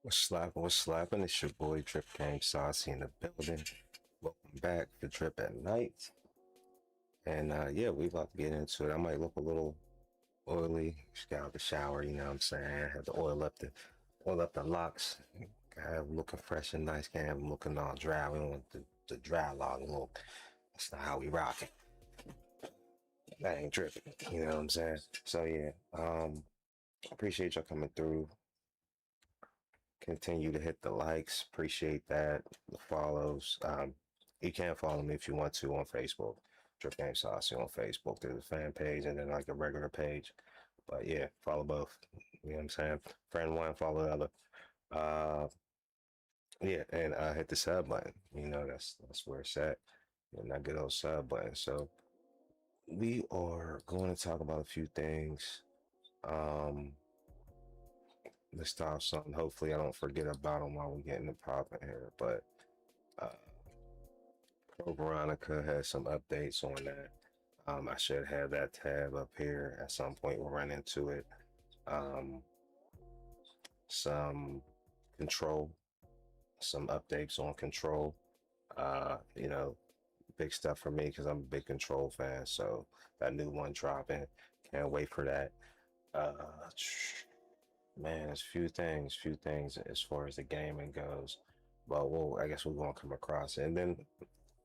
What's slapping? What's slapping? It's your boy Drip Game Saucy in the building. Welcome back for Drip at Night. And yeah, we about to get into it. I might look a little oily. Just got out the shower, you know what I'm saying? Had to oil up the locks. Got have looking fresh and nice. Can't have them looking all dry. We don't want the dry log look. That's not how we rock it. That ain't dripping. You know what I'm saying? So yeah, appreciate y'all coming through. Continue to hit the likes. Appreciate that. The follows. You can follow me if you want to on Facebook. Drip Game Saucy on Facebook. There's a fan page and then like a regular page. But yeah, follow both. You know what I'm saying? Friend one, follow the other. Yeah, and hit the sub button. You know, that's where it's at. And that good old sub button. So we are going to talk about a few things. Let's start something. Hopefully, I don't forget about them while we're getting it popping here. But Pro Veronica has some updates on that. I should have that tab up here at some point. We'll run into it. Some control, some updates on control. You know, big stuff for me because I'm a big control fan. So that new one dropping. Can't wait for that. Man, there's few things as far as the gaming goes. But I guess we're gonna come across it. And then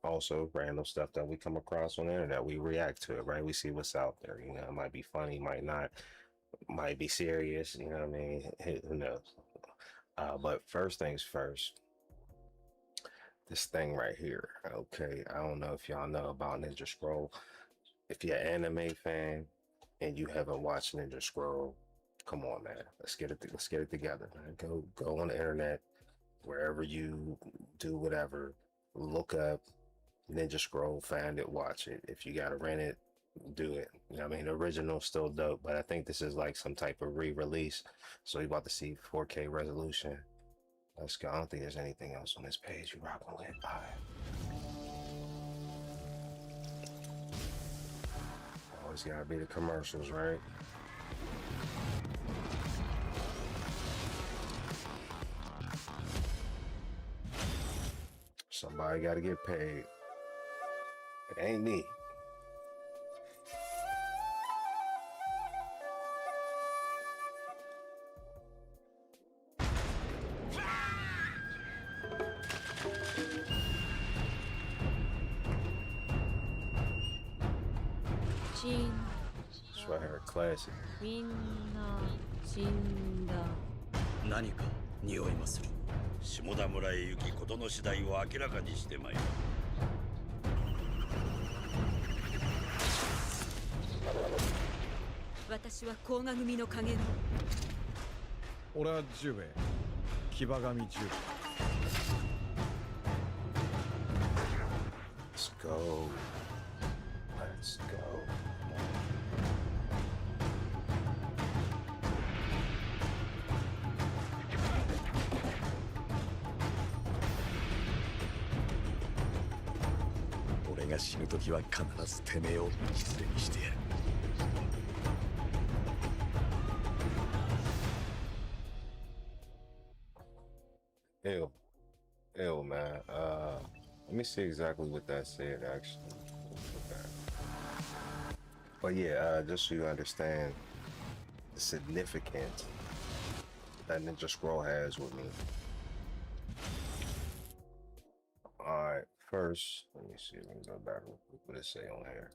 also random stuff that we come across on the internet, we react to it, right? We see what's out there. You know, it might be funny, might not, might be serious. You know what I mean? Who knows? But first things first, this thing right here. Okay, I don't know if y'all know about Ninja Scroll. If you're an anime fan and you haven't watched Ninja Scroll, come on, man. Let's get it together, man. Go on the internet, wherever you do whatever. Look up Ninja Scroll, find it, watch it. If you gotta rent it, do it. You know what I mean? The original's still dope, but I think this is like some type of re-release. So you're about to see 4K resolution. Let's go. I don't think there's anything else on this page you rocking with. All right. Always gotta be the commercials, right? Somebody gotta get paid. It ain't me. That's why I heard classic. みんな死んだ。何か匂いもする。下田村へ行き事の次第を明らかにしてまいる。私は甲賀組の影の。俺は十兵衛。騎馬神十兵衛。Let's go. Let's go.俺が死ぬ時は必ずてめえを道連れにしてやる。Ew, man. Let me see exactly what that said, actually. Okay. But yeah, just so you understand the significance that Ninja Scroll has with me. Alright, first, let me see. Let me go back. What does it say on here?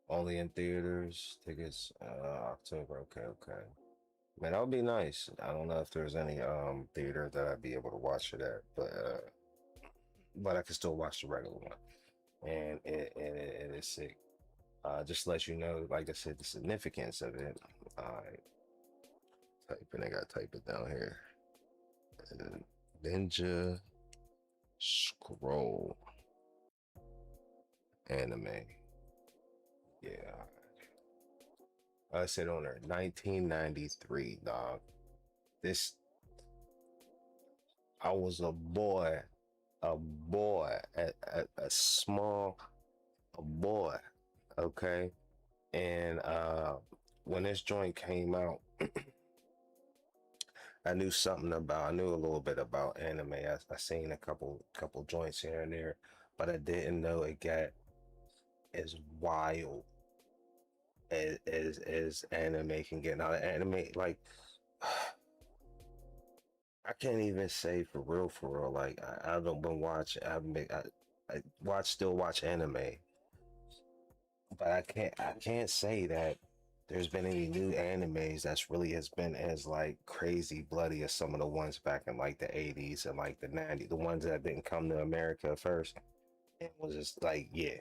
Only in theaters, tickets, October. Okay. Man, that would be nice. I don't know if there's any theater that I'd be able to watch it at, but I can still watch the regular one. And it is sick. Just to let you know, like I said, the significance of it. Alright. I gotta type it down here. Ninja Scroll anime. Yeah. I said on there, 1993, dog. I was a boy, a boy, okay? And when this joint came out, I knew a little bit about anime. I seen a couple joints here and there, but I didn't know it got as wild as anime can get. Now the anime, like, I can't even say for real. Like I haven't been watching. I still watch anime, but I can't say that there's been any new animes that's really has been as like crazy bloody as some of the ones back in like the 80s and like the 90s, the ones that didn't come to America first. It was just like, yeah.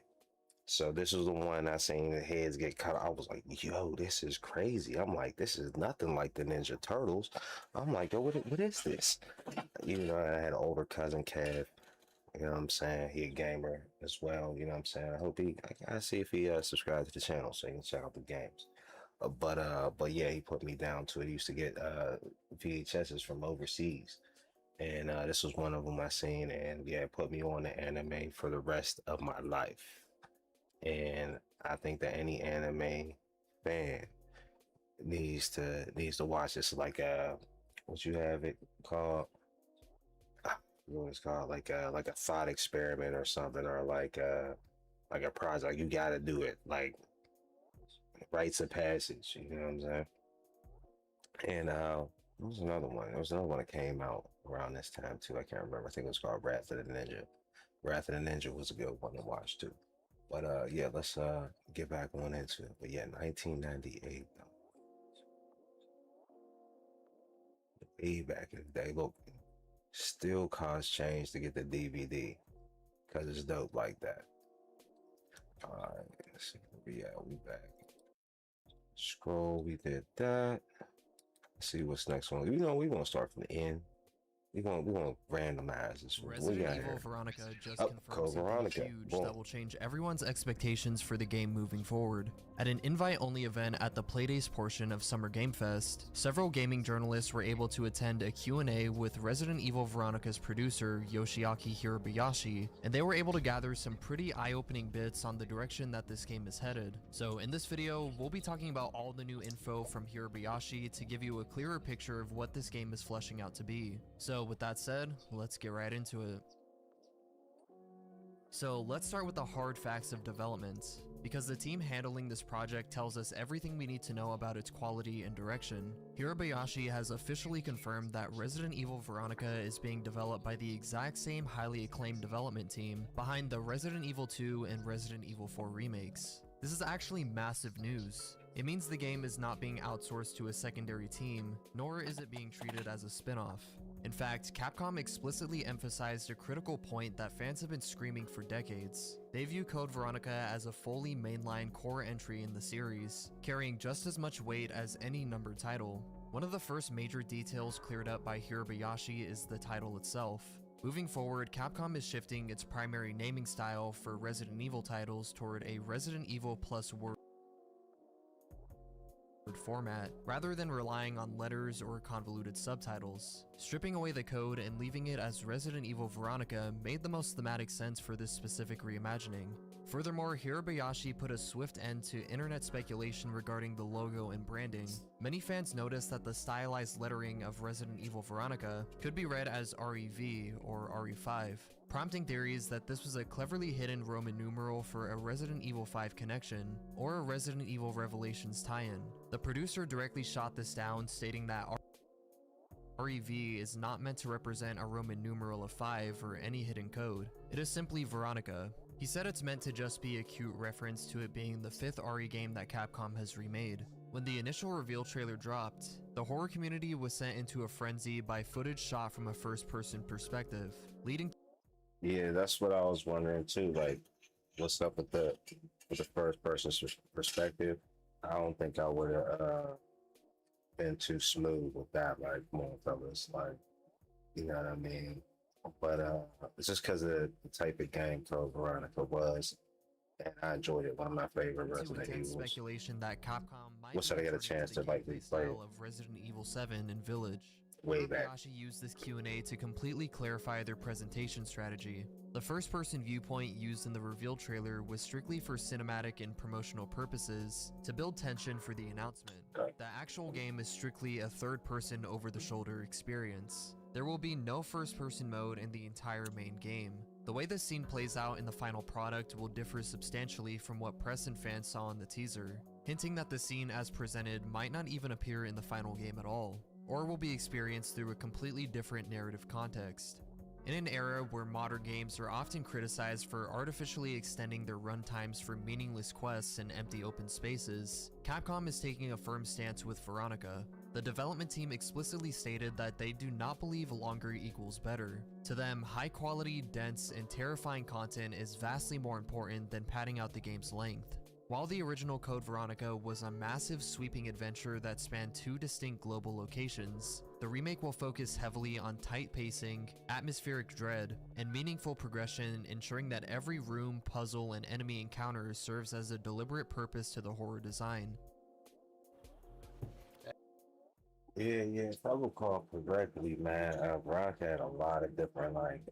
So this was the one I seen the heads get cut. I was like, yo, this is crazy. I'm like, this is nothing like the Ninja Turtles. I'm like, yo, what is this? You know, I had an older cousin, Kev. You know what I'm saying? He a gamer as well. You know what I'm saying? I see if he subscribes to the channel so he can check out the games. But yeah, he put me down to it. He used to get VHSs from overseas, and this was one of them I seen, and yeah, it put me on the anime for the rest of my life. And I think that any anime fan needs to watch this. Like what you have it called? What it's called? Like a thought experiment or something, or like a project. You got to do it. Like rites of passage. You know what I'm saying? And there was another one. There was another one that came out around this time too. I can't remember. I think it was called Wrath of the Ninja. Wrath of the Ninja was a good one to watch too. But yeah, let's get back on into it. But yeah, 1998 though. Way back in the day. Look, still cost change to get the DVD because it's dope like that. Alright, let's see where we at. We back. Scroll, we did that. Let's see what's next one. You know, we gonna start from the end. We're gonna randomize this one. Resident We got Evil here. Veronica just Oh, confirmed Code something Veronica. huge Boom. that will change everyone's expectations for the game moving forward. At an invite-only event at the Playdays portion of Summer Game Fest, several gaming journalists were able to attend a Q&A with Resident Evil Veronica's producer Yoshiaki Hirabayashi, and they were able to gather some pretty eye-opening bits on the direction that this game is headed. So in this video, we'll be talking about all the new info from Hirabayashi to give you a clearer picture of what this game is fleshing out to be. So with that said, let's get right into it. So let's start with the hard facts of development, because the team handling this project tells us everything we need to know about its quality and direction. Hirabayashi has officially confirmed that Resident Evil Veronica is being developed by the exact same highly acclaimed development team behind the Resident Evil 2 and Resident Evil 4 remakes. This is actually massive news. It means the game is not being outsourced to a secondary team, nor is it being treated as a spin-off. In fact, Capcom explicitly emphasized a critical point that fans have been screaming for decades. They view Code Veronica as a fully mainline core entry in the series, carrying just as much weight as any numbered title. One of the first major details cleared up by Hirabayashi is the title itself. Moving forward, Capcom is shifting its primary naming style for Resident Evil titles toward a Resident Evil plus word format, rather than relying on letters or convoluted subtitles. Stripping away the code and leaving it as Resident Evil Veronica made the most thematic sense for this specific reimagining. Furthermore, Hirabayashi put a swift end to internet speculation regarding the logo and branding. Many fans noticed that the stylized lettering of Resident Evil Veronica could be read as REV or RE5, prompting theories that this was a cleverly hidden Roman numeral for a Resident Evil 5 connection or a Resident Evil Revelations tie-in. The producer directly shot this down, stating that REV is not meant to represent a Roman numeral of 5 or any hidden code. It is simply Veronica. He said it's meant to just be a cute reference to it being the 5th RE game that Capcom has remade. When the initial reveal trailer dropped, the horror community was sent into a frenzy by footage shot from a first-person perspective, leading Yeah, that's what I was wondering too. Like, what's up with the first person perspective? I don't think I would have been too smooth with that. Like, more of us, like, you know what I mean? But it's just because of the type of game Code Veronica was, and I enjoyed it. One of my favorite into Resident intense Evils. speculation that Capcom might Wish I be had a returning chance to the to, like, gameplay replay style it. of Resident Evil 7 and Village. Way back. Hirabayashi used this Q&A to completely clarify their presentation strategy. The first-person viewpoint used in the reveal trailer was strictly for cinematic and promotional purposes to build tension for the announcement. The actual game is strictly a third-person over-the-shoulder experience. There will be no first-person mode in the entire main game. The way this scene plays out in the final product will differ substantially from what press and fans saw in the teaser, hinting that the scene as presented might not even appear in the final game at all, or will be experienced through a completely different narrative context. In an era where modern games are often criticized for artificially extending their runtimes for meaningless quests and empty open spaces, Capcom is taking a firm stance with Veronica. The development team explicitly stated that they do not believe longer equals better. To them, high-quality, dense, and terrifying content is vastly more important than padding out the game's length. While the original Code Veronica was a massive sweeping adventure that spanned 2 distinct global locations, the remake will focus heavily on tight pacing, atmospheric dread, and meaningful progression, ensuring that every room, puzzle, and enemy encounter serves as a deliberate purpose to the horror design. Yeah, if I recall correctly, man, Veronica had a lot of different like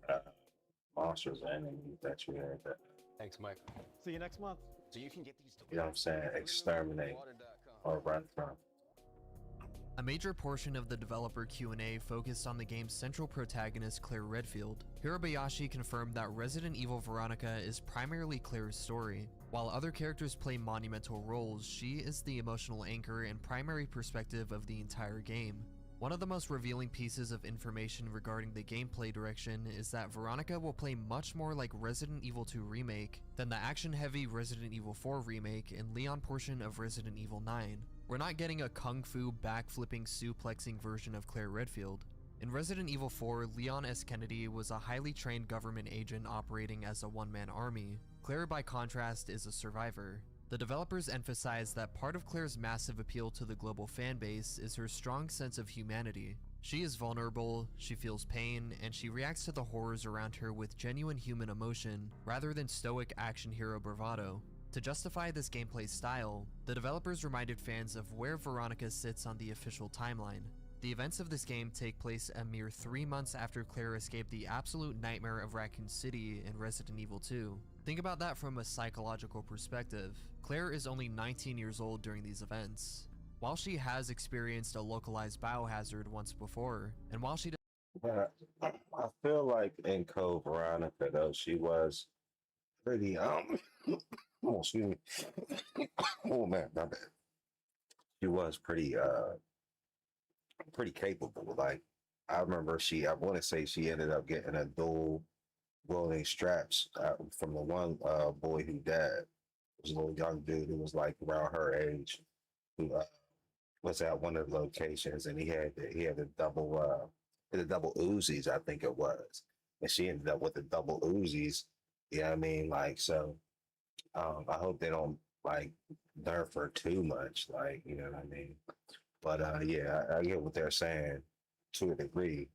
monsters and enemies that you had to, Thanks, Mike. See you next month. So you can get these. you know what I'm saying, exterminate or run from. A major portion of the developer Q&A focused on the game's central protagonist Claire Redfield. Hirabayashi confirmed that Resident Evil Veronica is primarily Claire's story. While other characters play monumental roles, she is the emotional anchor and primary perspective of the entire game. One of the most revealing pieces of information regarding the gameplay direction is that Veronica will play much more like Resident Evil 2 Remake than the action-heavy Resident Evil 4 Remake and Leon portion of Resident Evil 9. We're not getting a kung fu backflipping suplexing version of Claire Redfield. In Resident Evil 4, Leon S. Kennedy was a highly trained government agent operating as a one-man army. Claire, by contrast, is a survivor. The developers emphasize that part of Claire's massive appeal to the global fanbase is her strong sense of humanity. She is vulnerable, she feels pain, and she reacts to the horrors around her with genuine human emotion, rather than stoic action hero bravado. To justify this gameplay style, the developers reminded fans of where Veronica sits on the official timeline. The events of this game take place a mere 3 months after Claire escaped the absolute nightmare of Raccoon City in Resident Evil 2. Think about that from a psychological perspective. Claire is only 19 years old during these events. While she has experienced a localized biohazard once before, and while she But I feel like in Code Veronica though, she was pretty oh, excuse me. Oh man, my bad. She was pretty capable. Like I remember I want to say she ended up getting a dual wielding straps from the one boy who died. It was a little young dude who was like around her age, who was at one of the locations, and he had the double Uzis, I think it was, and she ended up with the double Uzis. You know what I mean? Like so, I hope they don't like nerf her too much. Like you know what I mean? But yeah, I get what they're saying to a degree.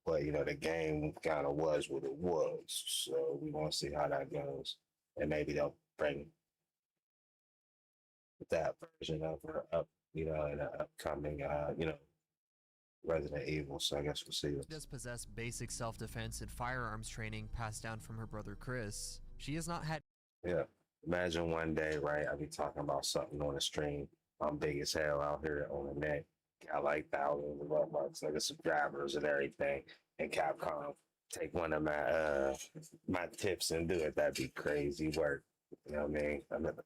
But you know, the game kind of was what it was. So we want to see how that goes, and maybe they'll bring that version of her up, you know, in an upcoming, you know, Resident Evil. So I guess we'll see. does possess basic self-defense and firearms training passed down from her brother Chris, she has not had Yeah. Imagine one day, right? I'll be talking about something on the stream. I'm big as hell out here on the net. Got like thousands of Robux, like subscribers and everything. And Capcom take one of my tips and do it. That'd be crazy work. You know what I mean?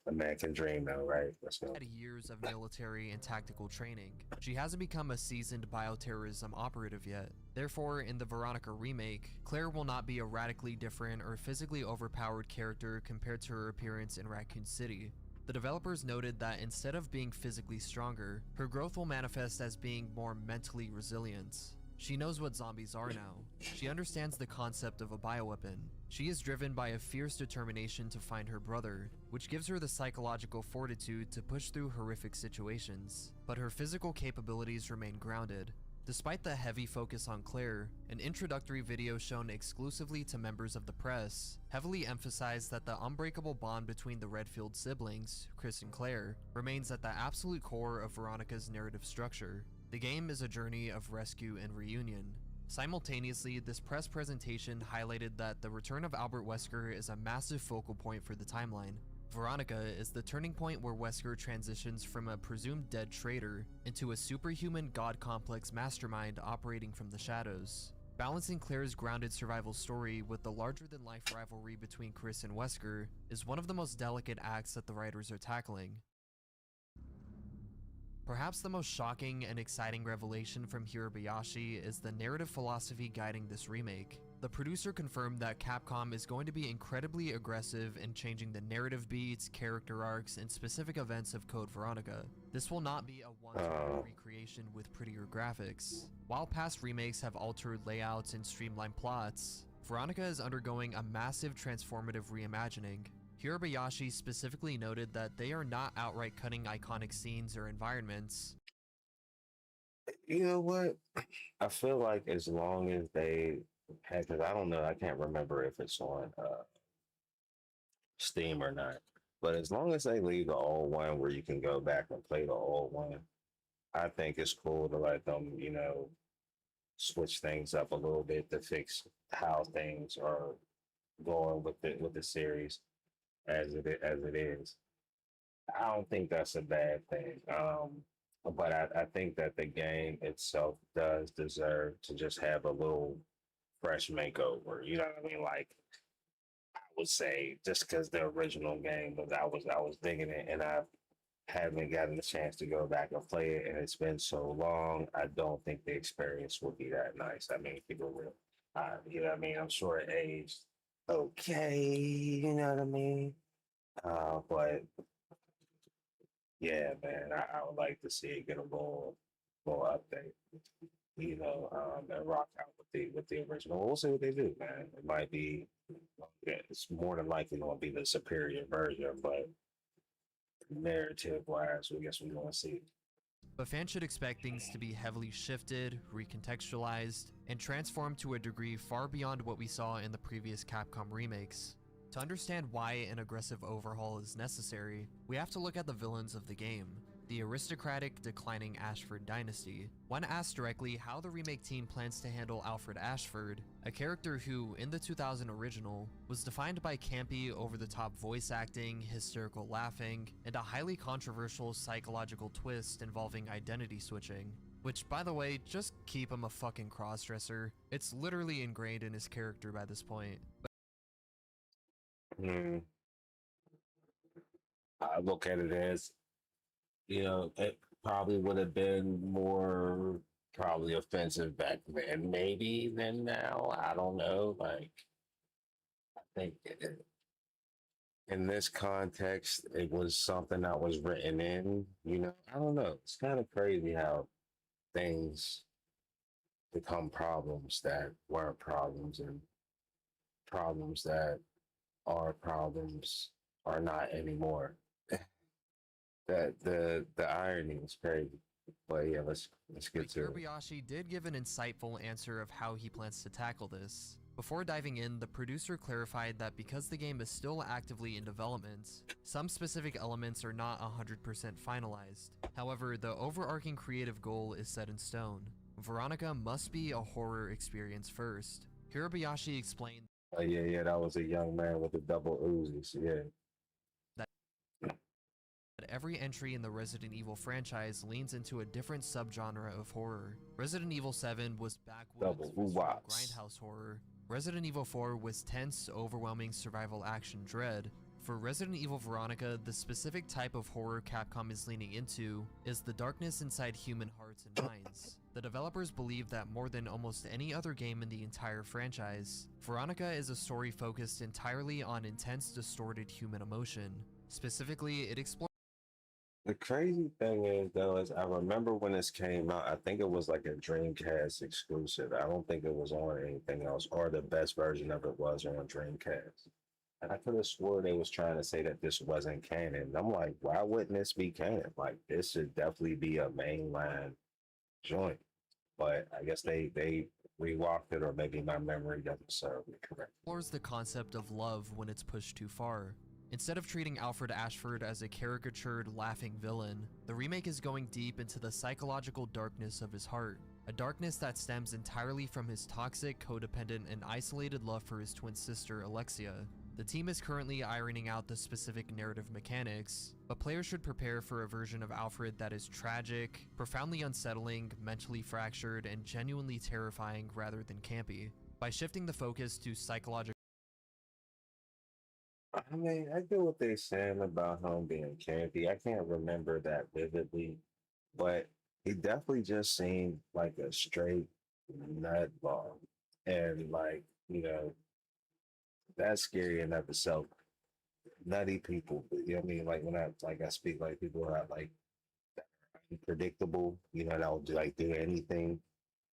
A man can dream though, right? Let's go. Had years of military and tactical training. She hasn't become a seasoned bioterrorism operative yet. Therefore, in the Veronica remake, Claire will not be a radically different or physically overpowered character compared to her appearance in Raccoon City. The developers noted that instead of being physically stronger, her growth will manifest as being more mentally resilient. She knows what zombies are now. She understands the concept of a bioweapon. She is driven by a fierce determination to find her brother, which gives her the psychological fortitude to push through horrific situations. But her physical capabilities remain grounded. Despite the heavy focus on Claire, an introductory video shown exclusively to members of the press heavily emphasized that the unbreakable bond between the Redfield siblings, Chris and Claire, remains at the absolute core of Veronica's narrative structure. The game is a journey of rescue and reunion. Simultaneously, this press presentation highlighted that the return of Albert Wesker is a massive focal point for the timeline. Veronica is the turning point where Wesker transitions from a presumed dead traitor into a superhuman god complex mastermind operating from the shadows. Balancing Claire's grounded survival story with the larger-than-life rivalry between Chris and Wesker is one of the most delicate acts that the writers are tackling. Perhaps the most shocking and exciting revelation from Hirabayashi is the narrative philosophy guiding this remake. The producer confirmed that Capcom is going to be incredibly aggressive in changing the narrative beats, character arcs, and specific events of Code Veronica. This will not be a one-to-one recreation with prettier graphics. While past remakes have altered layouts and streamlined plots, Veronica is undergoing a massive transformative reimagining. Hirabayashi specifically noted that they are not outright cutting iconic scenes or environments. You know what? I feel like as long as they had, because I don't know, I can't remember if it's on Steam or not. But as long as they leave the old one where you can go back and play the old one, I think it's cool to let them, switch things up a little bit to fix how things are going with the series as it is. I don't think that's a bad thing. But I think that the game itself does deserve to just have a little fresh makeover. You know what I mean? Like I would say, just because the original game was, I was digging it, and I haven't gotten the chance to go back and play it, and it's been so long. I don't think the experience will be that nice. I mean, people will, you know what I mean? I'm sure it aged okay. You know what I mean? But yeah, man, I would like to see it get a little update. And rock out with the original. We'll see what they do, man. It might be, yeah, it's more than likely going to be the superior version, but narrative wise, I guess we're going to see. But fans should expect things to be heavily shifted, recontextualized, and transformed to a degree far beyond what we saw in the previous Capcom remakes. To understand why an aggressive overhaul is necessary, we have to look at the villains of the game, the aristocratic declining Ashford dynasty. When asked directly how the remake team plans to handle Alfred Ashford, a character who, in the 2000 original, was defined by campy, over-the-top voice acting, hysterical laughing, and a highly controversial psychological twist involving identity switching. Which, by the way, just keep him a fucking crossdresser. It's literally ingrained in his character by this point. I look at it as, it probably would have been more probably offensive back then, maybe than now. I don't know. Like, I think in this context, it was something that was written in, I don't know. It's kind of crazy how things become problems that weren't problems, and problems that are problems are not anymore. That the irony is crazy. But yeah, let's get to it. Hirabayashi did give an insightful answer of how he plans to tackle this. Before diving in, the producer clarified that because the game is still actively in development, some specific elements are not 100% finalized. However, the overarching creative goal is set in stone. Veronica must be a horror experience first. Hirabayashi explained, Oh yeah, that was a young man with a double Uzis. Yeah. every entry in the Resident Evil franchise leans into a different subgenre of horror. Resident Evil 7 was backwoods, Double visceral woo-wops. grindhouse horror. Resident Evil 4 was tense, overwhelming survival action dread. For Resident Evil Veronica, the specific type of horror Capcom is leaning into is the darkness inside human hearts and minds. The developers believe that more than almost any other game in the entire franchise, Veronica is a story focused entirely on intense, distorted human emotion. Specifically, it explores The crazy thing is, though, is I remember when this came out, I think it was like a Dreamcast exclusive. I don't think it was on anything else, or the best version of it was on Dreamcast. And I could have swore they was trying to say that this wasn't canon. And I'm like, why wouldn't this be canon? Like, this should definitely be a mainline joint. But I guess they rewalked it, or maybe my memory doesn't serve me correct. the concept of love when it's pushed too far. Instead of treating Alfred Ashford as a caricatured, laughing villain, the remake is going deep into the psychological darkness of his heart, a darkness that stems entirely from his toxic, codependent, and isolated love for his twin sister, Alexia. The team is currently ironing out the specific narrative mechanics, but players should prepare for a version of Alfred that is tragic, profoundly unsettling, mentally fractured, and genuinely terrifying rather than campy. By shifting the focus to psychological I mean, I get what they're saying about him being campy. I can't remember that vividly, but he definitely just seemed like a straight nutball. And like, that's scary in of itself. Nutty people, you know what I mean? Like when I speak like people who are like unpredictable, that will do like do anything.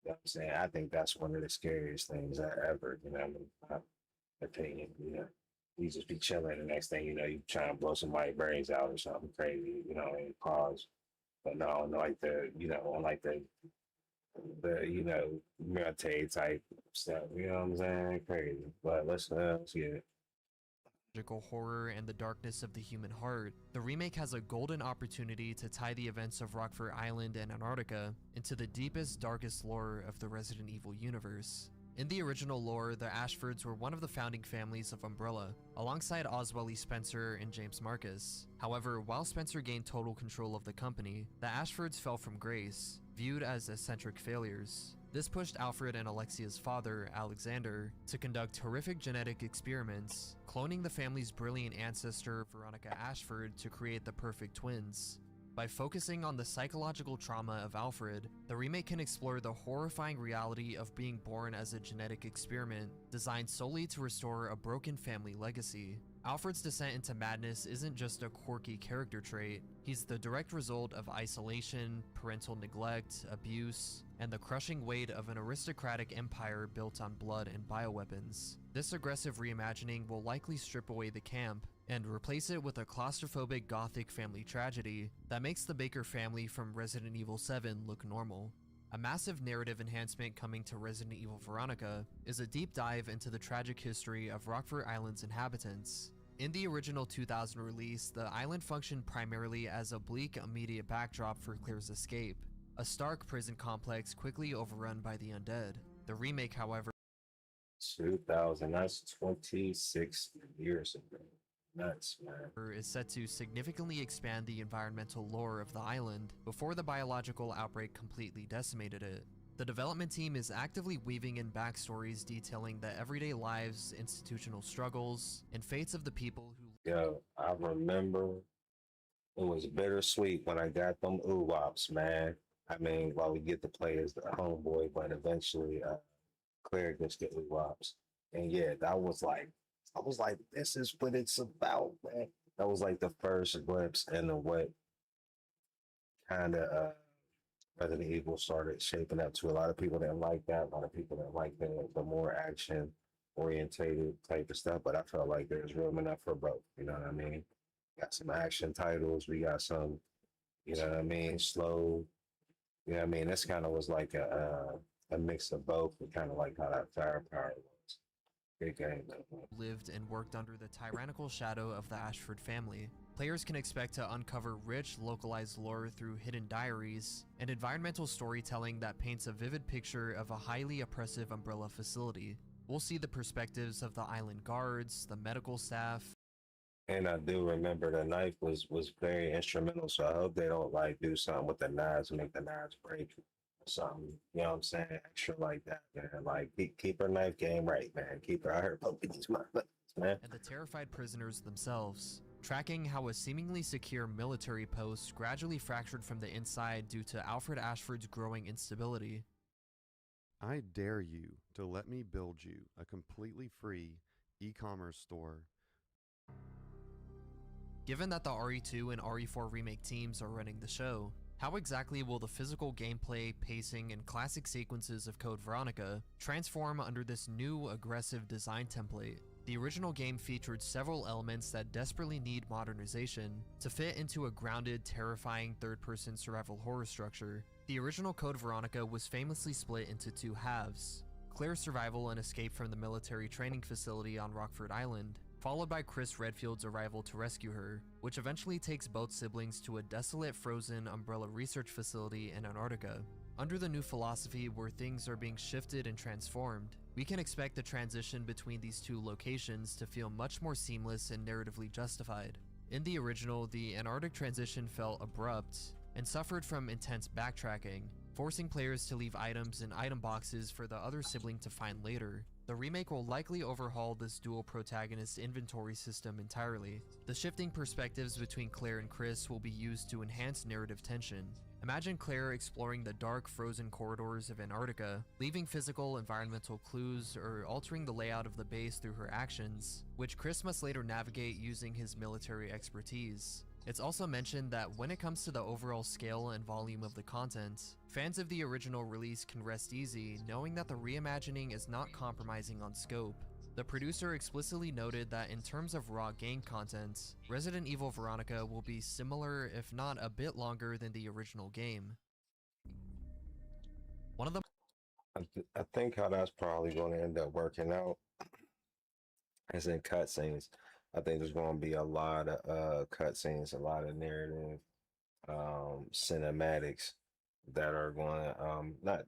You know what I'm saying? I think that's one of the scariest things I ever, what I mean, my opinion. You just be chilling, the next thing you know, you try and blow somebody's brains out or something crazy, and pause. But no, like on like the Murate type stuff, you know what I'm saying? Crazy. But let's get it. horror and the darkness of the human heart, the remake has a golden opportunity to tie the events of Rockford Island and Antarctica into the deepest, darkest lore of the Resident Evil universe. In the original lore, the Ashfords were one of the founding families of Umbrella, alongside Oswald E. Spencer and James Marcus. However, while Spencer gained total control of the company, the Ashfords fell from grace, viewed as eccentric failures. This pushed Alfred and Alexia's father, Alexander, to conduct horrific genetic experiments, cloning the family's brilliant ancestor, Veronica Ashford, to create the perfect twins. By focusing on the psychological trauma of Alfred, the remake can explore the horrifying reality of being born as a genetic experiment designed solely to restore a broken family legacy. Alfred's descent into madness isn't just a quirky character trait, he's the direct result of isolation, parental neglect, abuse, and the crushing weight of an aristocratic empire built on blood and bioweapons. This aggressive reimagining will likely strip away the camp and replace it with a claustrophobic gothic family tragedy that makes the Baker family from Resident Evil 7 look normal. A massive narrative enhancement coming to Resident Evil Veronica is a deep dive into the tragic history of Rockford Island's inhabitants. In the original 2000 release, the island functioned primarily as a bleak immediate backdrop for Claire's escape, a stark prison complex quickly overrun by the undead. The remake, however, 2000, that's 26 years ago. Nuts, man. is set to significantly expand the environmental lore of the island before the biological outbreak completely decimated it. The development team is actively weaving in backstories detailing the everyday lives, institutional struggles, and fates of the people who— Yo, I remember it was bittersweet when I got them ooh-wops, man. I mean, while we get to play as the homeboy, but eventually Claire gets the ooh-wops. And yeah, I was like, this is what it's about, man. That was like the first glimpse into what kind of Resident Evil started shaping up to. A lot of people didn't like that. A lot of people didn't like the more action orientated type of stuff. But I felt like there's room enough for both. You know what I mean? Got some action titles. We got some, slow. You know what I mean? This kind of was like a mix of both. Kind of like how that Firepower was. Great game, though. lived and worked under the tyrannical shadow of the Ashford family. Players can expect to uncover rich, localized lore through hidden diaries and environmental storytelling that paints a vivid picture of a highly oppressive Umbrella facility. We'll see the perspectives of the island guards, the medical staff, And I do remember the knife was very instrumental. So I hope they don't like do something with the knives and make the knives break or something. You know what I'm saying? Extra like that, man. Like keep her knife game right, man. Keep her out here poking these motherfuckers, man. And the terrified prisoners themselves, tracking how a seemingly secure military post gradually fractured from the inside due to Alfred Ashford's growing instability. I dare you to let me build you a completely free e-commerce store. Given that the RE2 and RE4 remake teams are running the show, how exactly will the physical gameplay, pacing, and classic sequences of Code Veronica transform under this new aggressive design template? The original game featured several elements that desperately need modernization to fit into a grounded, terrifying third-person survival horror structure. The original Code Veronica was famously split into two halves: Claire's survival and escape from the military training facility on Rockford Island, followed by Chris Redfield's arrival to rescue her, which eventually takes both siblings to a desolate frozen Umbrella research facility in Antarctica. Under the new philosophy where things are being shifted and transformed, we can expect the transition between these two locations to feel much more seamless and narratively justified. In the original, the Antarctic transition felt abrupt and suffered from intense backtracking, forcing players to leave items in item boxes for the other sibling to find later. The remake will likely overhaul this dual protagonist inventory system entirely. The shifting perspectives between Claire and Chris will be used to enhance narrative tension. Imagine Claire exploring the dark, frozen corridors of Antarctica, leaving physical, environmental clues, or altering the layout of the base through her actions, which Chris must later navigate using his military expertise. It's also mentioned that when it comes to the overall scale and volume of the content, fans of the original release can rest easy knowing that the reimagining is not compromising on scope. The producer explicitly noted that in terms of raw game content, Resident Evil Veronica will be similar if not a bit longer than the original game. One of the I think how that's probably going to end up working out is in cutscenes. I think there's going to be a lot of cutscenes, a lot of narrative cinematics that are going to not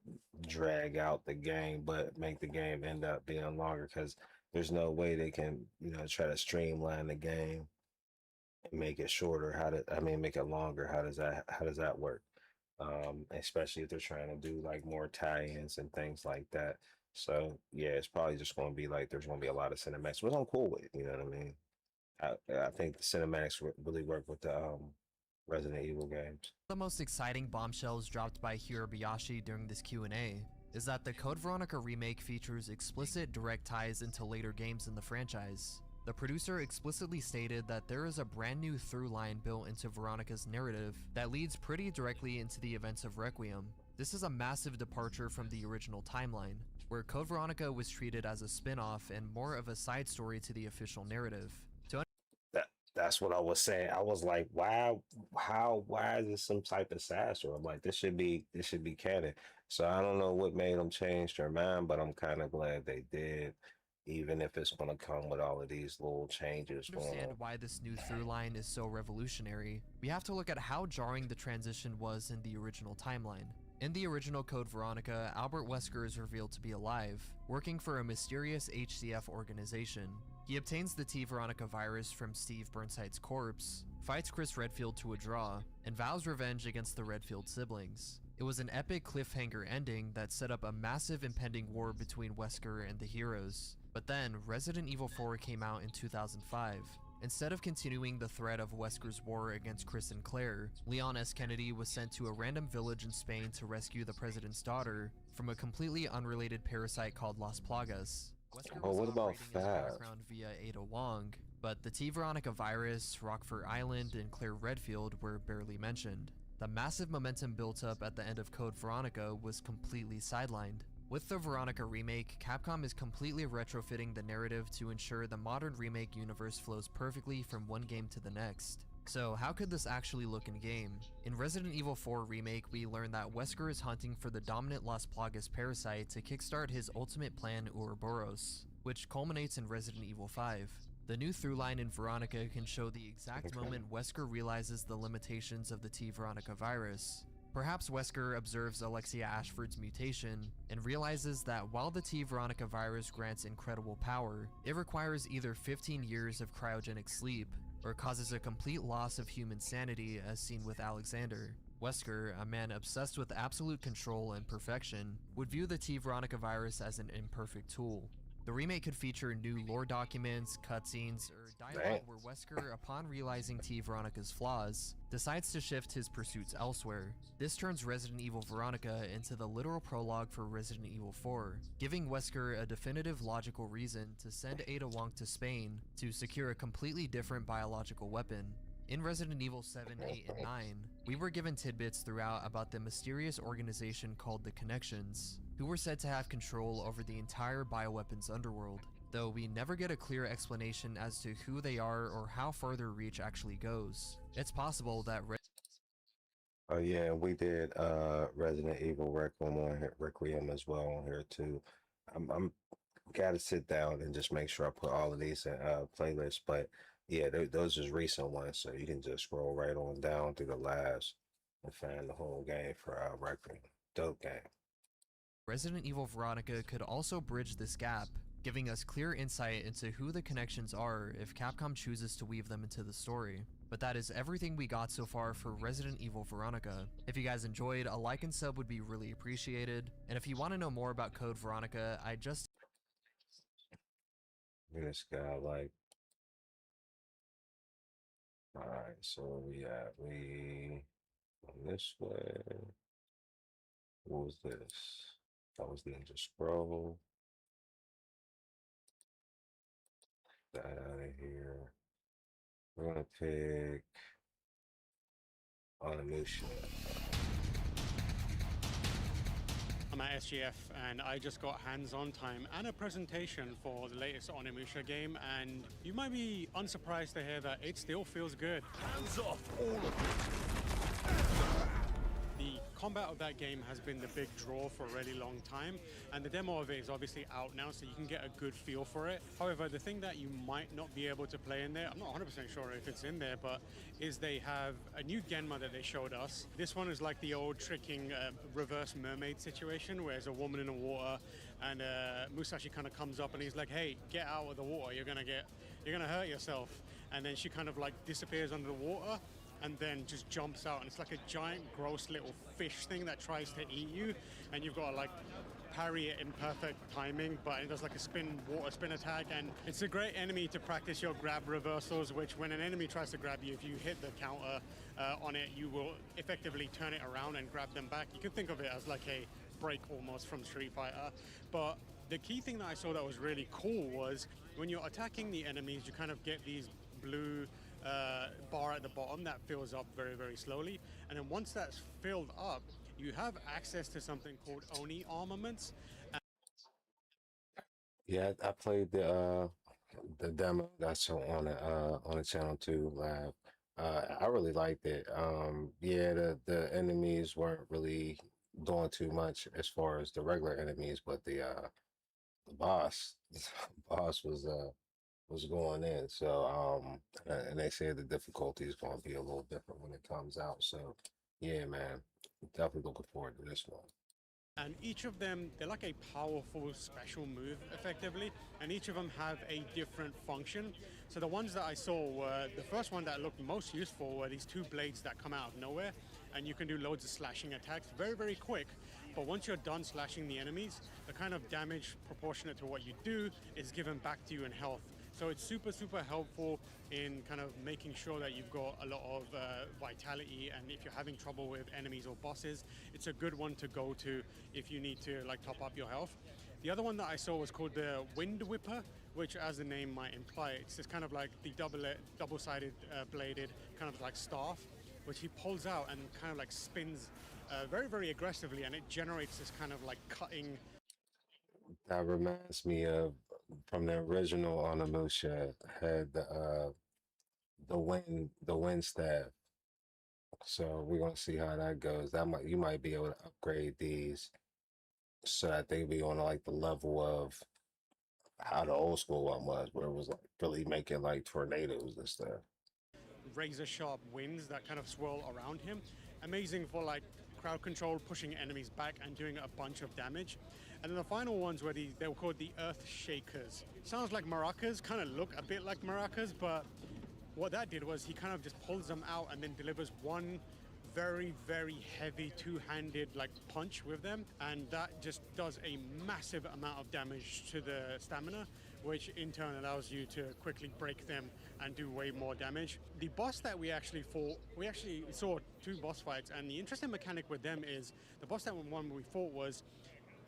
drag out the game, but make the game end up being longer because there's no way they can, try to streamline the game and make it shorter. Make it longer. How does that work? Especially if they're trying to do like more tie-ins and things like that. So yeah, it's probably just going to be like there's going to be a lot of cinematics, which I'm cool with. You know what I mean? I think the cinematics really work with the Resident Evil games. The most exciting bombshells dropped by Hirabayashi during this Q&A is that the Code Veronica remake features explicit direct ties into later games in the franchise. The producer explicitly stated that there is a brand new through line built into Veronica's narrative that leads pretty directly into the events of Requiem. This is a massive departure from the original timeline, where Code Veronica was treated as a spin-off and more of a side story to the official narrative. That's what I was saying. I was like, why is this some type of side story? I'm like, this should be canon. So I don't know what made them change their mind, but I'm kind of glad they did, even if it's going to come with all of these little changes. To understand why this new through line is so revolutionary, we have to look at how jarring the transition was in the original timeline. In the original Code Veronica, Albert Wesker is revealed to be alive, working for a mysterious HCF organization. He obtains the T Veronica virus from Steve Burnside's corpse, fights Chris Redfield to a draw, and vows revenge against the Redfield siblings. It was an epic cliffhanger ending that set up a massive impending war between Wesker and the heroes. But then, Resident Evil 4 came out in 2005. Instead of continuing the thread of Wesker's war against Chris and Claire, Leon S. Kennedy was sent to a random village in Spain to rescue the president's daughter from a completely unrelated parasite called Las Plagas. Wesker was what about operating his 5? background via Ada Wong, but the T Veronica virus, Rockford Island, and Claire Redfield were barely mentioned. The massive momentum built up at the end of Code Veronica was completely sidelined. With the Veronica remake, Capcom is completely retrofitting the narrative to ensure the modern remake universe flows perfectly from one game to the next. So how could this actually look in game? In Resident Evil 4 Remake, we learn that Wesker is hunting for the dominant Las Plagas parasite to kickstart his ultimate plan Ouroboros, which culminates in Resident Evil 5. The new throughline in Veronica can show the exact moment Wesker realizes the limitations of the T Veronica virus. Perhaps Wesker observes Alexia Ashford's mutation and realizes that while the T Veronica virus grants incredible power, it requires either 15 years of cryogenic sleep, or causes a complete loss of human sanity as seen with Alexander. Wesker, a man obsessed with absolute control and perfection, would view the T. Veronica virus as an imperfect tool. The remake could feature new lore documents, cutscenes, or dialogue where Wesker, upon realizing T. Veronica's flaws, decides to shift his pursuits elsewhere. This turns Resident Evil Veronica into the literal prologue for Resident Evil 4, giving Wesker a definitive logical reason to send Ada Wong to Spain to secure a completely different biological weapon. In Resident Evil 7, 8, and 9, we were given tidbits throughout about the mysterious organization called the Connections, who were said to have control over the entire bioweapons underworld, though we never get a clear explanation as to who they are or how far their reach actually goes. It's possible that Oh yeah, we did Resident Evil Requiem as well on here too. I'm gotta sit down and just make sure I put all of these in playlists. But yeah, those is recent ones, so you can just scroll right on down through the last and find the whole game for Requiem. Dope game. Resident Evil Veronica could also bridge this gap, giving us clear insight into who the Connections are if Capcom chooses to weave them into the story. But that is everything we got so far for Resident Evil Veronica. If you guys enjoyed, a like and sub would be really appreciated. And if you want to know more about Code Veronica, I just... This guy like. All right, so we on this way. What was this? That was Ninja Scroll. That out of here. We're gonna pick Onimusha. I'm at SGF and I just got hands-on time and a presentation for the latest Onimusha game, and you might be unsurprised to hear that it still feels good. Hands off, all of you! The combat of that game has been the big draw for a really long time, and the demo of it is obviously out now, so you can get a good feel for it. However, the thing that you might not be able to play in there, I'm not 100% sure if it's in there, but is they have a new Genma that they showed us. This one is like the old tricking reverse mermaid situation, where there's a woman in the water, and Musashi kind of comes up and he's like, hey, get out of the water, you're gonna hurt yourself. And then she kind of like disappears under the water, and then just jumps out, and it's like a giant gross little fish thing that tries to eat you, and you've got to like parry it in perfect timing, but it does like a water spin attack, and it's a great enemy to practice your grab reversals, which when an enemy tries to grab you, if you hit the counter on it, you will effectively turn it around and grab them back. You can think of it as like a break almost from Street Fighter. But the key thing that I saw that was really cool was when you're attacking the enemies, you kind of get these blue bar at the bottom that fills up very, very slowly. And then once that's filled up, you have access to something called Oni armaments. Yeah, I played the demo that's on the channel 2 live. I really liked it. Yeah, the enemies weren't really doing too much as far as the regular enemies, but the boss boss was going in. So and they said the difficulty is going to be a little different when it comes out. So yeah, man, definitely looking forward to this one. And each of them, they're like a powerful special move, effectively, and each of them have a different function. So the ones that I saw were, the first one that looked most useful were these two blades that come out of nowhere, and you can do loads of slashing attacks, very, very quick. But once you're done slashing the enemies, the kind of damage proportionate to what you do is given back to you in health. So it's super, super helpful in kind of making sure that you've got a lot of vitality, and if you're having trouble with enemies or bosses, it's a good one to go to if you need to like top up your health. The other one that I saw was called the Wind Whipper, which, as the name might imply, it's just kind of like the double-sided bladed kind of like staff, which he pulls out and kind of like spins very, very aggressively, and it generates this kind of like cutting. That reminds me of from the original Onimusha, had the wind staff. So we're gonna see how that goes. You might be able to upgrade these so that they be on like the level of how the old school one was, where it was like really making like tornadoes and stuff. Razor sharp winds that kind of swirl around him. Amazing for like crowd control, pushing enemies back and doing a bunch of damage. And then the final ones were they were called the Earth Shakers. Sounds like maracas, kind of look a bit like maracas, but what that did was he kind of just pulls them out and then delivers one very, very heavy two-handed like punch with them, and that just does a massive amount of damage to the stamina, which in turn allows you to quickly break them and do way more damage. The boss that we actually fought, we actually saw 2 boss fights, and the interesting mechanic with them is the boss that one we fought was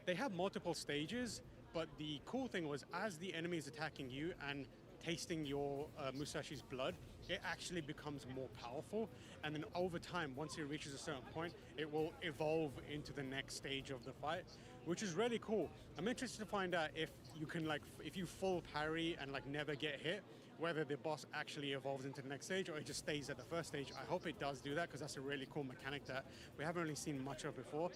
they have multiple stages, but the cool thing was as the enemy is attacking you and tasting your Musashi's blood, it actually becomes more powerful, and then over time, once it reaches a certain point, it will evolve into the next stage of the fight, which is really cool. I'm interested to find out if you can if you full parry and never get hit, whether the boss actually evolves into the next stage or it just stays at the first stage. I hope it does do that, because that's a really cool mechanic that we haven't really seen much of before.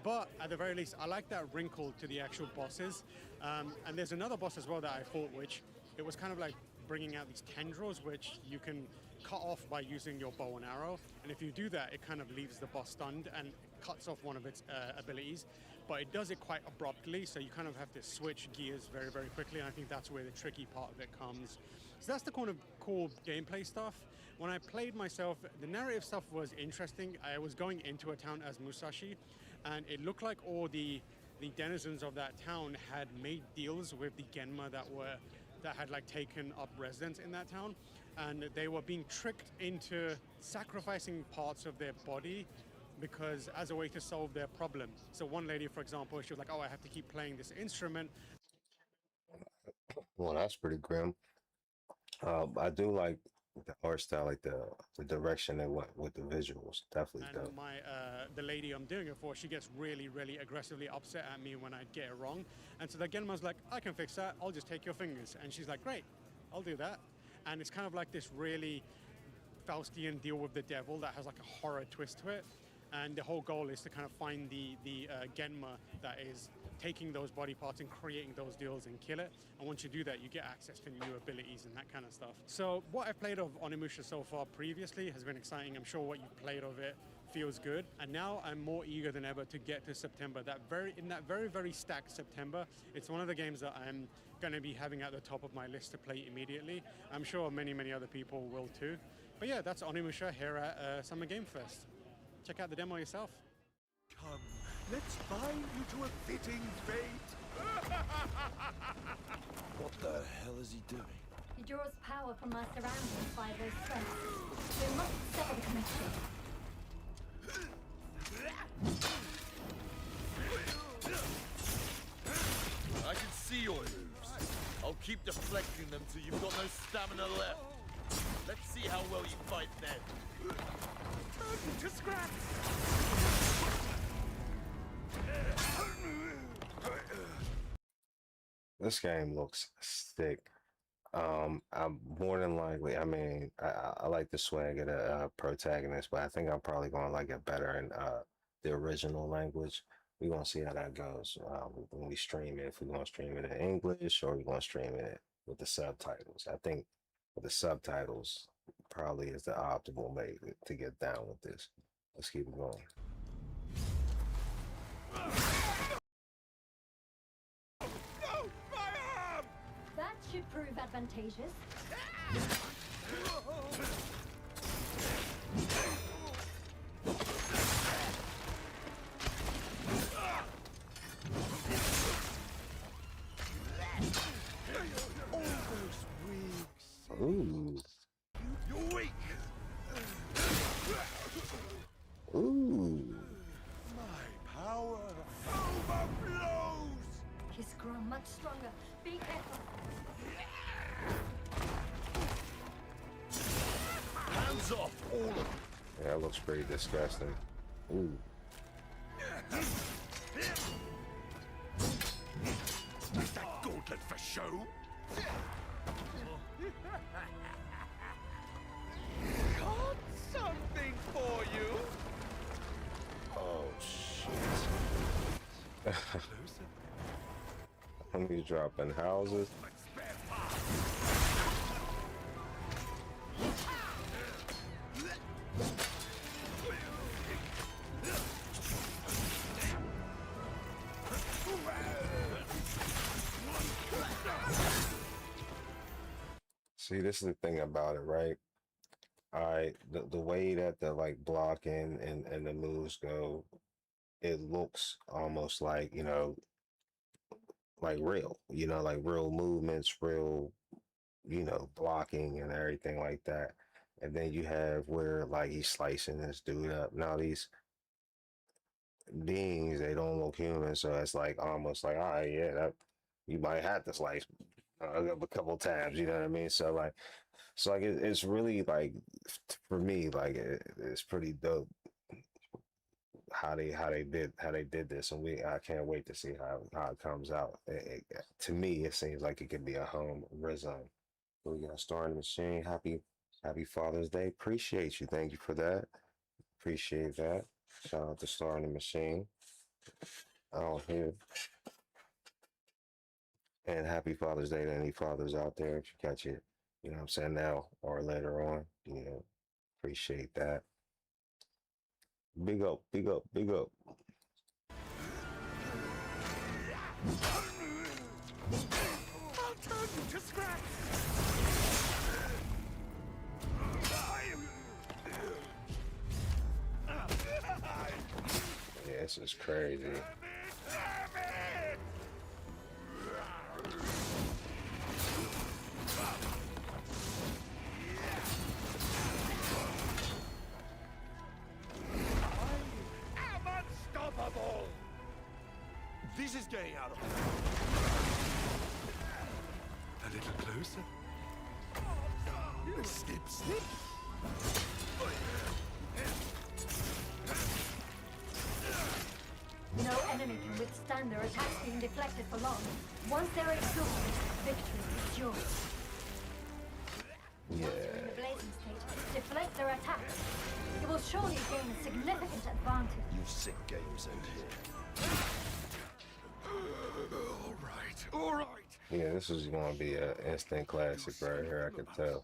But at the very least, I like that wrinkle to the actual bosses. And there's another boss as well that I fought, which it was kind of like bringing out these tendrils, which you can cut off by using your bow and arrow. And if you do that, it kind of leaves the boss stunned and cuts off one of its abilities. But it does it quite abruptly, so you kind of have to switch gears very, very quickly. And I think that's where the tricky part of it comes. So that's the kind of cool gameplay stuff. When I played myself, the narrative stuff was interesting. I was going into a town as Musashi, and it looked like all the denizens of that town had made deals with the Genma that had taken up residence in that town, and they were being tricked into sacrificing parts of their body because as a way to solve their problem. So one lady, for example, she was like, oh, I have to keep playing this instrument. Well, that's pretty grim. I do like the art style, like the direction they went with the visuals. Definitely And dope. the lady I'm doing it for, she gets really, really aggressively upset at me when I get it wrong. And so the Genma's like, I can fix that. I'll just take your fingers. And she's like, great, I'll do that. And it's kind of like this really Faustian deal with the devil that has a horror twist to it. And the whole goal is to kind of find the Genma that is taking those body parts and creating those deals and kill it. And once you do that, you get access to new abilities and that kind of stuff. So what I've played of Onimusha so far previously has been exciting. I'm sure what you've played of it feels good. And now I'm more eager than ever to get to September. In that very, very stacked September, it's one of the games that I'm going to be having at the top of my list to play immediately. I'm sure many, many other people will too. But yeah, that's Onimusha here at Summer Game Fest. Check out the demo yourself. Come, let's bind you to a fitting fate. What the hell is he doing? He draws power from our surroundings by those strengths. We must sever the connection. I can see your moves. I'll keep deflecting them till you've got no stamina left. Let's see how well you fight then. Turn to scraps! This game looks sick. I'm more than likely, I mean, I like the swag of the protagonist, but I think I'm probably going to like it better in the original language. We're going to see how that goes when we stream it. If we're going to stream it in English or we're going to stream it with the subtitles. I think with the subtitles probably is the optimal way to get down with this. Let's keep it going. That should prove advantageous. Ooh. You're weak! Ooh. My power overflows! He's grown much stronger. Be careful. Hands off, all of you! Yeah, that looks pretty disgusting. Ooh. Is that gauntlet for show? Got something for you! Oh, shit. Let me drop in houses. See, this is the thing about it, right? the way that the like blocking and the moves go, it looks almost like, like real, like real movements, real, blocking and everything like that. And then you have where like he's slicing this dude up. Now these beings, they don't look human, so it's like almost like, all right, yeah, that you might have to slice a couple times, you know what I mean? So like it's really like for me, like it's pretty dope how they did this, and I can't wait to see how it comes out. To me, it seems like it could be a home run. We got Star in the Machine. Happy Father's Day. Appreciate you. Thank you for that. Appreciate that. Shout out to Star in the Machine. Out here. And happy Father's Day to any fathers out there. If you catch it, you know what I'm saying, now or later on. Appreciate that. Big up, big up, big up. I'll turn you to scrap! Yeah, this is crazy. Unstoppable! This is getting out of hand. A little closer. Snip, snip. No enemy can withstand their attacks being deflected for long. Once they're exhausted, victory is yours. Yeah. In the blazing state, deflect their attacks. You will surely gain a significant advantage. You sick games out here. All right. Yeah, this is going to be an instant classic right here, I can tell.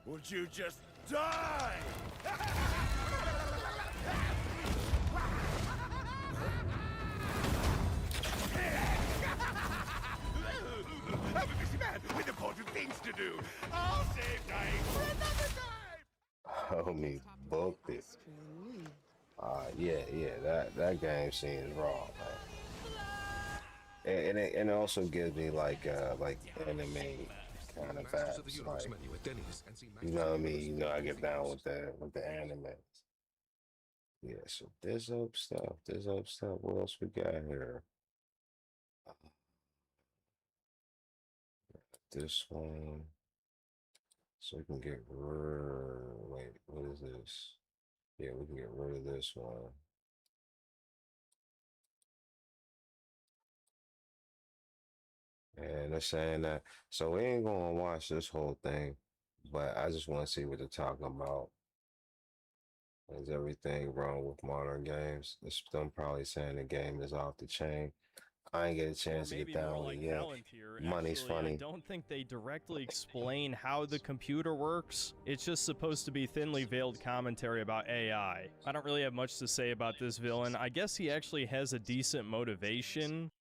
Would you just die? I'm a busy man with important things to do. I'll save time for another time. Homie booked it. Yeah, that game seems raw, man. And it also gives me like anime kind of vibes, like, you know what I mean? I get down with the anime. Yeah, so there's up stuff. What else we got here? This one. So we can get wait, what is this? Yeah, we can get rid of this one. And they're saying that, so we ain't gonna watch this whole thing, but I just want to see what they're talking about. Is everything wrong with modern games? It's them probably saying the game is off the chain. I ain't get a chance to get down with it yet. Money's funny. I don't think they directly explain how the computer works. It's just supposed to be thinly veiled commentary about AI. I don't really have much to say about this villain. I guess he actually has a decent motivation.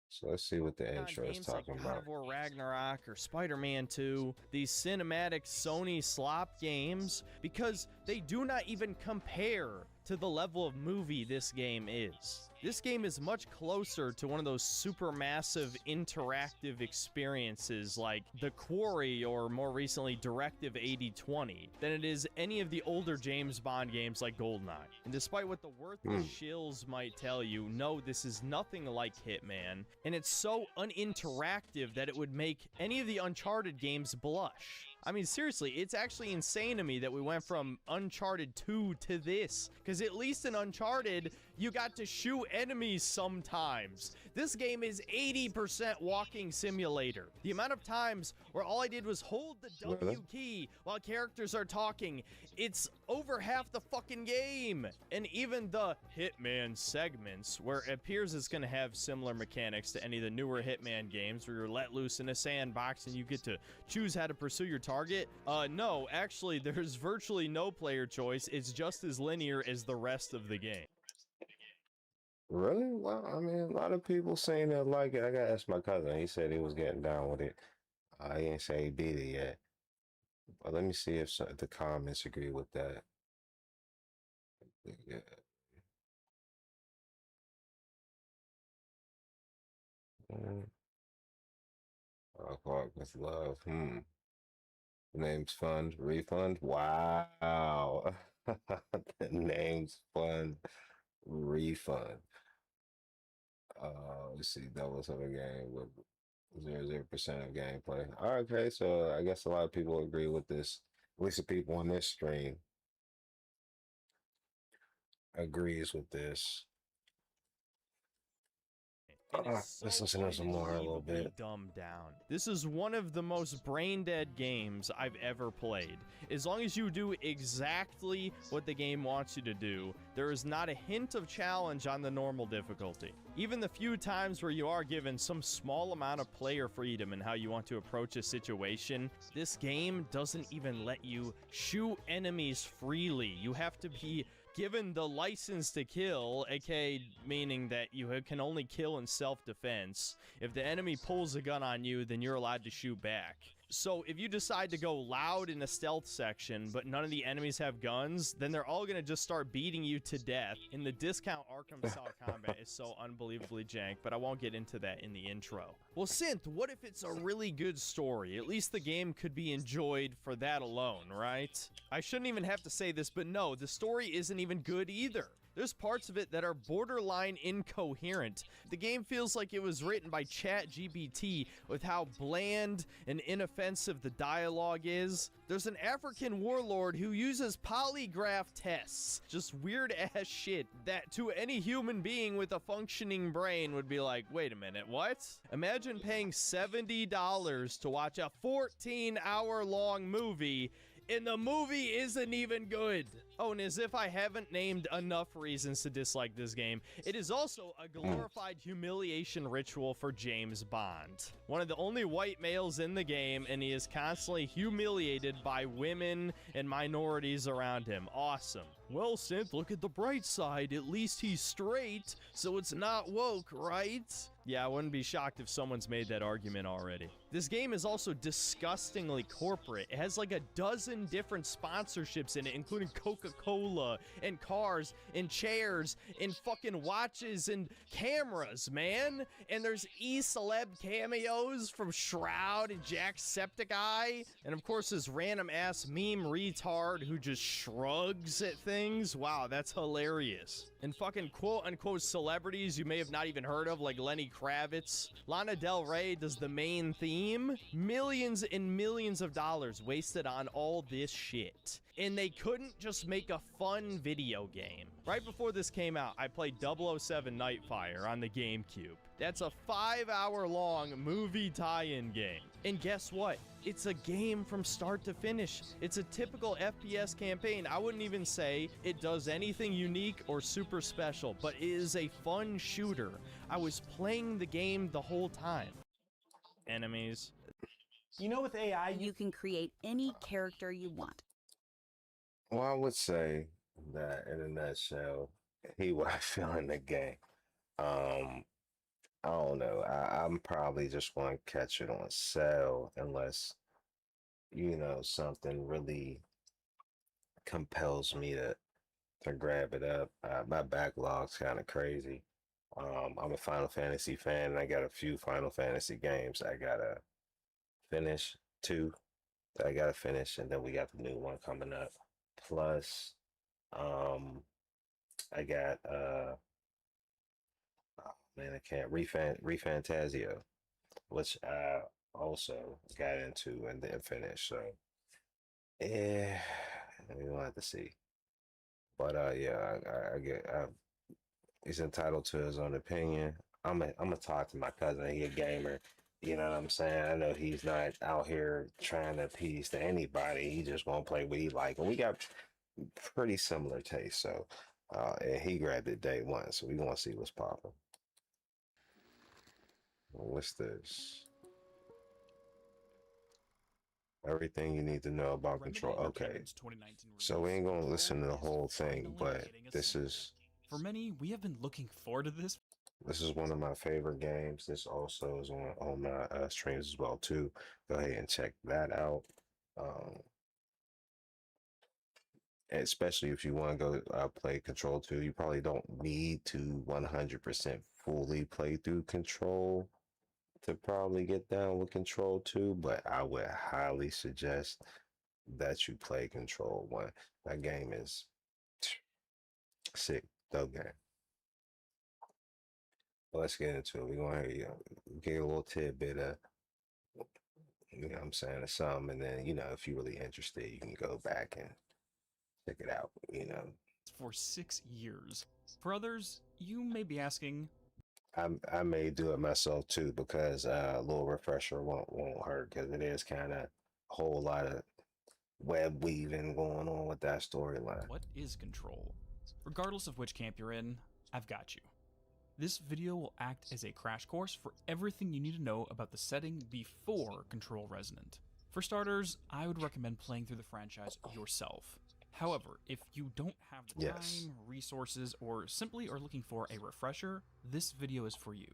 So let's see what the intro is talking like about. God of War Ragnarok or Spider-Man 2, these cinematic Sony slop games, because they do not even compare to the level of movie this game is. This game is much closer to one of those supermassive interactive experiences like The Quarry or more recently Directive 8020 than it is any of the older James Bond games like GoldenEye. And despite what the worthless shills might tell you, no, this is nothing like Hitman, and it's so uninteractive that it would make any of the Uncharted games blush. I mean, seriously, it's actually insane to me that we went from Uncharted 2 to this, because at least in Uncharted, you got to shoot enemies sometimes. This game is 80% walking simulator. The amount of times where all I did was hold the W key while characters are talking, it's over half the fucking game. And even the Hitman segments, where it appears it's going to have similar mechanics to any of the newer Hitman games, where you're let loose in a sandbox and you get to choose how to pursue your target. No, actually, there's virtually no player choice. It's just as linear as the rest of the game. Really? Well, I mean, a lot of people saying that like it. I gotta ask my cousin. He said he was getting down with it. He ain't say he beat it yet. But let me see if, if the comments agree with that. Yeah. Mm, Park with love. Name's fund. Refund. Wow. The name's fund. Refund. Let's see. Doubles of a game with 0% of gameplay. Okay, so I guess a lot of people agree with this. At least the people on this stream agrees with this. And it's Let's so listen to some more a little unbelievably bit. dumbed down. This is one of the most brain dead games I've ever played. As long as you do exactly what the game wants you to do, there is not a hint of challenge on the normal difficulty. Even the few times where you are given some small amount of player freedom in how you want to approach a situation, this game doesn't even let you shoot enemies freely. You have to be given the license to kill, aka meaning that you can only kill in self-defense. If the enemy pulls a gun on you, then you're allowed to shoot back. So if you decide to go loud in a stealth section, but none of the enemies have guns, then they're all gonna just start beating you to death. And the discount Arkham style combat is so unbelievably jank, but I won't get into that in the intro. Well, Synth, what if it's a really good story? At least the game could be enjoyed for that alone, right? I shouldn't even have to say this, but no, the story isn't even good either. There's parts of it that are borderline incoherent. The game feels like it was written by ChatGPT with how bland and inoffensive the dialogue is. There's an African warlord who uses polygraph tests. Just weird ass shit that to any human being with a functioning brain would be like, wait a minute, what? Imagine paying $70 to watch a 14-hour long movie and the movie isn't even good. Oh, and as if I haven't named enough reasons to dislike this game, it is also a glorified humiliation ritual for James Bond. One of the only white males in the game, and he is constantly humiliated by women and minorities around him. Awesome. Well, Synth, look at the bright side. At least he's straight, so it's not woke, right? Yeah, I wouldn't be shocked if someone's made that argument already. This game is also disgustingly corporate. It has like a dozen different sponsorships in it, including Coca-Cola and cars and chairs and fucking watches and cameras, man. And there's E-celeb cameos from Shroud and Jacksepticeye. And of course, this random ass meme retard who just shrugs at things. Wow, that's hilarious. And fucking quote-unquote celebrities you may have not even heard of, like Lenny Kravitz. Lana Del Rey does the main theme. Millions and millions of dollars wasted on all this shit. And they couldn't just make a fun video game. Right before this came out, I played 007 Nightfire on the GameCube. That's a 5-hour-long movie tie-in game. And guess what? It's a game from start to finish. It's a typical FPS campaign. I wouldn't even say it does anything unique or super special, but it is a fun shooter. I was playing the game the whole time. Enemies. You know, with AI, You can create any character you want. Well, I would say that in a nutshell, he what I feel in the game. I don't know. I'm probably just going to catch it on sale unless, something really compels me to grab it up. My backlog's kind of crazy. I'm a Final Fantasy fan, and I got a few Final Fantasy games I gotta finish. Two that I gotta finish, and then we got the new one coming up. Plus, I got oh man, I can't Refantasio, which I also got into and then finished. So yeah, we'll have to see. But yeah, I get he's entitled to his own opinion. I'm gonna talk to my cousin. He a gamer. You know what I'm saying? I know he's not out here trying to appease to anybody. He just gonna play what he like, and we got pretty similar tastes. So, and he grabbed it day one, so we gonna see what's popping. What's this? Everything you need to know about control. Okay, so we ain't gonna listen to the whole thing, but this is For many, we have been looking forward to this. This is one of my favorite games. This also is on my streams as well too. Go ahead and check that out. Um, especially if you want to go play Control 2, you probably don't need to 100% fully play through Control to probably get down with Control 2, but I would highly suggest that you play Control 1. That game is sick, dope game. But let's get into it. We're going to get a little tidbit of, you know what I'm saying, or something, and then, you know, if you're really interested, you can go back and check it out, you know. For 6 years. For others, you may be asking, I may do it myself too, because a little refresher won't hurt, because it is kind of a whole lot of web weaving going on with that storyline. what is Control? Regardless of which camp you're in, I've got you. This video will act as a crash course for everything you need to know about the setting before Control Resonant. For starters, I would recommend playing through the franchise yourself. However, if you don't have the time, resources, or simply are looking for a refresher, this video is for you.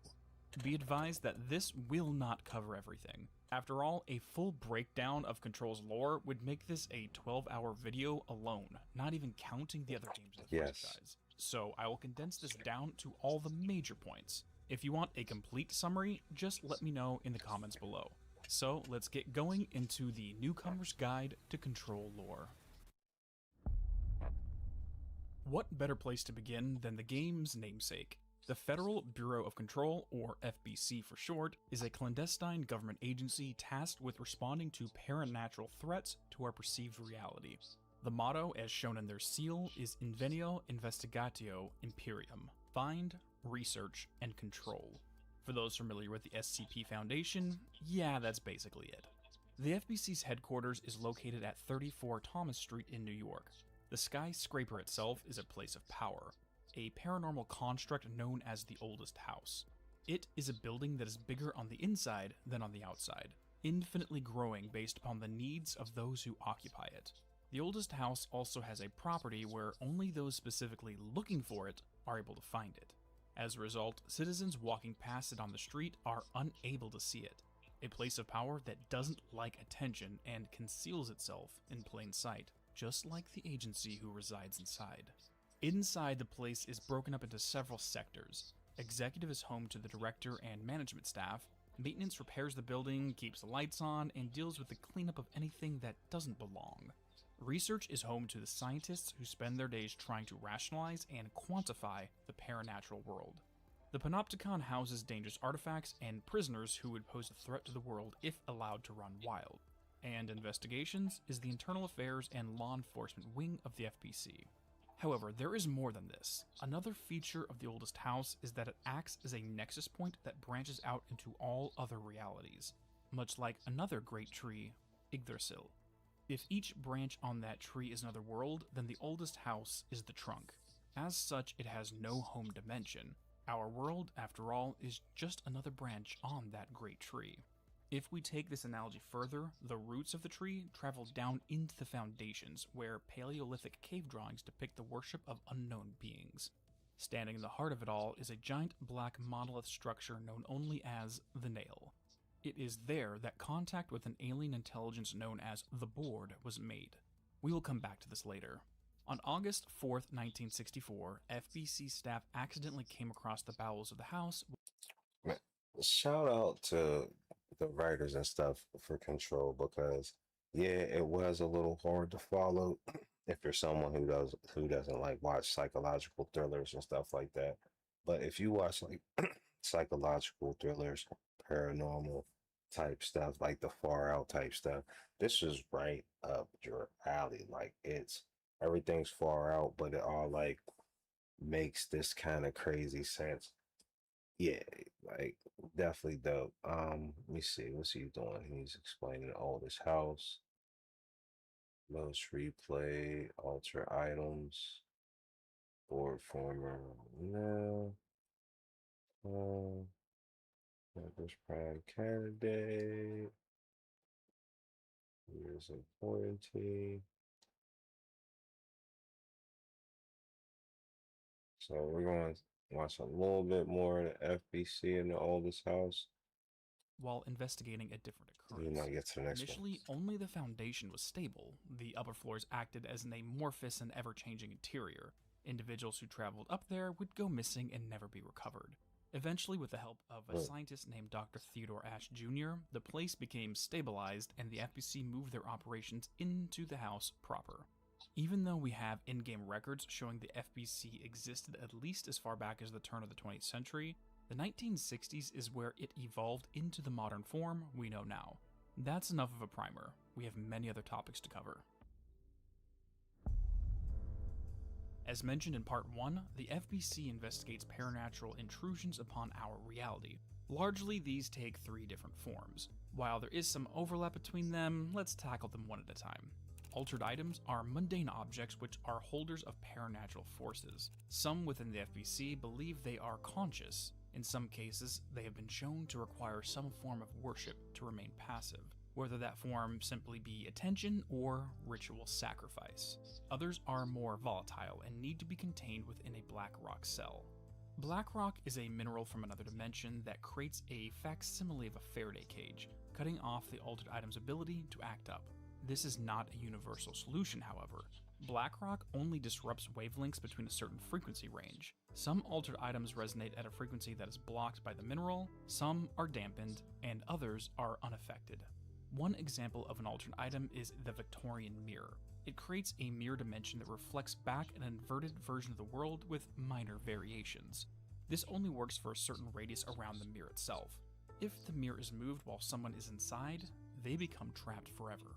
Be advised that this will not cover everything. After all, a full breakdown of Control's lore would make this a 12-hour video alone, not even counting the other games in the franchise. So I will condense this down to all the major points. If you want a complete summary, just let me know in the comments below. So let's get going into the Newcomer's Guide to Control lore. What better place to begin than the game's namesake? The Federal Bureau of Control, or FBC for short, is a clandestine government agency tasked with responding to paranatural threats to our perceived reality. The motto, as shown in their seal, is Invenio Investigatio Imperium, find, research, and control. For those familiar with the SCP Foundation, yeah, that's basically it. The FBC's headquarters is located at 34 Thomas Street in New York. The skyscraper itself is a place of power, a paranormal construct known as the Oldest House. It is a building that is bigger on the inside than on the outside, infinitely growing based upon the needs of those who occupy it. The Oldest House also has a property where only those specifically looking for it are able to find it. As a result, citizens walking past it on the street are unable to see it, a place of power that doesn't like attention and conceals itself in plain sight, just like the agency who resides inside. Inside, the place is broken up into several sectors. Executive is home to the director and management staff. Maintenance repairs the building, keeps the lights on, and deals with the cleanup of anything that doesn't belong. Research is home to the scientists who spend their days trying to rationalize and quantify the paranatural world. The Panopticon houses dangerous artifacts and prisoners who would pose a threat to the world if allowed to run wild. And Investigations is the internal affairs and law enforcement wing of the FBC. However, there is more than this. Another feature of the Oldest House is that it acts as a nexus point that branches out into all other realities, much like another great tree, Yggdrasil. If each branch on that tree is another world, then the Oldest House is the trunk. As such, it has no home dimension. Our world, after all, is just another branch on that great tree. If we take this analogy further, the roots of the tree travel down into the foundations, where Paleolithic cave drawings depict the worship of unknown beings. Standing in the heart of it all is a giant black monolith structure known only as the Nail. It is there that contact with an alien intelligence known as the Board was made. We will come back to this later. On August 4th, 1964, FBC staff accidentally came across the bowels of the house. Shout out to the writers and stuff for Control, because yeah, it was a little hard to follow if you're someone who doesn't like watch psychological thrillers and stuff like that. But if you watch like psychological thrillers, paranormal type stuff, like the Far Out type stuff, this is right up your alley. Like, it's everything's far out, but it all like makes this kind of crazy sense. Yeah, like definitely dope. Let me see, what's he doing? He's explaining all this house, most replay, alter items, board former, no, members prime candidate, years of warranty, So we're going to watch a little bit more of the FBC in the oldest house. While investigating a different We occurrence. might get to the next Initially, only the foundation was stable. The upper floors acted as an amorphous and ever-changing interior. Individuals who traveled up there would go missing and never be recovered. Eventually, with the help of a scientist named Dr. Theodore Ash Jr., the place became stabilized and the FBC moved their operations into the house proper. Even though we have in-game records showing the FBC existed at least as far back as the turn of the 20th century, the 1960s is where it evolved into the modern form we know now. That's enough of a primer. We have many other topics to cover. As mentioned in Part 1, the FBC investigates paranatural intrusions upon our reality. Largely, these take 3 different forms. While there is some overlap between them, let's tackle them one at a time. Altered items are mundane objects which are holders of paranatural forces. Some within the FBC believe they are conscious. In some cases, they have been shown to require some form of worship to remain passive, whether that form simply be attention or ritual sacrifice. Others are more volatile and need to be contained within a black rock cell. Black rock is a mineral from another dimension that creates a facsimile of a Faraday cage, cutting off the altered item's ability to act up. This is not a universal solution, however. Black rock only disrupts wavelengths between a certain frequency range. Some altered items resonate at a frequency that is blocked by the mineral, some are dampened, and others are unaffected. One example of an altered item is the Victorian mirror. It creates a mirror dimension that reflects back an inverted version of the world with minor variations. This only works for a certain radius around the mirror itself. If the mirror is moved while someone is inside, they become trapped forever.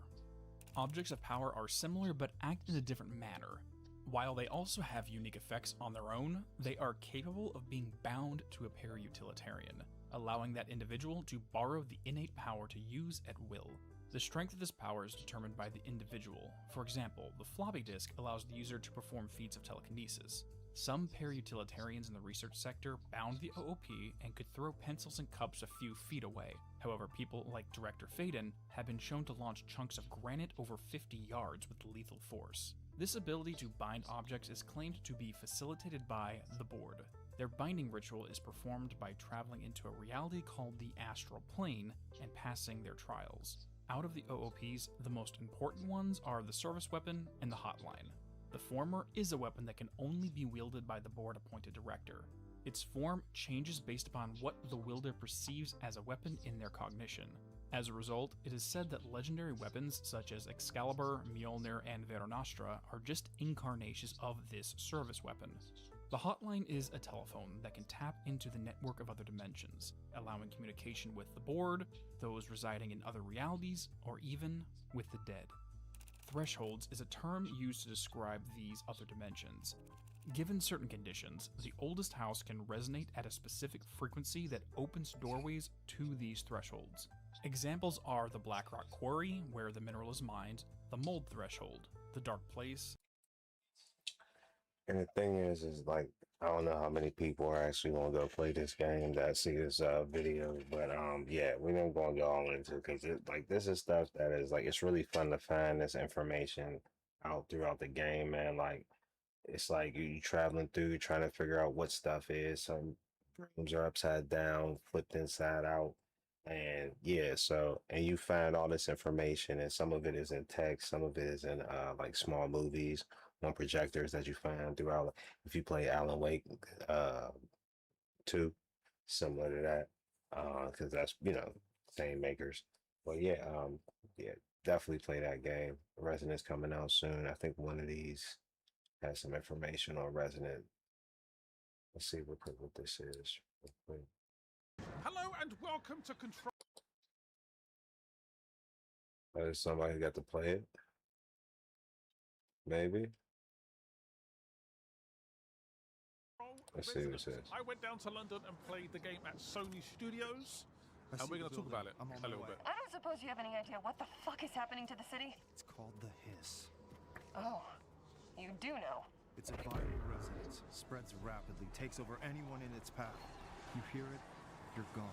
Objects of power are similar but act in a different manner. While they also have unique effects on their own, they are capable of being bound to a para-utilitarian, allowing that individual to borrow the innate power to use at will. The strength of this power is determined by the individual. For example, the floppy disk allows the user to perform feats of telekinesis. Some para-utilitarians in the research sector bound the OOP and could throw pencils and cups a few feet away. However, people like Director Faden have been shown to launch chunks of granite over 50 yards with lethal force. This ability to bind objects is claimed to be facilitated by the board. Their binding ritual is performed by traveling into a reality called the astral plane and passing their trials. Out of the OOPs, the most important ones are the service weapon and the hotline. The former is a weapon that can only be wielded by the board-appointed director. Its form changes based upon what the wielder perceives as a weapon in their cognition. As a result, it is said that legendary weapons such as Excalibur, Mjolnir, and Veronostra are just incarnations of this service weapon. The hotline is a telephone that can tap into the network of other dimensions, allowing communication with the board, those residing in other realities, or even with the dead. Thresholds is a term used to describe these other dimensions. Given certain conditions, the oldest house can resonate at a specific frequency that opens doorways to these thresholds. Examples are the Black Rock Quarry, where the mineral is mined, the Mold Threshold, the Dark Place. And the thing is like, I don't know how many people are actually gonna go play this game that see this video, but yeah, we're not gonna go all into it because like this is stuff that is like it's really fun to find this information out throughout the game, man. Like it's like you traveling through trying to figure out what stuff is. Some rooms are upside down, flipped inside out. And yeah, so and you find all this information, and some of it is in text, some of it is in like small movies on projectors that you find throughout. If you play Alan Wake 2, similar to that, because that's same makers. But yeah, yeah, definitely play that game. Resident's coming out soon. I think one of these has some information on Resident. Let's see what this is. Hello and welcome to Control. There's somebody who got to play it. Maybe. Let's see what it says. I went down to London and played the game at Sony Studios, and we're going to talk about it a little bit. I don't suppose you have any idea what the fuck is happening to the city? It's called the Hiss. Oh, you do know. It's a viral resonance, spreads rapidly, takes over anyone in its path. You hear it, you're gone.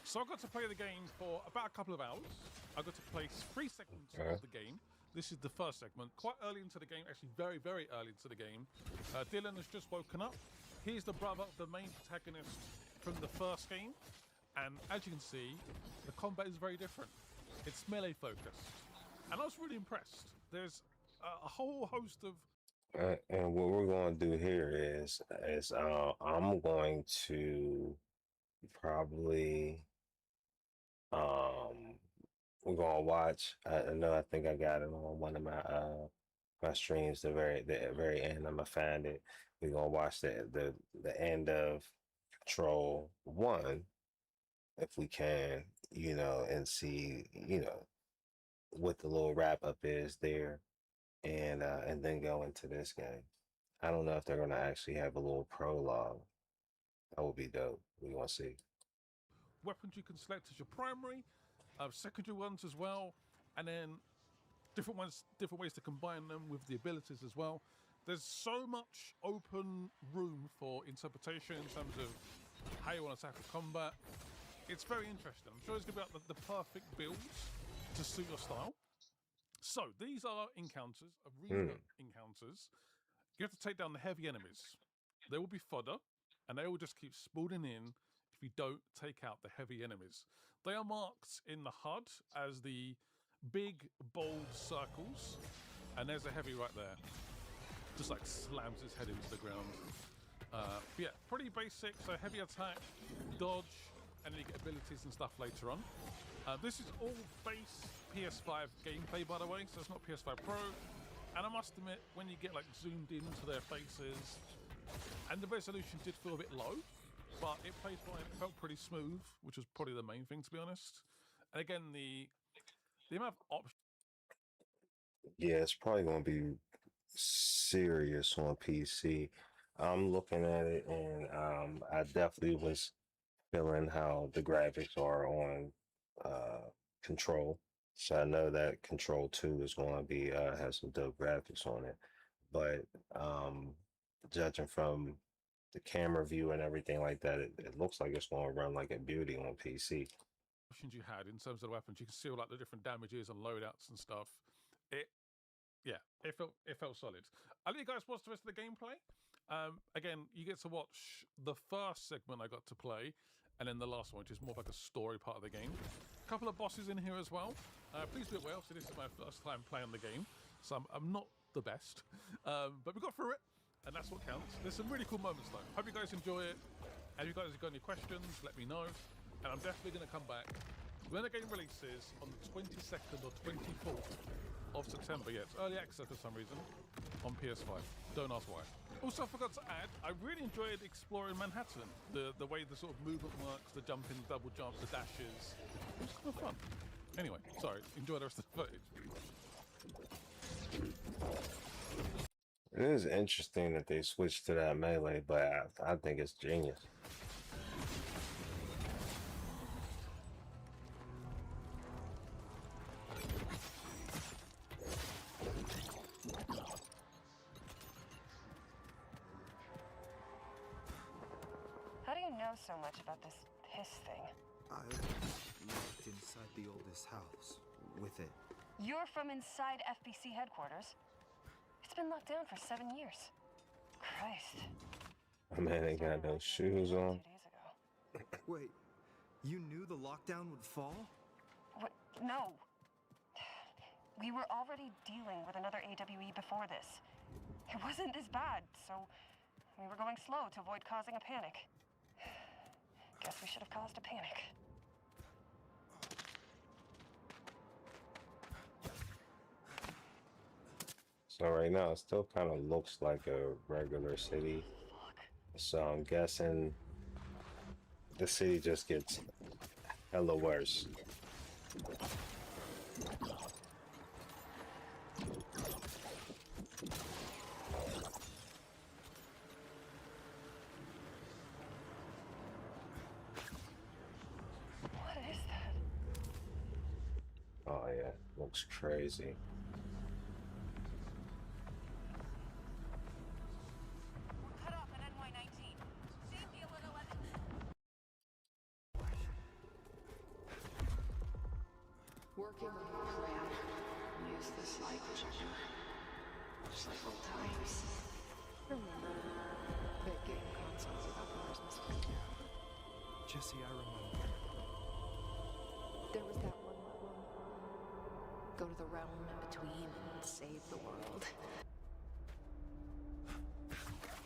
So I got to play the game for about a couple of hours. I got to play 3 seconds of the game, This is the first segment, quite early into the game, actually very, very early into the game. Dylan has just woken up. He's the brother of the main protagonist from the first game. And as you can see, the combat is very different. It's melee focused. And I was really impressed. There's a whole host of... And what we're going to do here is I'm going to probably... we're gonna watch. I know. I think I got it on one of my streams. The very end. I'm gonna find it. We're gonna watch the end of Control 1, if we can, and see, what the little wrap up is there, and then go into this game. I don't know if they're gonna actually have a little prologue. That would be dope. We're gonna see. weapons you can select as your primary, secondary ones as well, and then different ways to combine them with the abilities as well. There's so much open room for interpretation in terms of how you want to tackle combat. It's very interesting. I'm sure it's going to be like the perfect builds to suit your style. So these are encounters, arena encounters. You have to take down the heavy enemies. They will be fodder, and they will just keep spawning in if you don't take out the heavy enemies. They are marked in the HUD as the big, bold circles, and there's a heavy right there. Just like slams his head into the ground. Yeah, pretty basic. So heavy attack, dodge, and then you get abilities and stuff later on. This is all base PS5 gameplay, by the way, so it's not PS5 Pro. And I must admit, when you get like zoomed into their faces, and the resolution did feel a bit low, but it played fine. It felt pretty smooth, which was probably the main thing, to be honest. And again, the amount of options. Yeah, it's probably going to be serious on PC. I'm looking at it, and I definitely was feeling how the graphics are on Control. So I know that Control 2 is going to be has some dope graphics on it. But judging from the camera view and everything like that, it looks like it's going to run like a beauty on PC. Options you had in terms of the weapons, you can see all like the different damages and loadouts and stuff. It felt solid. I'll let you guys watch the rest of the gameplay. Again, you get to watch the first segment I got to play, and then the last one, which is more like a story part of the game. A couple of bosses in here as well. Please be aware, so this is my first time playing the game, so I'm not the best, but we got through it, and that's what counts. There's some really cool moments though. Hope you guys enjoy it. And if you guys have got any questions, let me know, and I'm definitely going to come back when the game releases on the 22nd or 24th of September. Yeah, it's early access for some reason on PS5. Don't ask why. Also, I forgot to add, I really enjoyed exploring Manhattan. The way the sort of movement works, the jumping, double jumps, the dashes. It was kind of fun. Anyway, sorry. Enjoy the rest of the footage. It is interesting that they switched to that melee, but I think it's genius. How do you know so much about this hiss thing? I looked inside the oldest house with it. You're from inside FBC headquarters? It's been locked down for 7 years. Christ. My man ain't got no shoes on. Wait, you knew the lockdown would fall? What? No. We were already dealing with another AWE before this. It wasn't this bad, so we were going slow to avoid causing a panic. Guess we should have caused a panic. So right now it still kind of looks like a regular city. So I'm guessing the city just gets hella worse. What is that? Oh yeah, looks crazy. Cut off at NY19. Safety alert 11. Working on your plan. You use the slide projector. Just like old times. Remember big game consoles without the Christmas video? Jesse, I remember. There was that one go to the realm in between and save the world.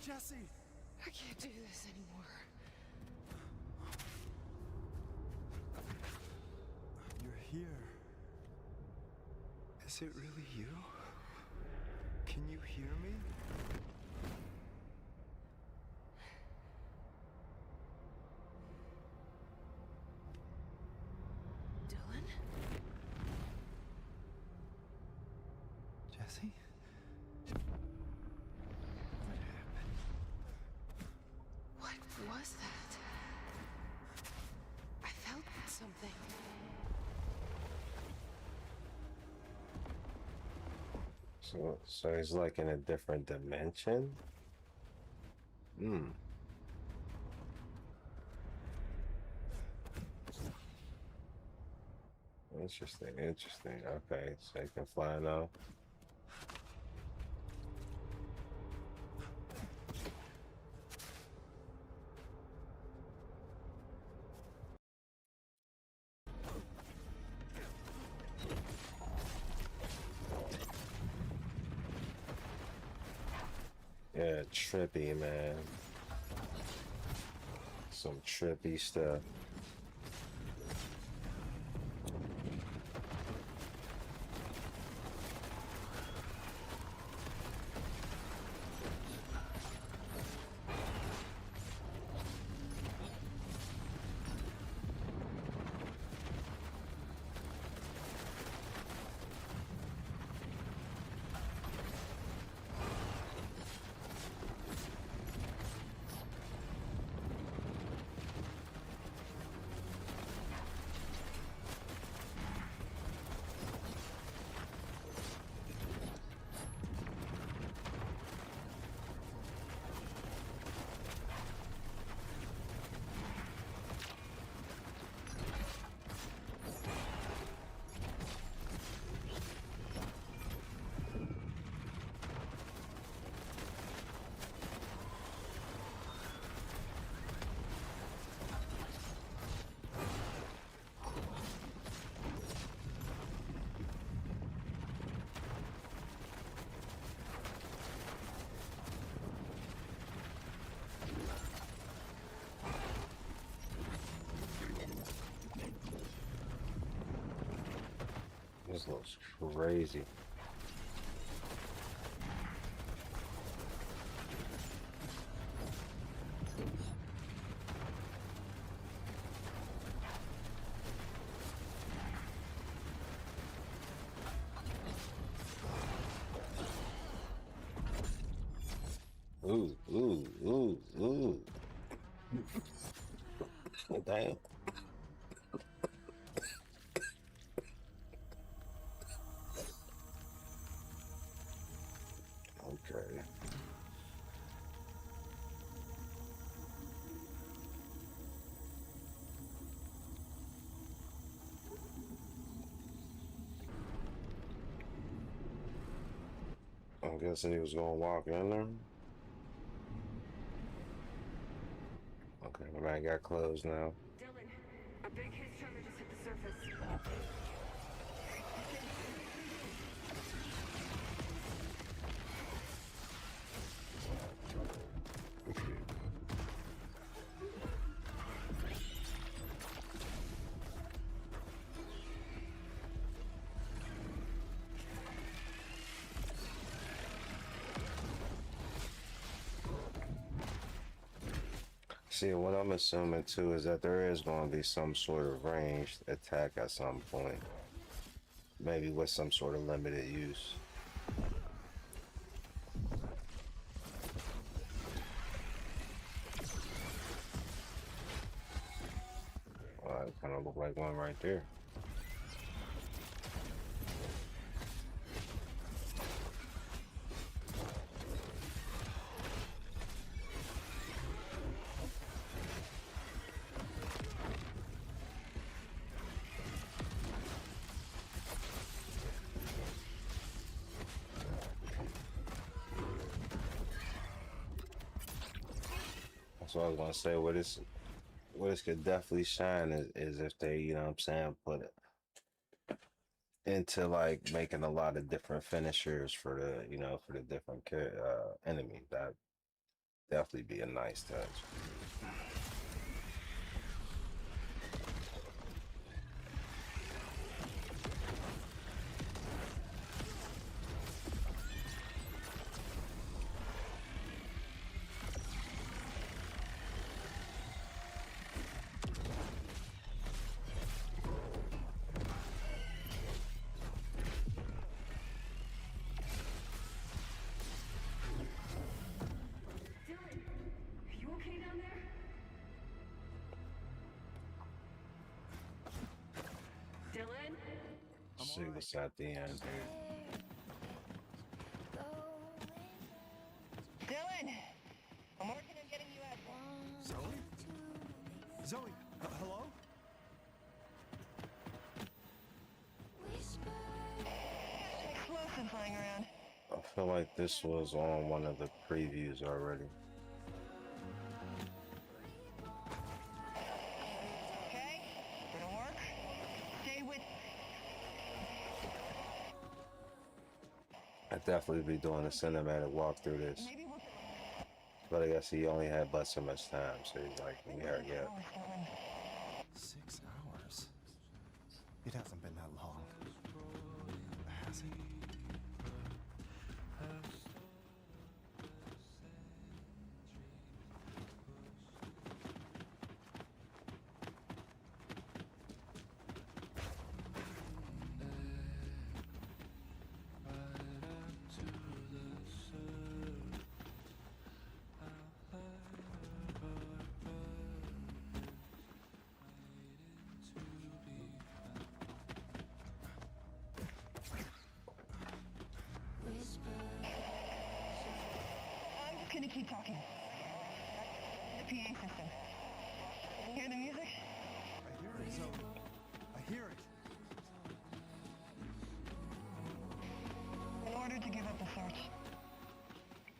Jesse! I can't do this anymore. You're here. Is it really you? Can you hear me? Dylan? Jesse? What was that? I felt something. So he's like in a different dimension? Hmm. Interesting, interesting. Okay, so he can fly now. Yeah, trippy, man. Some trippy stuff. This looks crazy. Ooh, ooh, ooh, ooh. Damn. Okay. I'm guessing he was gonna walk in there. Okay, the man got closed now. Dylan, a big hit tremor just hit the surface. See, what I'm assuming too is that there is going to be some sort of ranged attack at some point. Maybe with some sort of limited use. Well, it kind of looked like one right there. So I was gonna say what this could definitely shine is if they, you know what I'm saying, put it into like making a lot of different finishers for the, you know, for the different enemies. That definitely be a nice touch. See what's at the end here. Dylan, I'm working on getting you out. Zoe? Zoe, hello? Explosive flying around. I feel like this was on one of the previews already. Okay, it'll work. Stay with. I'd definitely be doing a cinematic walkthrough this. But I guess he only had but so much time, so he's like, yeah. 6 hours? It hasn't been that long. Has it? I'm just gonna keep talking. The PA system. You hear the music? I hear it, Zoe. I hear it. In order to give up the search,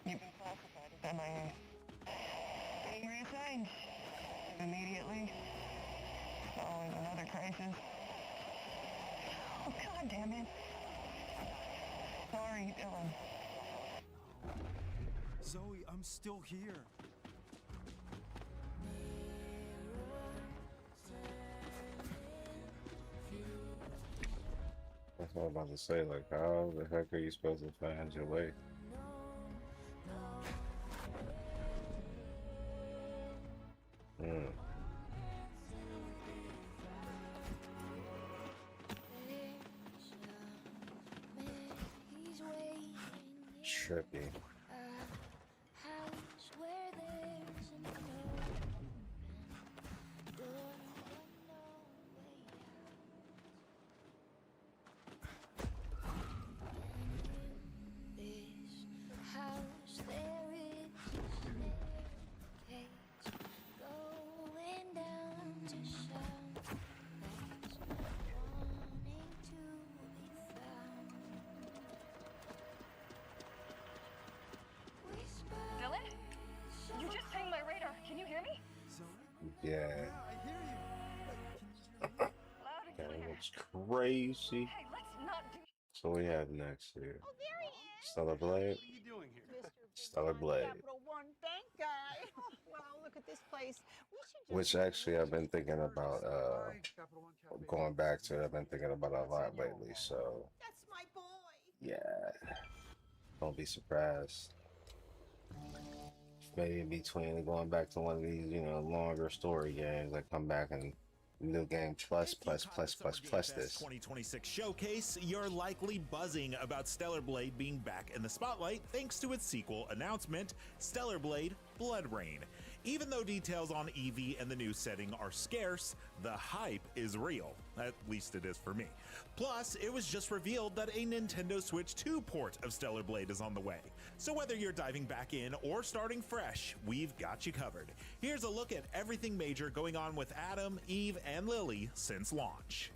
you've been classified as MIA. Being reassigned immediately following another crisis. Oh, God damn it. Sorry, Dylan. Zoe, I'm still here. That's what I was about to say, like, how the heck are you supposed to find your way? Trippy. Dylan? You just pinged my radar. Can you hear me? Yeah. I hear you. Loud and That clear. looks crazy. Hey, let's not do. So we have next here. Oh, there he is. Stellar Blade. What are you doing here? Stellar Blade. Capital One bank guy. Wow, look at this place. We should just Which actually I've been thinking about going back to. I've been thinking about a lot lately, so That's my boy. yeah. Don't be surprised. Maybe in between going back to one of these, you know, longer story games, like come back and new game plus this. 2026 showcase, you're likely buzzing about Stellar Blade being back in the spotlight thanks to its sequel announcement, Stellar Blade Blood Rain. Even though details on Eevee and the new setting are scarce, the hype is real. At least it is for me. Plus, it was just revealed that a Nintendo Switch 2 port of Stellar Blade is on the way. So whether you're diving back in or starting fresh, we've got you covered. Here's a look at everything major going on with Adam, Eve, and Lily since launch.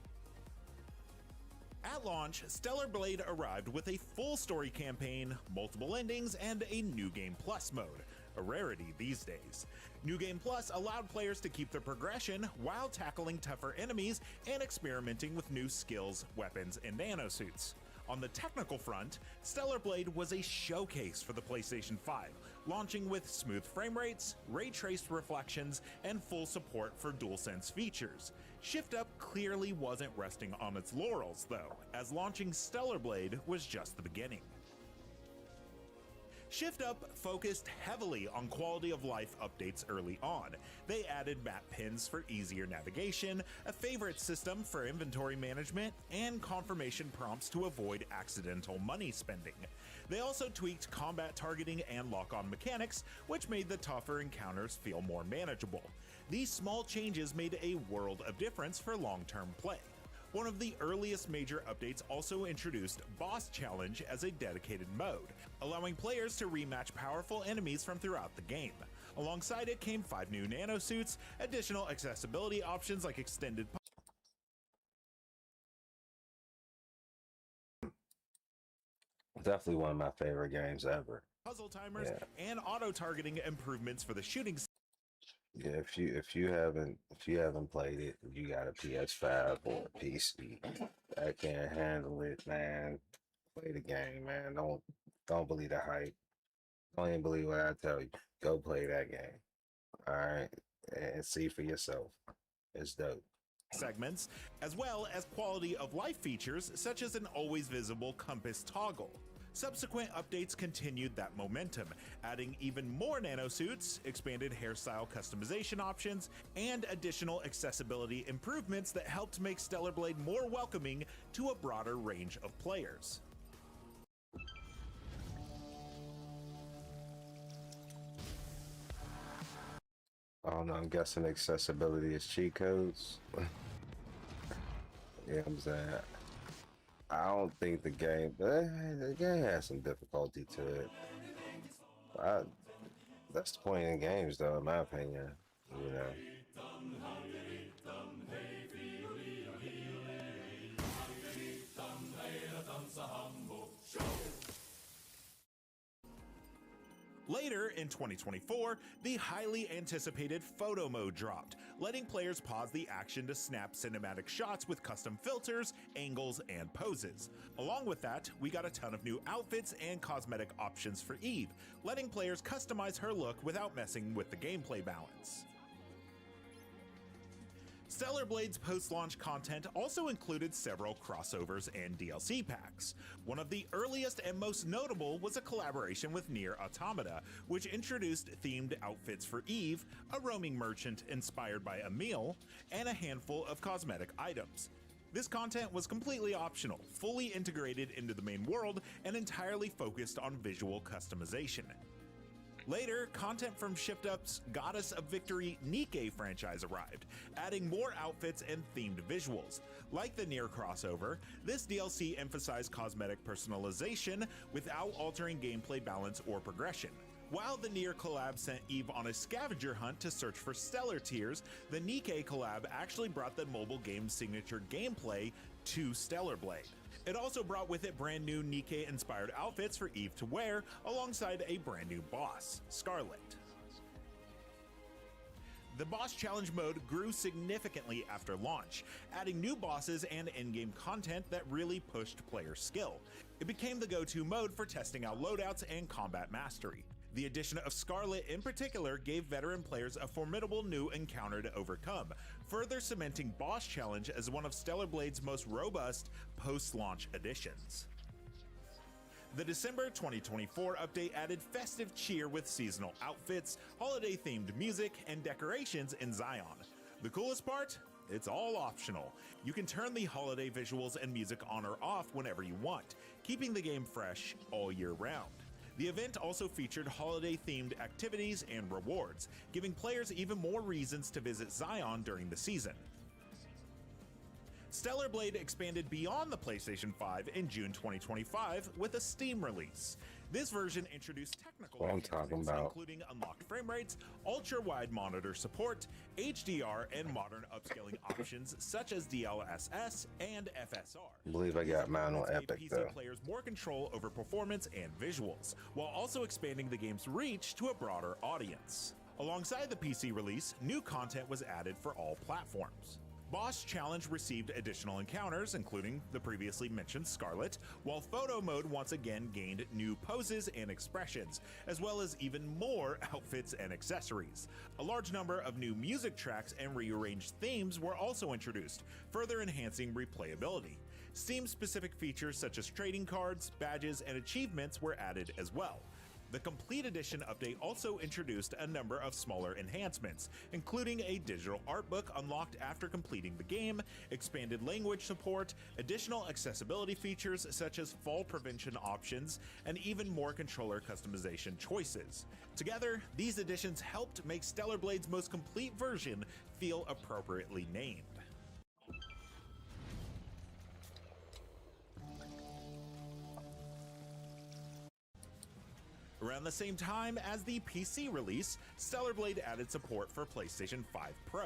At launch, Stellar Blade arrived with a full story campaign, multiple endings, and a new game plus mode. a rarity these days. New Game Plus allowed players to keep their progression while tackling tougher enemies and experimenting with new skills, weapons, and nanosuits. On the technical front, Stellar Blade was a showcase for the PlayStation 5, launching with smooth frame rates, ray-traced reflections, and full support for DualSense features. Shift Up clearly wasn't resting on its laurels, though, as launching Stellar Blade was just the beginning. Shift Up focused heavily on quality of life updates early on. They added map pins for easier navigation, a favorite system for inventory management, and confirmation prompts to avoid accidental money spending. They also tweaked combat targeting and lock-on mechanics, which made the tougher encounters feel more manageable. These small changes made a world of difference for long-term play. One of the earliest major updates also introduced Boss Challenge as a dedicated mode, allowing players to rematch powerful enemies from throughout the game. Alongside it came 5 new nanosuits, additional accessibility options like extended Definitely one of my favorite games ever. puzzle timers, and auto-targeting improvements for the shooting. Yeah, if you haven't played it, you got a PS5 or a PC that can't handle it, man. Play the game, man. Don't believe the hype. Don't even believe what I tell you. Go play that game. All right, and see for yourself. It's dope. Segments, as well as quality of life features such as an always visible compass toggle. Subsequent updates continued that momentum, adding even more nanosuits, expanded hairstyle customization options, and additional accessibility improvements that helped make Stellar Blade more welcoming to a broader range of players. I don't know, I'm guessing accessibility is cheat codes. Yeah, I'm saying. I don't think the game has some difficulty to it. That's the point in games, though, in my opinion. You know. Later in 2024, the highly anticipated photo mode dropped, letting players pause the action to snap cinematic shots with custom filters, angles, and poses. Along with that, we got a ton of new outfits and cosmetic options for Eve, letting players customize her look without messing with the gameplay balance. Stellar Blade's post-launch content also included several crossovers and DLC packs. One of the earliest and most notable was a collaboration with Nier Automata, which introduced themed outfits for Eve, a roaming merchant inspired by Emil, and a handful of cosmetic items. This content was completely optional, fully integrated into the main world, and entirely focused on visual customization. Later, content from Shift Up's Goddess of Victory Nikke franchise arrived, adding more outfits and themed visuals. Like the Nier crossover, this DLC emphasized cosmetic personalization without altering gameplay balance or progression. While the Nier collab sent Eve on a scavenger hunt to search for stellar tiers, the Nikke collab actually brought the mobile game's signature gameplay to Stellar Blade. It also brought with it brand new Nikke-inspired outfits for Eve to wear, alongside a brand new boss, Scarlet. The boss challenge mode grew significantly after launch, adding new bosses and in-game content that really pushed player skill. It became the go-to mode for testing out loadouts and combat mastery. The addition of Scarlet in particular gave veteran players a formidable new encounter to overcome, further cementing Boss Challenge as one of Stellar Blade's most robust post-launch additions. The December 2024 update added festive cheer with seasonal outfits, holiday-themed music, and decorations in Zion. The coolest part? It's all optional. You can turn the holiday visuals and music on or off whenever you want, keeping the game fresh all year round. The event also featured holiday-themed activities and rewards, giving players even more reasons to visit Zion during the season. Stellar Blade expanded beyond the PlayStation 5 in June 2025 with a Steam release. This version introduced technical What I'm talking enhancements, about. including unlocked frame rates, ultra-wide monitor support, HDR, and modern upscaling options such as DLSS and FSR. I believe I got mine on Epic PC though. players more control over performance and visuals, while also expanding the game's reach to a broader audience. Alongside the PC release, new content was added for all platforms. Boss Challenge received additional encounters, including the previously mentioned Scarlet, while Photo Mode once again gained new poses and expressions, as well as even more outfits and accessories. A large number of new music tracks and rearranged themes were also introduced, further enhancing replayability. Steam-specific features such as trading cards, badges, and achievements were added as well. The Complete Edition update also introduced a number of smaller enhancements, including a digital art book unlocked after completing the game, expanded language support, additional accessibility features such as fall prevention options, and even more controller customization choices. Together, these additions helped make Stellar Blade's most complete version feel appropriately named. Around the same time as the PC release, Stellar Blade added support for PlayStation 5 Pro.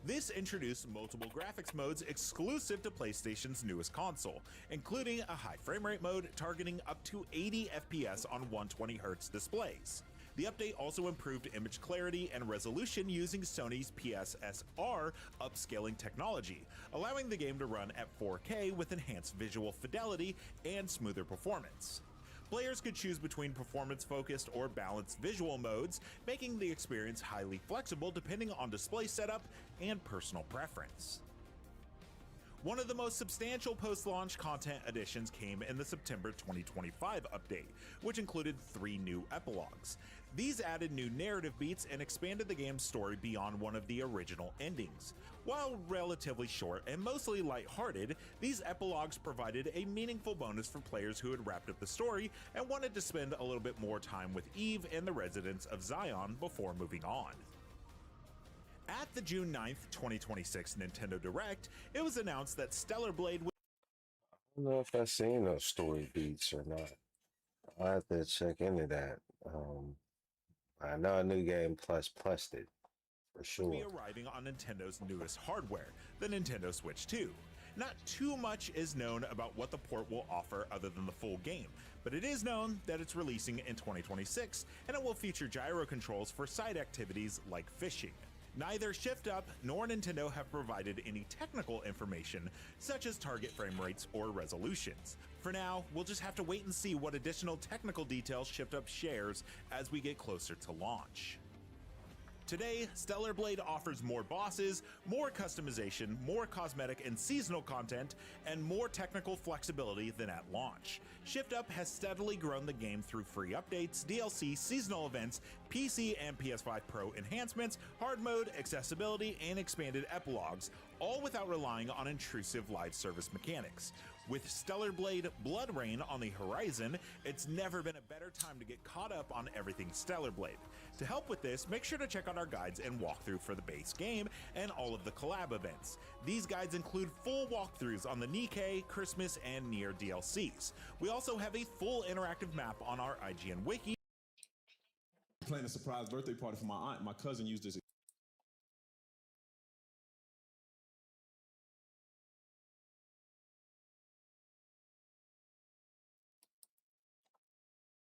This introduced multiple graphics modes exclusive to PlayStation's newest console, including a high frame rate mode targeting up to 80 FPS on 120Hz displays. The update also improved image clarity and resolution using Sony's PSSR upscaling technology, allowing the game to run at 4K with enhanced visual fidelity and smoother performance. Players could choose between performance-focused or balanced visual modes, making the experience highly flexible depending on display setup and personal preference. One of the most substantial post-launch content additions came in the September 2025 update, which included 3 new epilogues. These added new narrative beats and expanded the game's story beyond one of the original endings. While relatively short and mostly lighthearted, these epilogues provided a meaningful bonus for players who had wrapped up the story and wanted to spend a little bit more time with Eve and the residents of Zion before moving on. At the June 9th, 2026 Nintendo Direct, it was announced that Stellar Blade would I don't know if I've seen those story beats or not. I'll have to check into that. I know a new game plus it for be sure. arriving on Nintendo's newest hardware, the Nintendo Switch 2. Not too much is known about what the port will offer other than the full game, but it is known that it's releasing in 2026 and it will feature gyro controls for side activities like fishing. Neither Shift Up nor Nintendo have provided any technical information, such as target frame rates or resolutions. For now, we'll just have to wait and see what additional technical details Shift Up shares as we get closer to launch. Today, Stellar Blade offers more bosses, more customization, more cosmetic and seasonal content, and more technical flexibility than at launch. Shift Up has steadily grown the game through free updates, DLC, seasonal events, PC and PS5 Pro enhancements, hard mode, accessibility, and expanded epilogues, all without relying on intrusive live service mechanics. With Stellar Blade Blood Rain on the horizon, it's never been a better time to get caught up on everything Stellar Blade. To help with this, make sure to check out our guides and walkthrough for the base game and all of the collab events. These guides include full walkthroughs on the Nikkei, Christmas, and Nier DLCs. We also have a full interactive map on our IGN Wiki. Planning a surprise birthday party for my aunt. My cousin used this.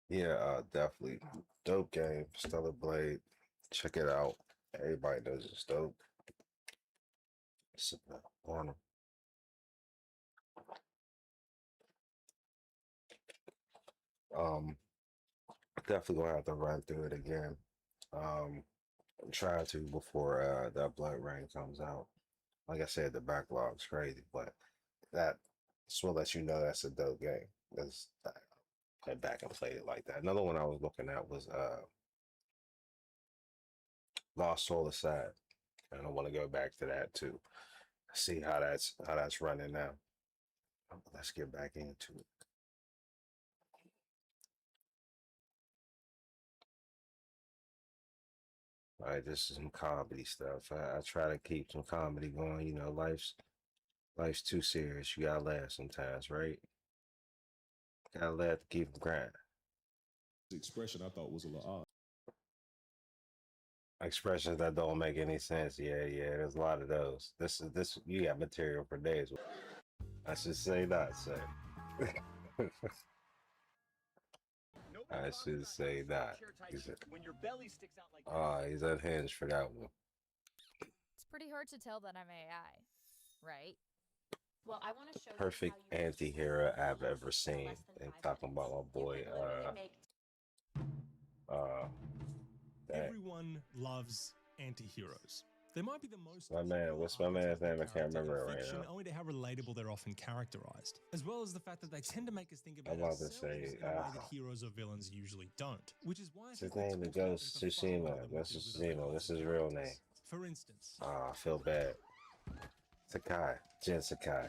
Yeah, definitely. Dope game, Stellar Blade. Check it out. Everybody knows it's dope. On 'em. Definitely gonna have to run through it again. Try to before that Blood Rain comes out. Like I said, the backlog's crazy, but that just will let you know that's a dope game. That's I went back and played it like that. Another one I was looking at was Lost Soul Aside. And I want to go back to that too. See how that's running now. Let's get back into it. All right, this is some comedy stuff. I try to keep some comedy going. You know, life's too serious. You gotta laugh sometimes, right? Gotta laugh to keep them crying. expression I thought was a little odd. Expressions that don't make any sense. Yeah, there's a lot of those. This you got material for days. I should say that, sir. I should say that. He's unhinged for that one. It's pretty hard to tell that I'm AI, right? Well, I want to show Perfect anti-hero I've ever seen. And talking about my boy, that Everyone loves anti-heroes. They might be the most my man. What's my man's name? I can't remember it right fiction, now. owing to how relatable they're often characterized, as well as the fact that they tend to make us think about I'm about to ourselves say, in a way that heroes or villains usually don't. Which is why What's his name? The Ghost Tsushima. That's Tsushima. What's his real name? For instance, I feel bad. Sakai. Jin Sakai.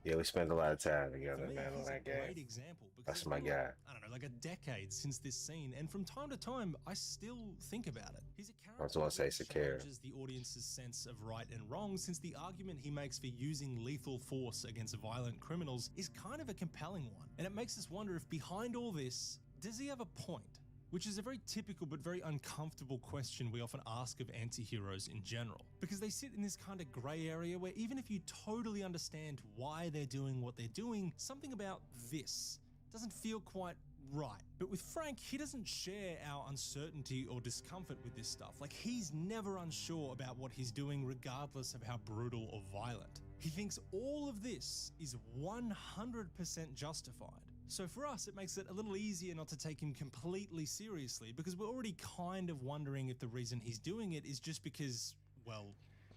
Yeah, we spent a lot of time together, man, on that great game. example because That's it's my been guy. I don't know, like a decade since this scene, and from time to time, I still think about it. He's a I was going to say that Sakura. challenges the audience's sense of right and wrong, since the argument he makes for using lethal force against violent criminals is kind of a compelling one. And it makes us wonder if behind all this, does he have a point? Which is a very typical but very uncomfortable question we often ask of anti-heroes in general. Because they sit in this kind of grey area where even if you totally understand why they're doing what they're doing, something about this doesn't feel quite right. But with Frank, he doesn't share our uncertainty or discomfort with this stuff. Like, he's never unsure about what he's doing regardless of how brutal or violent. He thinks all of this is 100% justified. So for us, it makes it a little easier not to take him completely seriously, because we're already kind of wondering if the reason he's doing it is just because, well...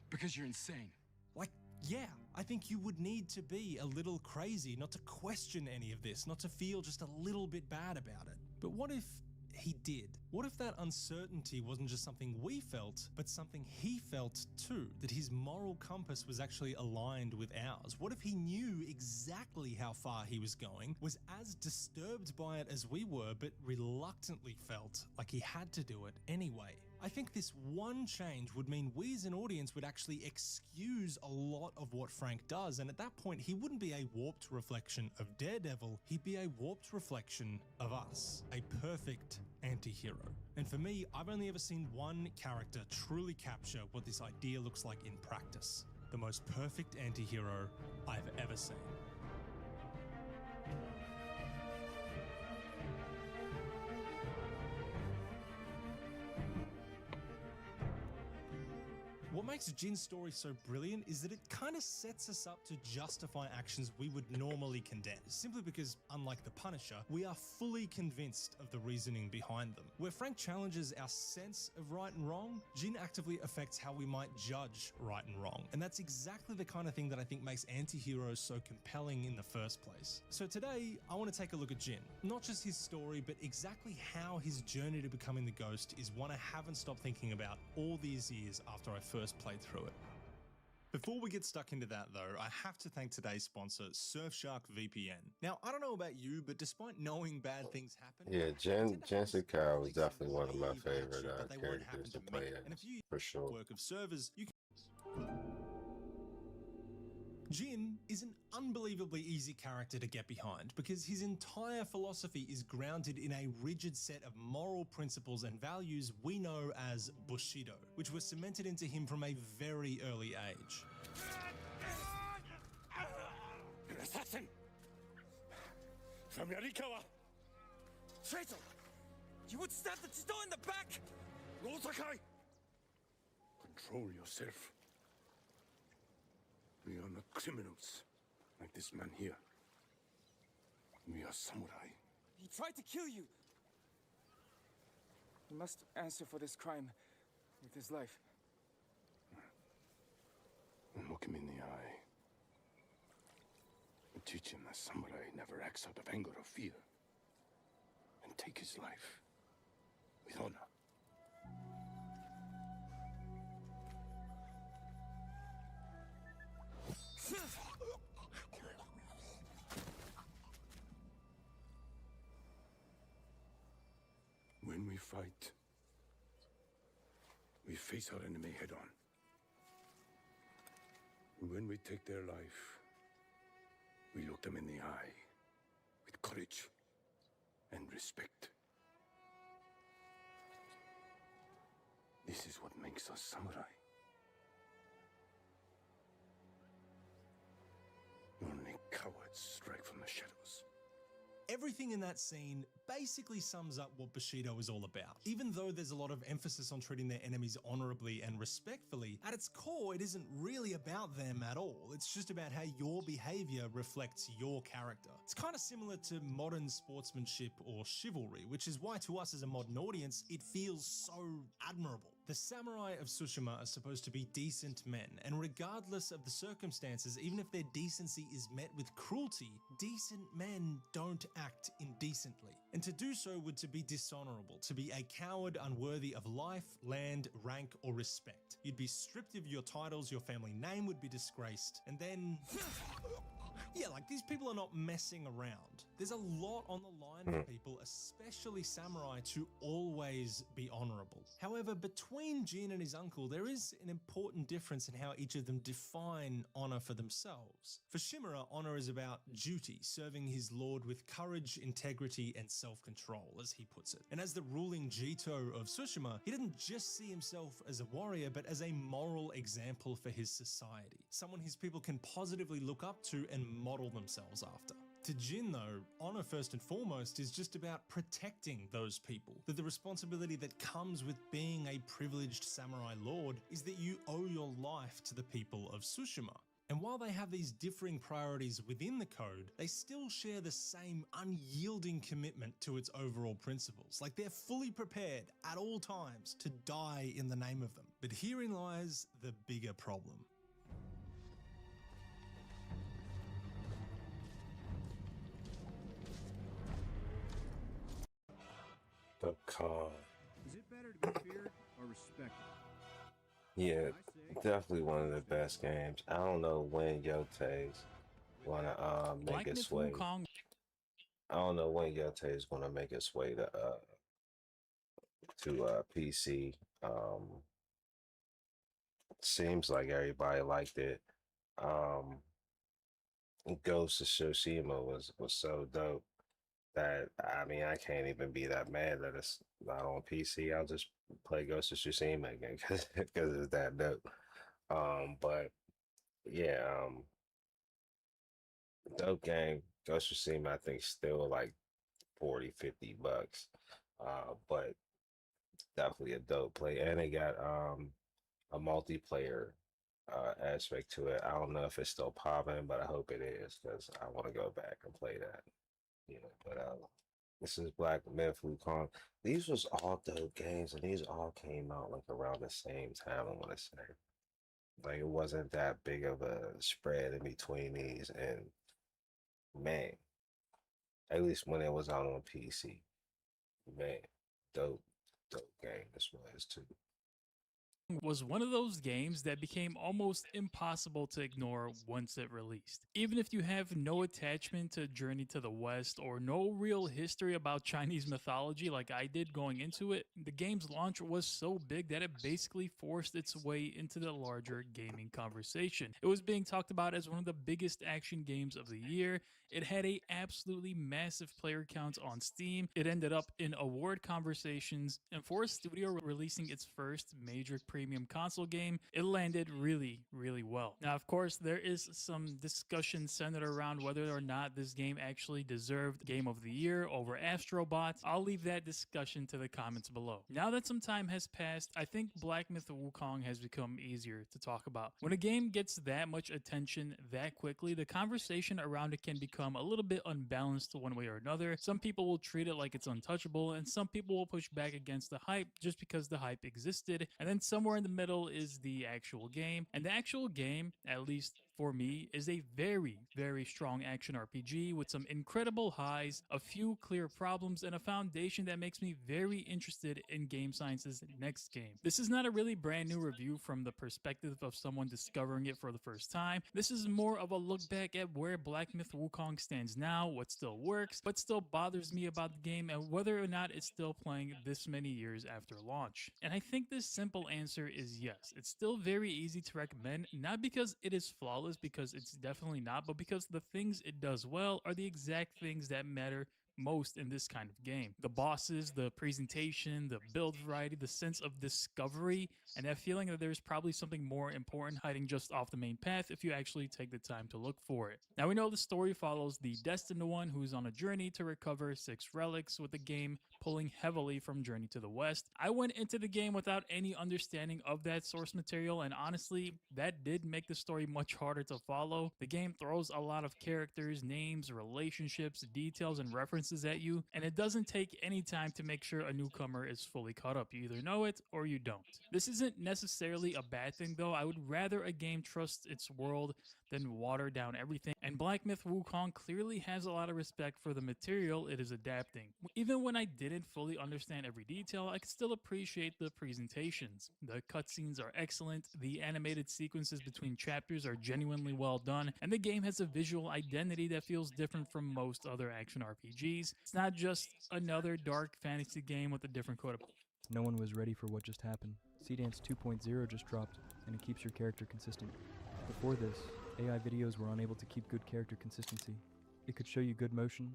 Because you're insane. Like, yeah, I think you would need to be a little crazy not to question any of this, not to feel just a little bit bad about it. But what if he did? What if that uncertainty wasn't just something we felt, but something he felt too? That his moral compass was actually aligned with ours? What if he knew exactly how far he was going, was as disturbed by it as we were, but reluctantly felt like he had to do it anyway? I think this one change would mean we as an audience would actually excuse a lot of what Frank does, and at that point he wouldn't be a warped reflection of Daredevil, he'd be a warped reflection of us. A perfect anti-hero. And for me, I've only ever seen one character truly capture what this idea looks like in practice. The most perfect anti-hero I've ever seen. What makes Jin's story so brilliant is that it kind of sets us up to justify actions we would normally condemn, simply because, unlike the Punisher, we are fully convinced of the reasoning behind them. Where Frank challenges our sense of right and wrong, Jin actively affects how we might judge right and wrong, and that's exactly the kind of thing that I think makes anti-heroes so compelling in the first place. So today, I want to take a look at Jin. Not just his story, but exactly how his journey to becoming the Ghost is one I haven't stopped thinking about all these years after I first played through it. Before we get stuck into that though, I have to thank today's sponsor, Surfshark VPN. Now, I don't know about you, but despite knowing bad things happen... Yeah, Jin Sakai was definitely one of my favorite characters to play as, for sure. Work of servers, you can... Jin is an unbelievably easy character to get behind because his entire philosophy is grounded in a rigid set of moral principles and values we know as Bushido, which were cemented into him from a very early age. An assassin! From Yarikawa! Traitor! You would stab the Chido in the back! Rosakai! Control yourself. We are not criminals, like this man here. We are samurai. He tried to kill you. He must answer for this crime with his life. And look him in the eye. And teach him that samurai never acts out of anger or fear. And take his life with honor. When we fight, we face our enemy head on. When we take their life, we look them in the eye with courage and respect. This is what makes us samurai. Only cowards strike from the shadows. Everything in that scene basically sums up what Bushido is all about. Even though there's a lot of emphasis on treating their enemies honorably and respectfully, at its core, it isn't really about them at all. It's just about how your behavior reflects your character. It's kind of similar to modern sportsmanship or chivalry, which is why to us as a modern audience, it feels so admirable. The samurai of Tsushima are supposed to be decent men, and regardless of the circumstances, even if their decency is met with cruelty, decent men don't act indecently. And to do so would to be dishonorable, to be a coward unworthy of life, land, rank, or respect. You'd be stripped of your titles, your family name would be disgraced, and then... yeah, like these people are not messing around. There's a lot on the line for people, especially samurai, to always be honorable. However, between Jin and his uncle, there is an important difference in how each of them define honor for themselves. For Shimura, honor is about duty, serving his lord with courage, integrity, and self-control, as he puts it. And as the ruling Jito of Tsushima, he didn't just see himself as a warrior, but as a moral example for his society. Someone his people can positively look up to and model themselves after. To Jin though, honor first and foremost is just about protecting those people. That the responsibility that comes with being a privileged samurai lord is that you owe your life to the people of Tsushima. And while they have these differing priorities within the code, they still share the same unyielding commitment to its overall principles. Like they're fully prepared at all times to die in the name of them. But herein lies the bigger problem. The con. Is it better to be feared or respected? Yeah, definitely one of the best games. I don't know when Yote's gonna make it sway. I don't know when Yote is gonna make it sway to PC. Seems like everybody liked it. Ghost of Tsushima was so dope that I mean I can't even be that mad that it's not on PC. I'll just play Ghost of Tsushima again because it's that dope. But yeah, dope game. Ghost of Tsushima I think still like 40-50 bucks. But definitely a dope play, and it got a multiplayer aspect to it. I don't know if it's still popping, but I hope it is because I want to go back and play that. You know, but this is Black Myth Wukong. These was all dope games, and these all came out like around the same time. I want to say, like it wasn't that big of a spread in between these, and man, at least when it was out on PC, man, dope game. This was too. Was one of those games that became almost impossible to ignore once it released. Even if you have no attachment to Journey to the West or no real history about Chinese mythology like I did going into it, the game's launch was so big that it basically forced its way into the larger gaming conversation. It was being talked about as one of the biggest action games of the year. It had a absolutely massive player count on Steam. It ended up in award conversations, and for a studio releasing its first major premium console game, it landed really, really well. Now, of course, there is some discussion centered around whether or not this game actually deserved Game of the Year over Astro Bot. I'll leave that discussion to the comments below. Now that some time has passed, I think Black Myth Wukong has become easier to talk about. When a game gets that much attention that quickly, the conversation around it can become a little bit unbalanced one way or another. Some people will treat it like it's untouchable, and some people will push back against the hype just because the hype existed. And then somewhere in the middle is the actual game. And the actual game, at least for me, is a very, very strong action RPG with some incredible highs, a few clear problems, and a foundation that makes me very interested in Game Science's next game. This is not a really brand new review from the perspective of someone discovering it for the first time. This is more of a look back at where Black Myth Wukong stands now, what still works, but still bothers me about the game, and whether or not it's still playing this many years after launch. And I think this simple answer is yes. It's still very easy to recommend, not because it is flawless, because it's definitely not, but because the things it does well are the exact things that matter most in this kind of game. The bosses, the presentation, the build variety, the sense of discovery, and that feeling that there's probably something more important hiding just off the main path if you actually take the time to look for it. Now we know the story follows the Destined One who's on a journey to recover 6 relics, with the game pulling heavily from Journey to the West. I went into the game without any understanding of that source material, and honestly, that did make the story much harder to follow. The game throws a lot of characters, names, relationships, details, and references at you, and it doesn't take any time to make sure a newcomer is fully caught up. You either know it or you don't. This isn't necessarily a bad thing though. I would rather a game trust its world than water down everything, and Black Myth Wukong clearly has a lot of respect for the material it is adapting. Even when I didn't fully understand every detail, I could still appreciate the presentations. The cutscenes are excellent, the animated sequences between chapters are genuinely well done, and the game has a visual identity that feels different from most other action RPGs. It's not just another dark fantasy game with a different code of... No one was ready for what just happened. Seedance 2.0 just dropped, and it keeps your character consistent. Before this, AI videos were unable to keep good character consistency. It could show you good motion,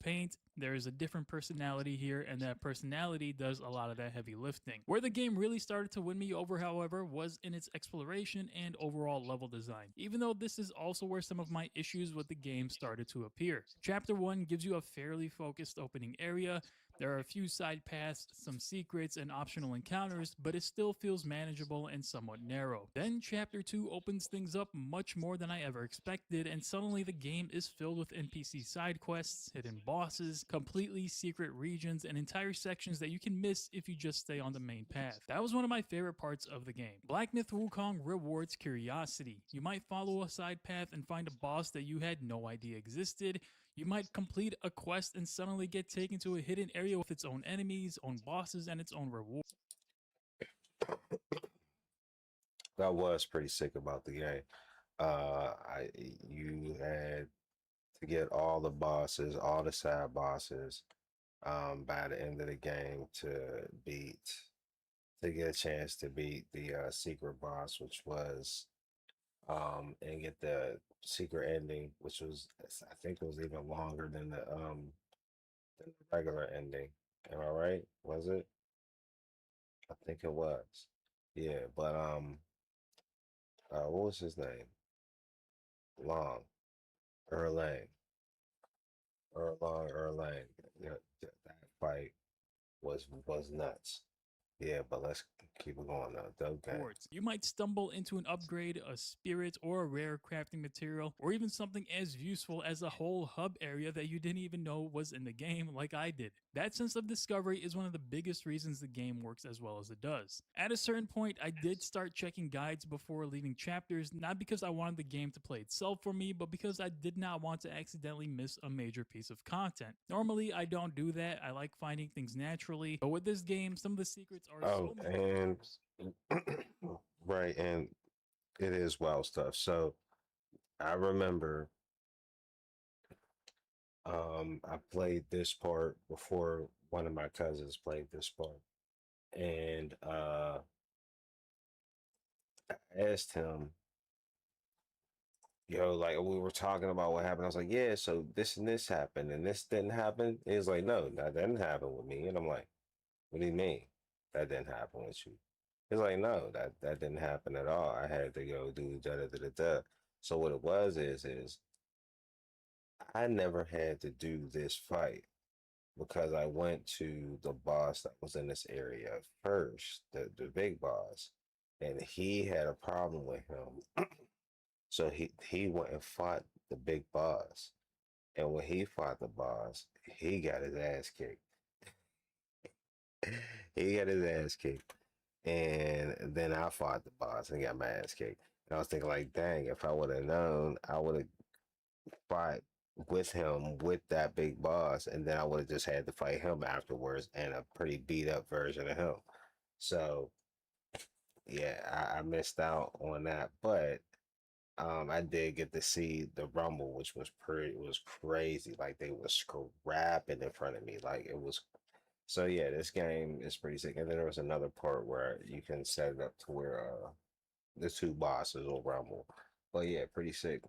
paint. There is a different personality here, and that personality does a lot of that heavy lifting. Where the game really started to win me over, however, was in its exploration and overall level design, even though this is also where some of my issues with the game started to appear. Chapter 1 gives you a fairly focused opening area. There are a few side paths, some secrets, and optional encounters, but it still feels manageable and somewhat narrow. Then Chapter 2 opens things up much more than I ever expected, and suddenly the game is filled with NPC side quests, hidden bosses, completely secret regions, and entire sections that you can miss if you just stay on the main path. That was one of my favorite parts of the game. Black Myth Wukong rewards curiosity. You might follow a side path and find a boss that you had no idea existed. You might complete a quest and suddenly get taken to a hidden area with its own enemies, own bosses, and its own reward. That was pretty sick about the game. You had to get all the bosses, all the side bosses, by the end of the game to get a chance to beat the secret boss, which was and get the secret ending, which was, I think it was even longer than the regular ending. Am I right? Was it? I think it was. Yeah, but what was his name? Long, Erlang, Erlang. Yeah, that fight was nuts. Yeah, but let's keep it going now. Okay. You might stumble into an upgrade, a spirit, or a rare crafting material, or even something as useful as a whole hub area that you didn't even know was in the game like I did. That sense of discovery is one of the biggest reasons the game works as well as it does. At a certain point, I did start checking guides before leaving chapters, not because I wanted the game to play itself for me, but because I did not want to accidentally miss a major piece of content. Normally, I don't do that. I like finding things naturally, but with this game, some of the secrets are so and right, and it is wild stuff. So I remember I played this part before one of my cousins played this part. And I asked him, yo, like we were talking about what happened. I was like, yeah, so this and this happened and this didn't happen. He was like, no, that didn't happen with me. And I'm like, what do you mean that didn't happen with you? He's like, no, that didn't happen at all. I had to go do da da da da da. So what it was is I never had to do this fight because I went to the boss that was in this area first, the big boss, and he had a problem with him. So he went and fought the big boss. And when he fought the boss, he got his ass kicked. He got his ass kicked. And then I fought the boss and got my ass kicked. And I was thinking like, dang, if I would have known, I would have fought with him with that big boss, and then I would have just had to fight him afterwards and a pretty beat up version of him. So yeah, I missed out on that, but I did get to see the rumble, which was crazy. Like they was scrapping in front of me, like it was. So yeah, this game is pretty sick. And then there was another part where you can set it up to where the two bosses will rumble. But yeah, pretty sick.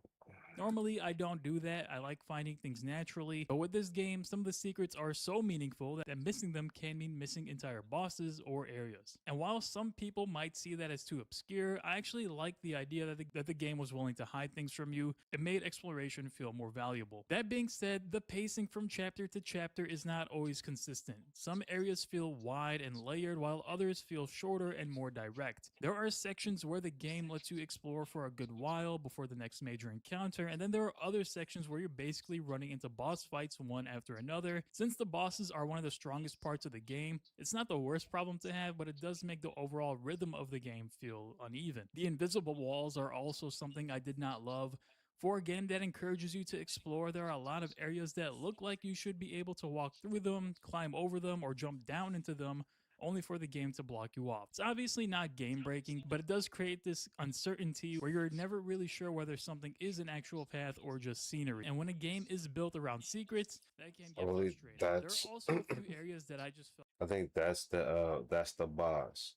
Normally, I don't do that. I like finding things naturally. But with this game, some of the secrets are so meaningful that missing them can mean missing entire bosses or areas. And while some people might see that as too obscure, I actually like the idea that the game was willing to hide things from you. It made exploration feel more valuable. That being said, the pacing from chapter to chapter is not always consistent. Some areas feel wide and layered, while others feel shorter and more direct. There are sections where the game lets you explore for a good while before the next major encounter, and then there are other sections where you're basically running into boss fights one after another. Since the bosses are one of the strongest parts of the game, it's not the worst problem to have, but it does make the overall rhythm of the game feel uneven. The invisible walls are also something I did not love. For a game that encourages you to explore, there are a lot of areas that look like you should be able to walk through them, climb over them, or jump down into them, only for the game to block you off. It's obviously not game breaking, but it does create this uncertainty where you're never really sure whether something is an actual path or just scenery. And when a game is built around secrets, that can I get believe frustrating. There that's are also a few areas that I just felt I think that's the boss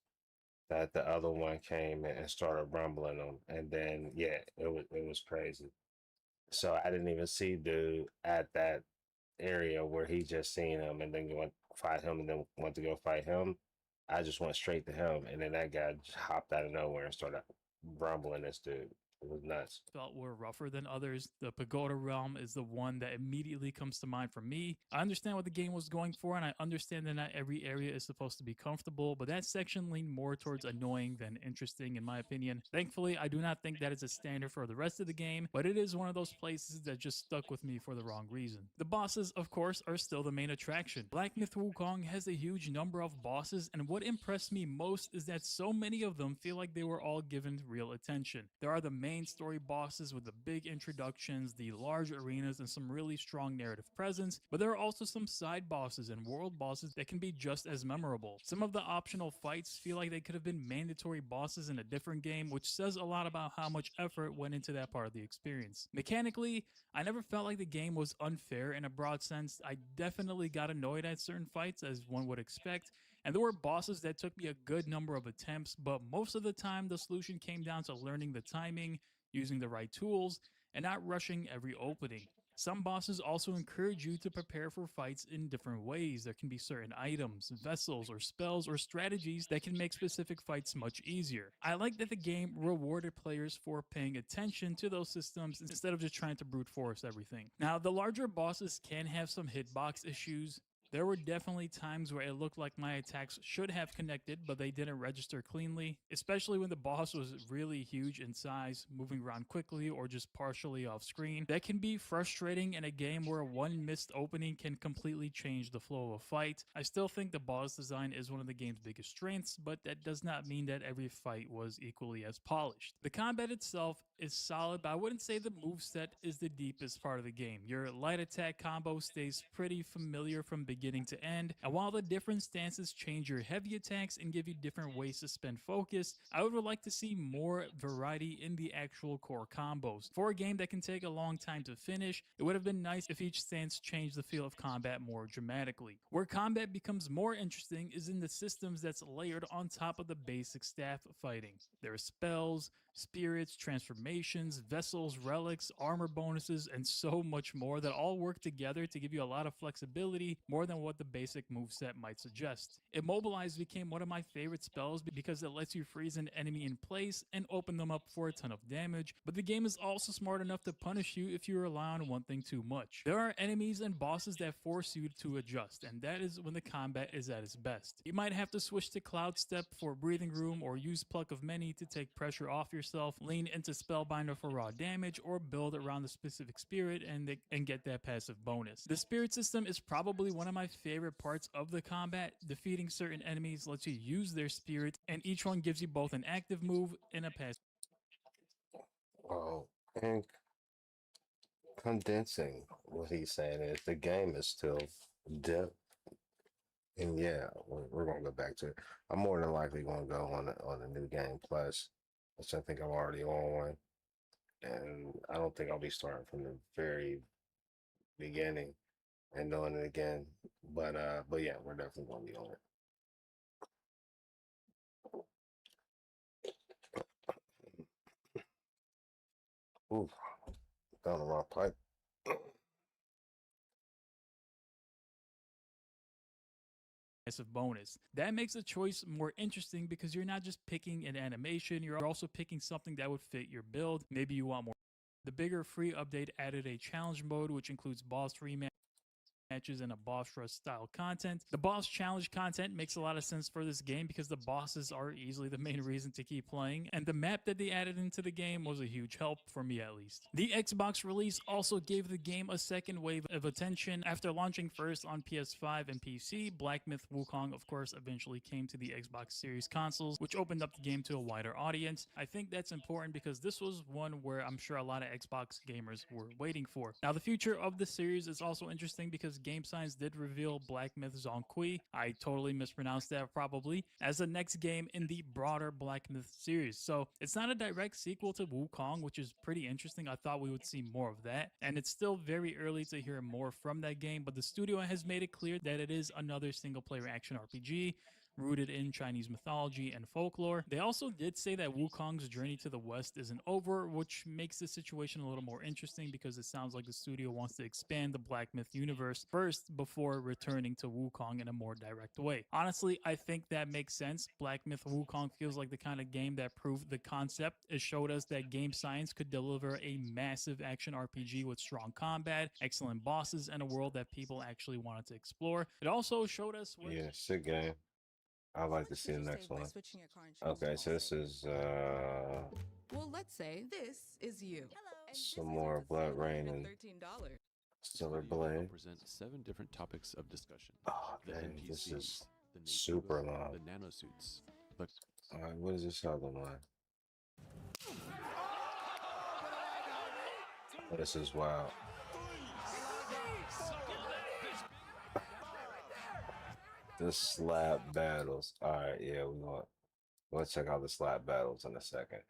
that the other one came and started rumbling them, and then yeah, it was crazy. So I didn't even see dude at that area where he just seen him and then went fight him and then went to go fight him. I just went straight to him, and then that guy just hopped out of nowhere and started rumbling this dude. It was nuts. felt were rougher than others. The Pagoda Realm is the one that immediately comes to mind for me. I understand what the game was going for, and I understand that not every area is supposed to be comfortable, but that section leaned more towards annoying than interesting, in my opinion. Thankfully, I do not think that is a standard for the rest of the game, but it is one of those places that just stuck with me for the wrong reason. The bosses, of course, are still the main attraction. Black Myth Wukong has a huge number of bosses, and what impressed me most is that so many of them feel like they were all given real attention. There are the main story bosses with the big introductions, the large arenas, and some really strong narrative presence, but there are also some side bosses and world bosses that can be just as memorable. Some of the optional fights feel like they could have been mandatory bosses in a different game, which says a lot about how much effort went into that part of the experience. Mechanically, I never felt like the game was unfair in a broad sense. I definitely got annoyed at certain fights, as one would expect, and there were bosses that took me a good number of attempts, but most of the time the solution came down to learning the timing, using the right tools, and not rushing every opening. Some bosses also encourage you to prepare for fights in different ways. There can be certain items, vessels, or spells, or strategies that can make specific fights much easier. I like that the game rewarded players for paying attention to those systems instead of just trying to brute force everything. Now, the larger bosses can have some hitbox issues. There were definitely times where it looked like my attacks should have connected, but they didn't register cleanly, especially when the boss was really huge in size, moving around quickly, or just partially off screen. That can be frustrating in a game where one missed opening can completely change the flow of a fight. I still think the boss design is one of the game's biggest strengths, but that does not mean that every fight was equally as polished. The combat itself is solid, but I wouldn't say the moveset is the deepest part of the game. Your light attack combo stays pretty familiar from beginning to end, and while the different stances change your heavy attacks and give you different ways to spend focus, I would like to see more variety in the actual core combos. For a game that can take a long time to finish, it would have been nice if each stance changed the feel of combat more dramatically. Where combat becomes more interesting is in the systems that's layered on top of the basic staff fighting. There are spells, spirits, transformations, vessels, relics, armor bonuses, and so much more that all work together to give you a lot of flexibility, more than what the basic moveset might suggest. Immobilize became one of my favorite spells because it lets you freeze an enemy in place and open them up for a ton of damage, but the game is also smart enough to punish you if you rely on one thing too much. There are enemies and bosses that force you to adjust, and that is when the combat is at its best. You might have to switch to Cloud Step for breathing room, or use Pluck of Many to take pressure off yourself, lean into Spellbinder for raw damage, or build around the specific spirit and get that passive bonus. The spirit system is probably one of my favorite parts of the combat. Defeating certain enemies lets you use their spirit, and each one gives you both an active move and a passive. Well, and condensing what he's saying is the game is still depth. And yeah, we're gonna go back to it. I'm more than likely gonna go on the new game plus, which I think I'm already on one, and I don't think I'll be starting from the very beginning and doing it again. But yeah, we're definitely gonna be on it. Oof. Down the wrong pipe. Massive bonus. That makes the choice more interesting because you're not just picking an animation, you're also picking something that would fit your build. Maybe you want more. The bigger free update added a challenge mode, which includes boss rematches and a boss rush style content. The boss challenge content makes a lot of sense for this game because the bosses are easily the main reason to keep playing, and the map that they added into the game was a huge help, for me at least. The Xbox release also gave the game a second wave of attention. After launching first on PS5 and PC, Black Myth Wukong of course eventually came to the Xbox Series consoles, which opened up the game to a wider audience. I think that's important because this was one where I'm sure a lot of Xbox gamers were waiting for. Now the future of the series is also interesting because Game Science did reveal Black Myth Zhongqi, I totally mispronounced that probably, as the next game in the broader Black Myth series. So it's not a direct sequel to Wukong, which is pretty interesting. I thought we would see more of that, and it's still very early to hear more from that game, but the studio has made it clear that it is another single player action RPG rooted in Chinese mythology and folklore. They also did say that Wukong's journey to the west isn't over, which makes the situation a little more interesting because it sounds like the studio wants to expand the Black Myth universe first before returning to Wukong in a more direct way. Honestly, I think that makes sense. Black Myth Wukong feels like the kind of game that proved the concept. It showed us that Game Science could deliver a massive action RPG with strong combat, excellent bosses, and a world that people actually wanted to explore. It also showed us what Yeah, sick game. I'd like to see the next one. Okay, so this is Well, let's say this is you. some more Blood Rain and Stellar Blade. Present 7 different topics of discussion. Oh, The dang, this NPCs, is the nature super of long. the nanosuits, the Alright, what is this other one? Oh, this is wild. The slap battles. Alright, yeah, we'll check out the slap battles in a second.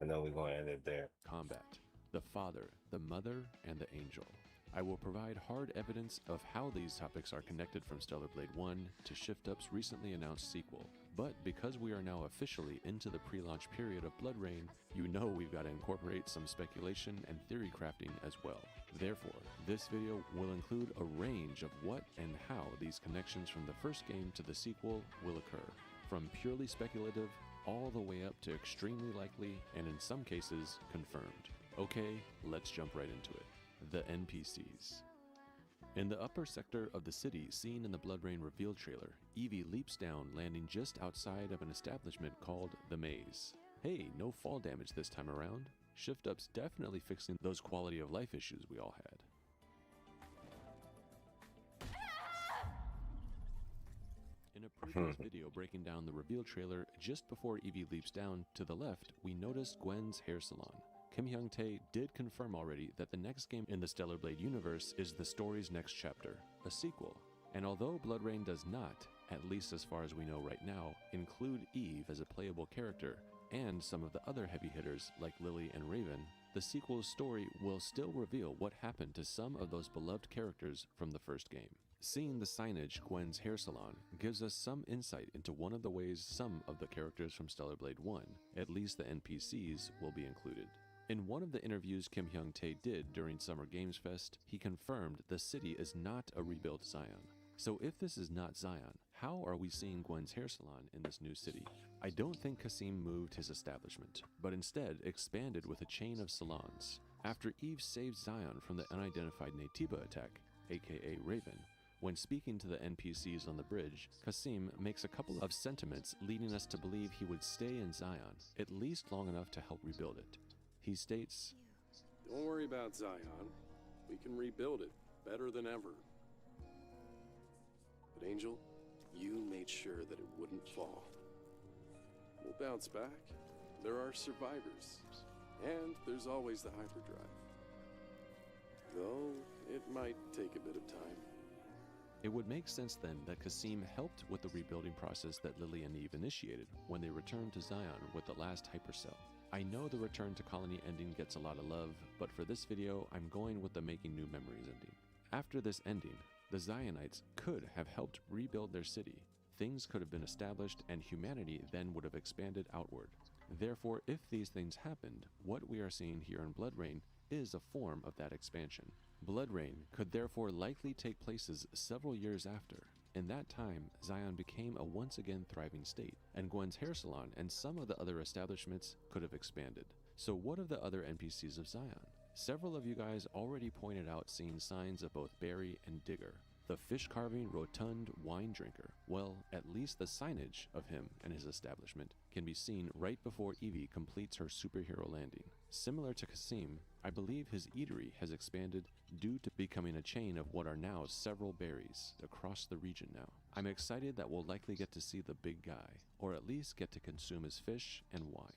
And then we're gonna end it there. combat, the father, the mother, and the angel. I will provide hard evidence of how these topics are connected from Stellar Blade 1 to Shift Up's recently announced sequel. But because we are now officially into the pre-launch period of Blood Rain, you know we've got to incorporate some speculation and theory crafting as well. Therefore, this video will include a range of what and how these connections from the first game to the sequel will occur, from purely speculative all the way up to extremely likely and in some cases confirmed. Okay, let's jump right into it. The NPCs. In the upper sector of the city seen in the Blood Rain reveal trailer, Evie leaps down, landing just outside of an establishment called The Maze. Hey, no fall damage this time around. Shift Up's definitely fixing those quality of life issues we all had. In a previous video breaking down the reveal trailer, just before Evie leaps down, to the left, we noticed Gwen's hair salon. Kim Hyung-tae did confirm already that the next game in the Stellar Blade universe is the story's next chapter, a sequel. And although Blood Rain does not, at least as far as we know right now, include Eve as a playable character, and some of the other heavy hitters like Lily and Raven, the sequel's story will still reveal what happened to some of those beloved characters from the first game. Seeing the signage, Gwen's hair salon, gives us some insight into one of the ways some of the characters from Stellar Blade 1, at least the NPCs, will be included. In one of the interviews Kim Hyung-tae did during Summer Games Fest, he confirmed the city is not a rebuilt Zion. So if this is not Zion, how are we seeing Gwen's hair salon in this new city? I don't think Kasim moved his establishment, but instead expanded with a chain of salons. After Eve saves Zion from the unidentified Naytiba attack, aka Raven, when speaking to the NPCs on the bridge, Kasim makes a couple of sentiments leading us to believe he would stay in Zion, at least long enough to help rebuild it. He states, "Don't worry about Zion. We can rebuild it better than ever. But Angel, you made sure that it wouldn't fall. We'll bounce back. There are survivors. And there's always the hyperdrive. Though it might take a bit of time." It would make sense then that Kasim helped with the rebuilding process that Lily and Eve initiated when they returned to Zion with the last hypercell. I know the Return to Colony ending gets a lot of love, but for this video, I'm going with the Making New Memories ending. After this ending, the Zionites could have helped rebuild their city. Things could have been established, and humanity then would have expanded outward. Therefore, if these things happened, what we are seeing here in Blood Rain is a form of that expansion. Blood Rain could therefore likely take places several years after. In that time, Zion became a once again thriving state, and Gwen's hair salon and some of the other establishments could have expanded. So what of the other NPCs of Zion? Several of you guys already pointed out seeing signs of both Barry and Digger. The fish-carving, rotund wine drinker. Well, at least the signage of him and his establishment can be seen right before Evie completes her superhero landing. Similar to Kasim, I believe his eatery has expanded due to becoming a chain of what are now several berries across the region now. I'm excited that we'll likely get to see the big guy, or at least get to consume his fish and wine.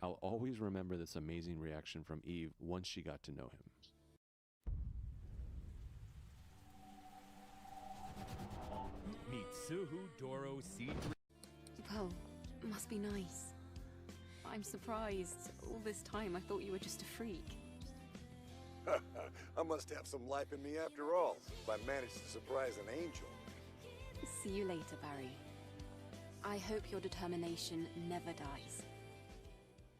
I'll always remember this amazing reaction from Eve once she got to know him. Mitsuhu Doro C3. Well, must be nice. I'm surprised. All this time I thought you were just a freak. I must have some life in me after all, if I managed to surprise an angel. See you later, Barry. I hope your determination never dies.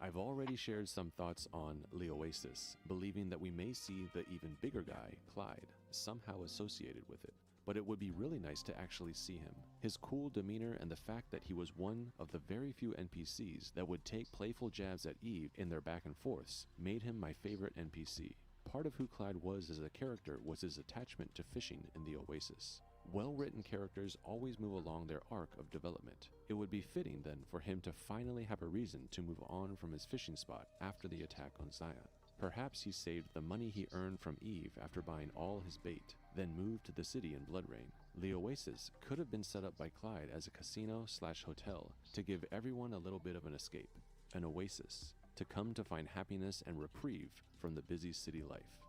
I've already shared some thoughts on the Oasis, believing that we may see the even bigger guy, Clyde, somehow associated with it. But it would be really nice to actually see him. His cool demeanor and the fact that he was one of the very few NPCs that would take playful jabs at Eve in their back and forths made him my favorite NPC. Part of who Clyde was as a character was his attachment to fishing in the Oasis. Well-written characters always move along their arc of development. It would be fitting then for him to finally have a reason to move on from his fishing spot after the attack on Zion. Perhaps he saved the money he earned from Eve after buying all his bait, then moved to the city in Blood Rain. The Oasis could have been set up by Clyde as a casino/hotel to give everyone a little bit of an escape. An oasis to come to find happiness and reprieve from the busy city life.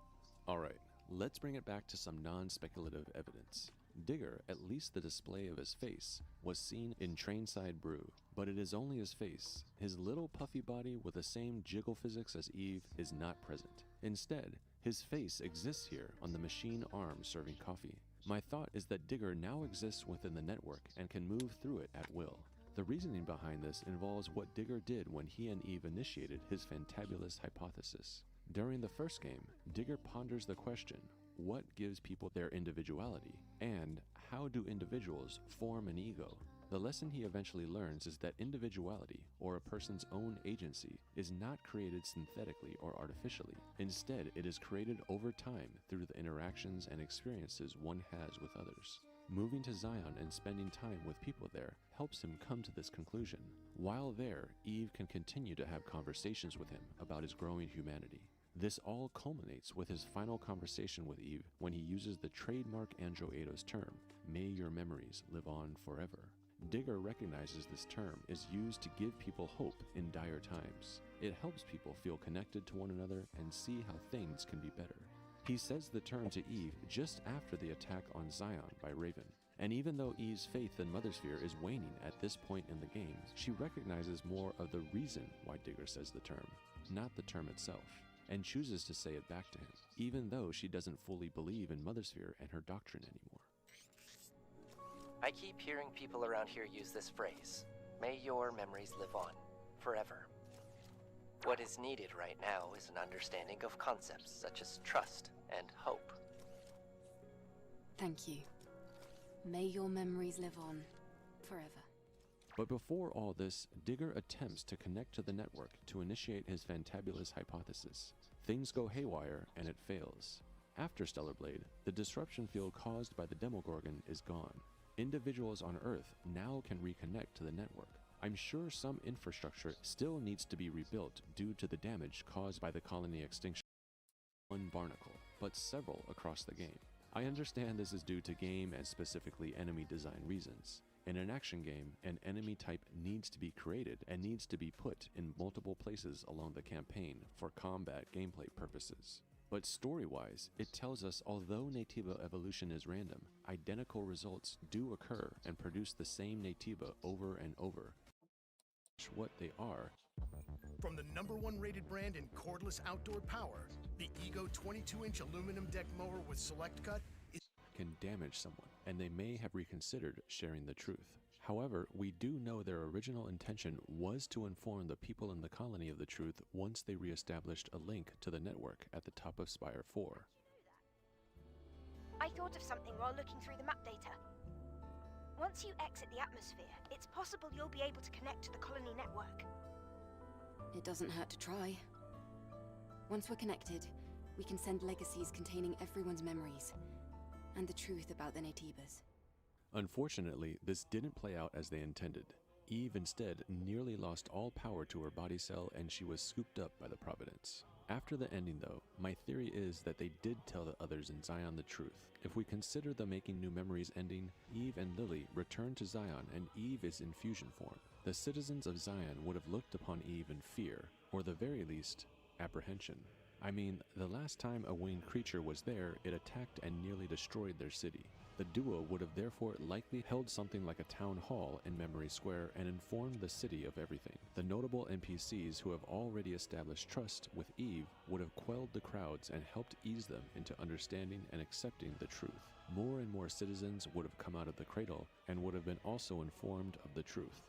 Alright, let's bring it back to some non-speculative evidence. Digger, at least the display of his face, was seen in Trainside Brew, but it is only his face. His little puffy body with the same jiggle physics as Eve is not present. Instead, his face exists here on the machine arm serving coffee. My thought is that Digger now exists within the network and can move through it at will. The reasoning behind this involves what Digger did when he and Eve initiated his fantabulous hypothesis. During the first game, Digger ponders the question, what gives people their individuality, and how do individuals form an ego? The lesson he eventually learns is that individuality, or a person's own agency, is not created synthetically or artificially. Instead, it is created over time through the interactions and experiences one has with others. Moving to Zion and spending time with people there helps him come to this conclusion. While there, Eve can continue to have conversations with him about his growing humanity. This all culminates with his final conversation with Eve when he uses the trademark Andrew Ado's term, "May your memories live on forever." Digger recognizes this term is used to give people hope in dire times. It helps people feel connected to one another and see how things can be better. He says the term to Eve just after the attack on Zion by Raven. And even though Eve's faith in Mothersphere is waning at this point in the game, she recognizes more of the reason why Digger says the term, not the term itself, and chooses to say it back to him, even though she doesn't fully believe in Mothersphere and her doctrine anymore. I keep hearing people around here use this phrase, "May your memories live on, forever." What is needed right now is an understanding of concepts such as trust and hope. Thank you. May your memories live on, forever. But before all this, Digger attempts to connect to the network to initiate his fantabulous hypothesis. Things go haywire and it fails. After Stellar Blade, the disruption field caused by the Demogorgon is gone. Individuals on Earth now can reconnect to the network. I'm sure some infrastructure still needs to be rebuilt due to the damage caused by the colony extinction. One barnacle, but several across the game. I understand this is due to game and specifically enemy design reasons. In an action game, an enemy type needs to be created and needs to be put in multiple places along the campaign for combat gameplay purposes. But story-wise, it tells us although Naytiba evolution is random, identical results do occur and produce the same Naytiba over and over. What they are. From the #1 rated brand in cordless outdoor power, the Ego 22-inch aluminum deck mower with Select Cut can damage someone, and they may have reconsidered sharing the truth. However, we do know their original intention was to inform the people in the colony of the truth once they re-established a link to the network at the top of Spire 4. I thought of something while looking through the map data. Once you exit the atmosphere, it's possible you'll be able to connect to the colony network. It doesn't hurt to try. Once we're connected, we can send legacies containing everyone's memories and the truth about the Naytibas. Unfortunately, this didn't play out as they intended. Eve instead nearly lost all power to her body cell and she was scooped up by the Providence. After the ending though, my theory is that they did tell the others in Zion the truth. If we consider the Making New Memories ending, Eve and Lily return to Zion and Eve is in fusion form. The citizens of Zion would have looked upon Eve in fear, or the very least, apprehension. I mean, the last time a winged creature was there, it attacked and nearly destroyed their city. The duo would have therefore likely held something like a town hall in Memory Square and informed the city of everything. The notable NPCs who have already established trust with Eve would have quelled the crowds and helped ease them into understanding and accepting the truth. More and more citizens would have come out of the cradle and would have been also informed of the truth.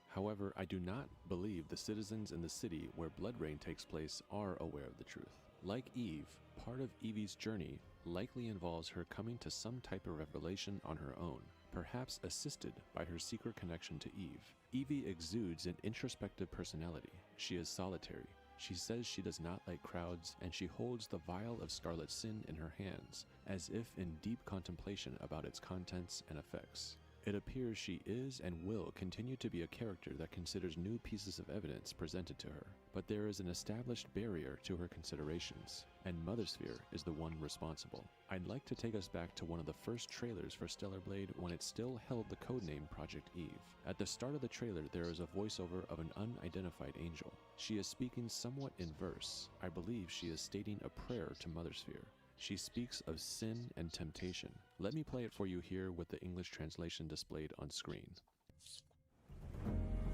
However, I do not believe the citizens in the city where Blood Rain takes place are aware of the truth. Like Eve, part of Evie's journey likely involves her coming to some type of revelation on her own, perhaps assisted by her secret connection to Eve. Evie exudes an introspective personality. She is solitary. She says she does not like crowds, and she holds the vial of scarlet sin in her hands, as if in deep contemplation about its contents and effects. It appears she is and will continue to be a character that considers new pieces of evidence presented to her, but there is an established barrier to her considerations, and Mothersphere is the one responsible. I'd like to take us back to one of the first trailers for Stellar Blade when it still held the codename Project Eve. At the start of the trailer, there is a voiceover of an unidentified angel. She is speaking somewhat in verse. I believe she is stating a prayer to Mothersphere. She speaks of sin and temptation. Let me play it for you here with the English translation displayed on screen.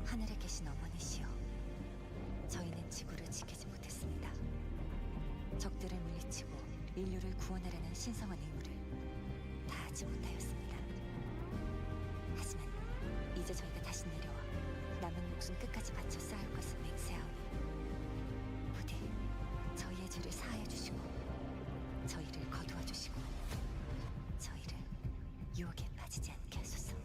하늘에 계신 어머니시여, 저희는 지구를 지키지 못했습니다. 적들을 물리치고 인류를 구원하려는 신성한 의무를 다하지 못하였습니다. 하지만 이제 저희가 다시 내려와 남은 목숨 끝까지 바쳐 쌓을 것을 맹세하오니 부디 저희의 죄를 사하여 주시고 저희를 거두어 주시고 저희를 유혹에 빠지지 않게 하소서.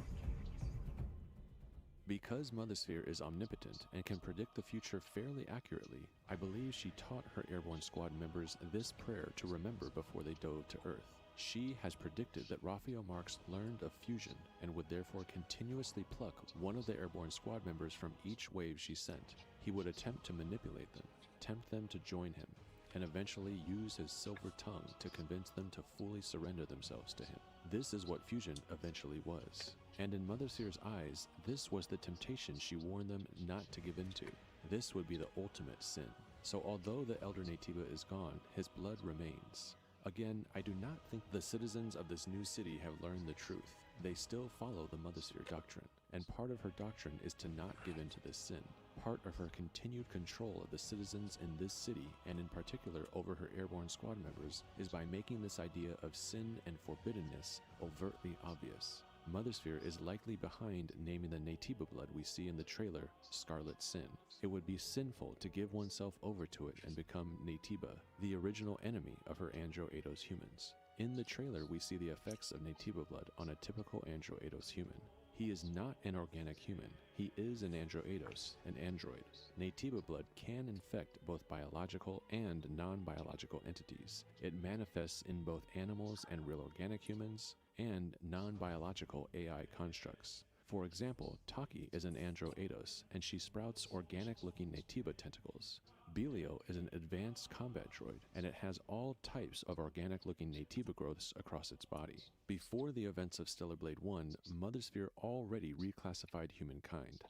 Because Mothersphere is omnipotent and can predict the future fairly accurately, I believe she taught her Airborne Squad members this prayer to remember before they dove to Earth. She has predicted that Raphael Marx learned of fusion and would therefore continuously pluck one of the Airborne Squad members from each wave she sent. He would attempt to manipulate them, tempt them to join him, and eventually use his silver tongue to convince them to fully surrender themselves to him. This is what fusion eventually was. And in Mothersphere's eyes, this was the temptation she warned them not to give into. This would be the ultimate sin. So although the Elder Naytiba is gone, his blood remains. Again, I do not think the citizens of this new city have learned the truth. They still follow the Mothersphere doctrine, and part of her doctrine is to not give in to this sin. Part of her continued control of the citizens in this city, and in particular over her Airborne Squad members, is by making this idea of sin and forbiddenness overtly obvious. Mothersphere is likely behind naming the Naytiba blood we see in the trailer Scarlet Sin. It would be sinful to give oneself over to it and become Naytiba, the original enemy of her Andro Eidos humans. In the trailer, we see the effects of Naytiba blood on a typical Andro Eidos human. He is not an organic human. He is an Andro Eidos, an android. Naytiba blood can infect both biological and non-biological entities. It manifests in both animals and real organic humans, and non-biological AI constructs. For example, Taki is an Andro Eidos, and she sprouts organic-looking Naytiba tentacles. Belio is an advanced combat droid, and it has all types of organic-looking Naytiba growths across its body. Before the events of Stellar Blade 1, Mothersphere already reclassified humankind.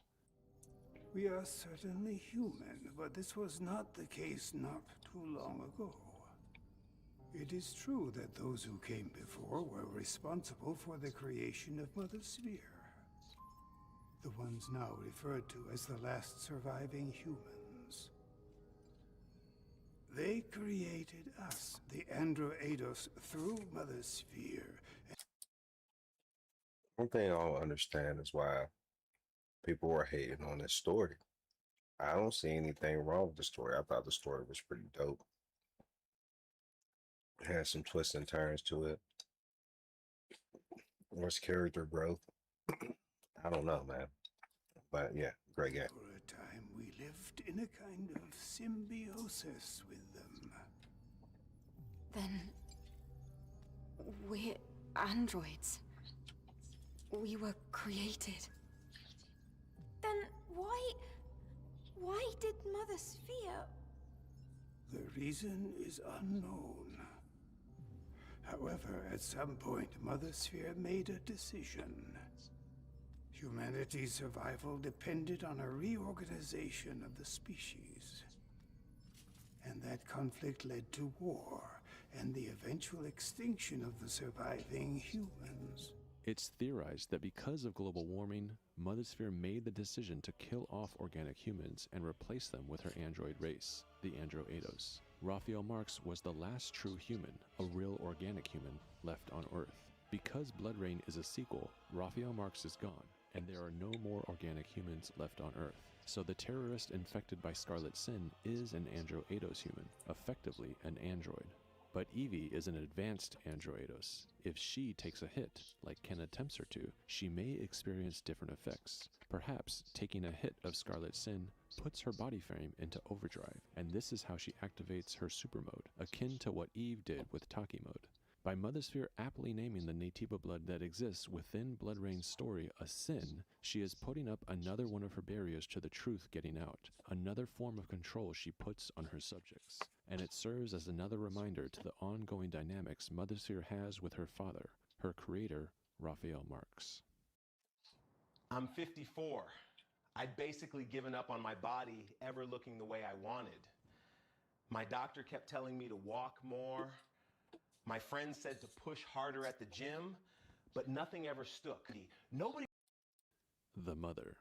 We are certainly human, but this was not the case not too long ago. It is true that those who came before were responsible for the creation of Mothersphere. The ones now referred to as the last surviving humans. They created us, the Andro Eidos, through Mothersphere. One thing I don't understand is why People were hating on this story. I don't see anything wrong with the story. I thought the story was pretty dope. It had some twists and turns to it. There's character growth. I don't know, man. But yeah, great game. For a time, we lived in a kind of symbiosis with them. Then we're androids. We were created. Then why did Mother Sphere... The reason is unknown. However, at some point, Mother Sphere made a decision. Humanity's survival depended on a reorganization of the species. And that conflict led to war and the eventual extinction of the surviving humans. It's theorized that because of global warming, Mother Sphere made the decision to kill off organic humans and replace them with her android race, the Androidos. Raphael Marx was the last true human, a real organic human, left on Earth. Because Blood Rain is a sequel, Raphael Marx is gone, and there are no more organic humans left on Earth. So the terrorist infected by Scarlet Sin is an Androidos human, effectively an android. But Evie is an advanced Androidos. If she takes a hit, like Ken attempts her to, she may experience different effects. Perhaps taking a hit of Scarlet Sin puts her body frame into overdrive, and this is how she activates her super mode, akin to what Eve did with Taki mode. By Mother Sphere aptly naming the Naytiba blood that exists within Blood Rain's story a sin, she is putting up another one of her barriers to the truth getting out, another form of control she puts on her subjects. And it serves as another reminder to the ongoing dynamics Mother Sphere has with her father, her creator, Raphael Marx. I'm 54. I'd basically given up on my body ever looking the way I wanted. My doctor kept telling me to walk more. My friends said to push harder at the gym, but nothing ever stuck. Nobody... The Mother.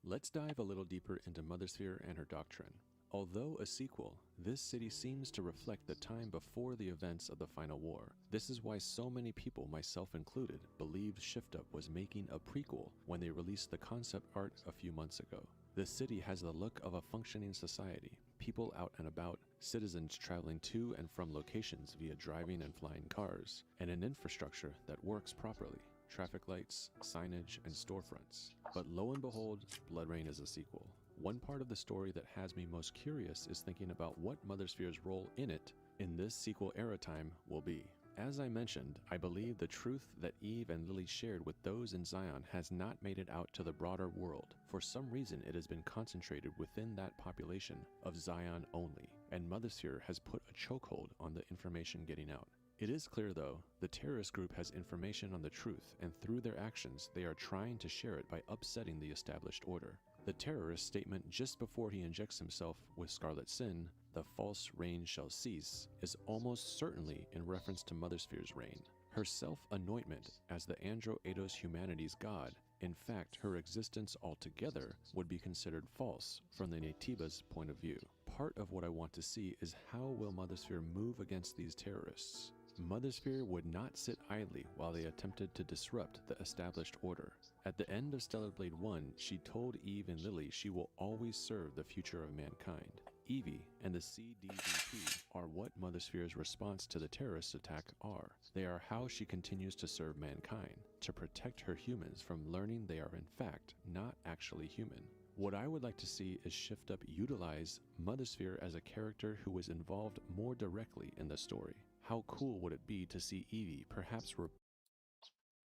Let's dive a little deeper into Mother Sphere and her doctrine. Although a sequel, this city seems to reflect the time before the events of the Final War. This is why so many people, myself included, believed Shift Up was making a prequel when they released the concept art a few months ago. The city has the look of a functioning society, people out and about, citizens traveling to and from locations via driving and flying cars, and an infrastructure that works properly. Traffic lights, signage, and storefronts. But lo and behold, Blood Rain is a sequel. One part of the story that has me most curious is thinking about what Mother Sphere's role in it, in this sequel era time, will be. As I mentioned, I believe the truth that Eve and Lily shared with those in Zion has not made it out to the broader world. For some reason, it has been concentrated within that population of Zion only, and Mother Sphere has put a chokehold on the information getting out. It is clear, though, the terrorist group has information on the truth, and through their actions, they are trying to share it by upsetting the established order. The terrorist's statement just before he injects himself with Scarlet Sin, "The false reign shall cease," is almost certainly in reference to Mother Sphere's reign. Her self-anointment as the Androidos humanity's god, in fact, her existence altogether, would be considered false from the Naytiba's point of view. Part of what I want to see is how will Mother Sphere move against these terrorists? Mother Sphere would not sit idly while they attempted to disrupt the established order. At the end of Stellar Blade 1, she told Eve and Lily she will always serve the future of mankind. Evie and the CDVP are what Mother Sphere's response to the terrorist attack are. They are how she continues to serve mankind, to protect her humans from learning they are in fact not actually human. What I would like to see is Shift Up utilize Mother Sphere as a character who was involved more directly in the story. How cool would it be to see Evie perhaps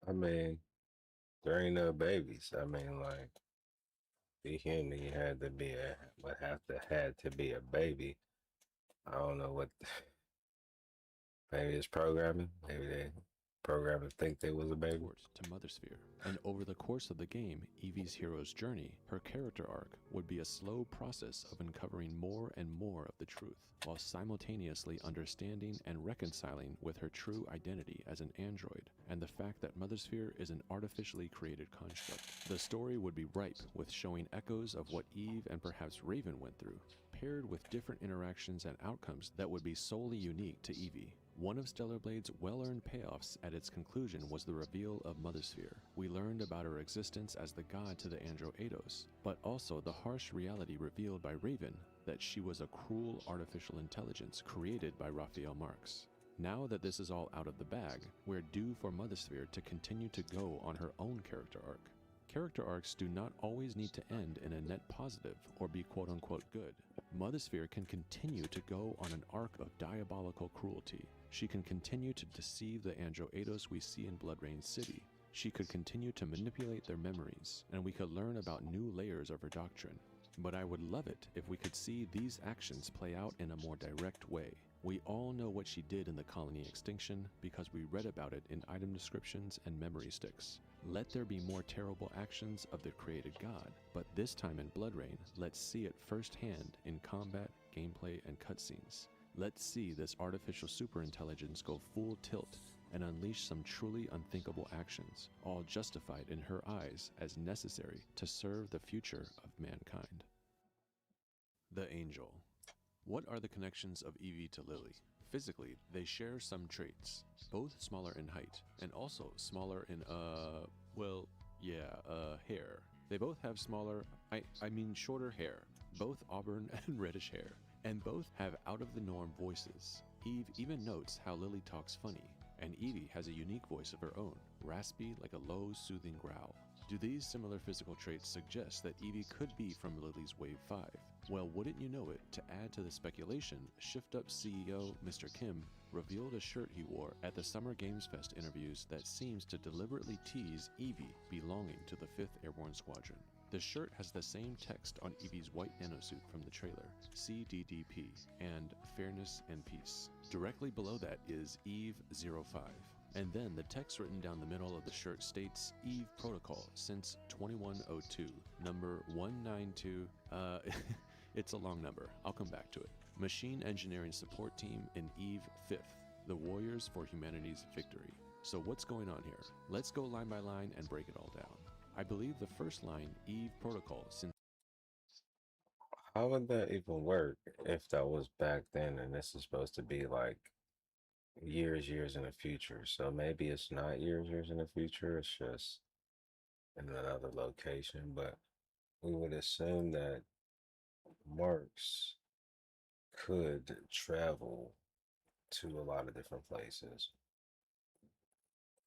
I mean, there ain't no babies. I mean, like, the human had to be had to be a baby. I don't know what. Maybe it's programming. Maybe they programmed to think they was a baby. to Mother Sphere. And over the course of the game, Evie's hero's journey, her character arc, would be a slow process of uncovering more and more of the truth, while simultaneously understanding and reconciling with her true identity as an android, and the fact that Mother Sphere is an artificially created construct. The story would be ripe with showing echoes of what Eve and perhaps Raven went through, paired with different interactions and outcomes that would be solely unique to Evie. One of Stellar Blade's well-earned payoffs at its conclusion was the reveal of Mothersphere. We learned about her existence as the god to the Andro Eidos, but also the harsh reality revealed by Raven that she was a cruel artificial intelligence created by Raphael Marx. Now that this is all out of the bag, we're due for Mothersphere to continue to go on her own character arc. Character arcs do not always need to end in a net positive or be quote-unquote good. Mothersphere can continue to go on an arc of diabolical cruelty. She can continue to deceive the Andro Eidos we see in Bloodrain City. She could continue to manipulate their memories, and we could learn about new layers of her doctrine. But I would love it if we could see these actions play out in a more direct way. We all know what she did in the colony extinction because we read about it in item descriptions and memory sticks. Let there be more terrible actions of the created god, but this time in Bloodrain, let's see it firsthand in combat, gameplay, and cutscenes. Let's see this artificial superintelligence go full tilt and unleash some truly unthinkable actions, all justified in her eyes as necessary to serve the future of mankind. The Angel. What are the connections of Evie to Lily? Physically, they share some traits, both smaller in height, and also smaller in, hair. They both have shorter hair, both auburn and reddish hair, and both have out-of-the-norm voices. Eve even notes how Lily talks funny, and Evie has a unique voice of her own, raspy like a low, soothing growl. Do these similar physical traits suggest that Evie could be from Lily's Wave 5? Well, wouldn't you know it, to add to the speculation, Shift Up CEO Mr. Kim revealed a shirt he wore at the Summer Games Fest interviews that seems to deliberately tease Evie belonging to the 5th Airborne Squadron. The shirt has the same text on Evie's white nanosuit from the trailer, CDDP, and Fairness and Peace. Directly below that is Eve 05. And then the text written down the middle of the shirt states Eve Protocol since 2102, number 192, it's a long number, I'll come back to it. Machine Engineering Support Team in Eve 5th, the Warriors for Humanity's Victory. So what's going on here? Let's go line by line and break it all down. I believe the first line, Eve Protocol, since... How would that even work if that was back then and this is supposed to be like years in the future? So maybe it's not years in the future, it's just in another location, but we would assume that Marx could travel to a lot of different places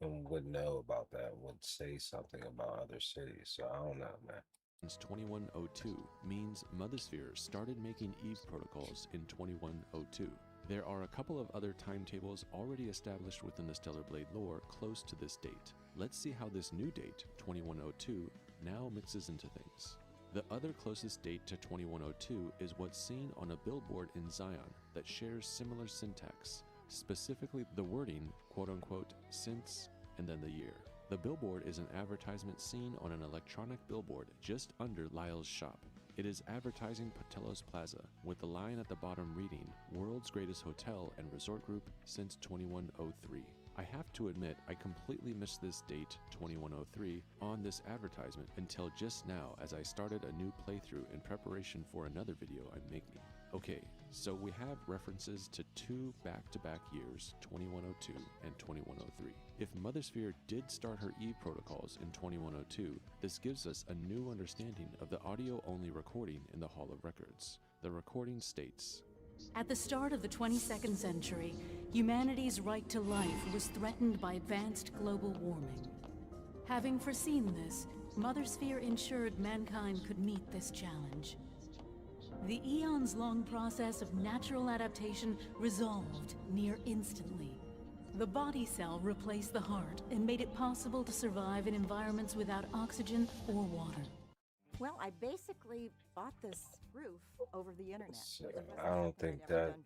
and would know about that, would say something about other cities. So I don't know, man. Since 2102 means Mothersphere started making Eve protocols in 2102. There are a couple of other timetables already established within the Stellar Blade lore close to this date. Let's see how this new date, 2102, now mixes into things. The other closest date to 2102 is what's seen on a billboard in Zion that shares similar syntax, specifically the wording, quote-unquote, since, and then the year. The billboard is an advertisement seen on an electronic billboard just under Lyle's shop. It is advertising Patello's Plaza, with the line at the bottom reading, World's Greatest Hotel and Resort Group since 2103. I have to admit, I completely missed this date, 2103, on this advertisement until just now as I started a new playthrough in preparation for another video I'm making. Okay, so we have references to two back-to-back years, 2102 and 2103. If Mothersphere did start her Eve protocols in 2102, this gives us a new understanding of the audio-only recording in the Hall of Records. The recording states, "At the start of the 22nd century, humanity's right to life was threatened by advanced global warming. Having foreseen this, Mothersphere ensured mankind could meet this challenge. The eons-long process of natural adaptation resolved near instantly. The body cell replaced the heart and made it possible to survive in environments without oxygen or water." Well, I basically bought this roof over the internet. I don't think that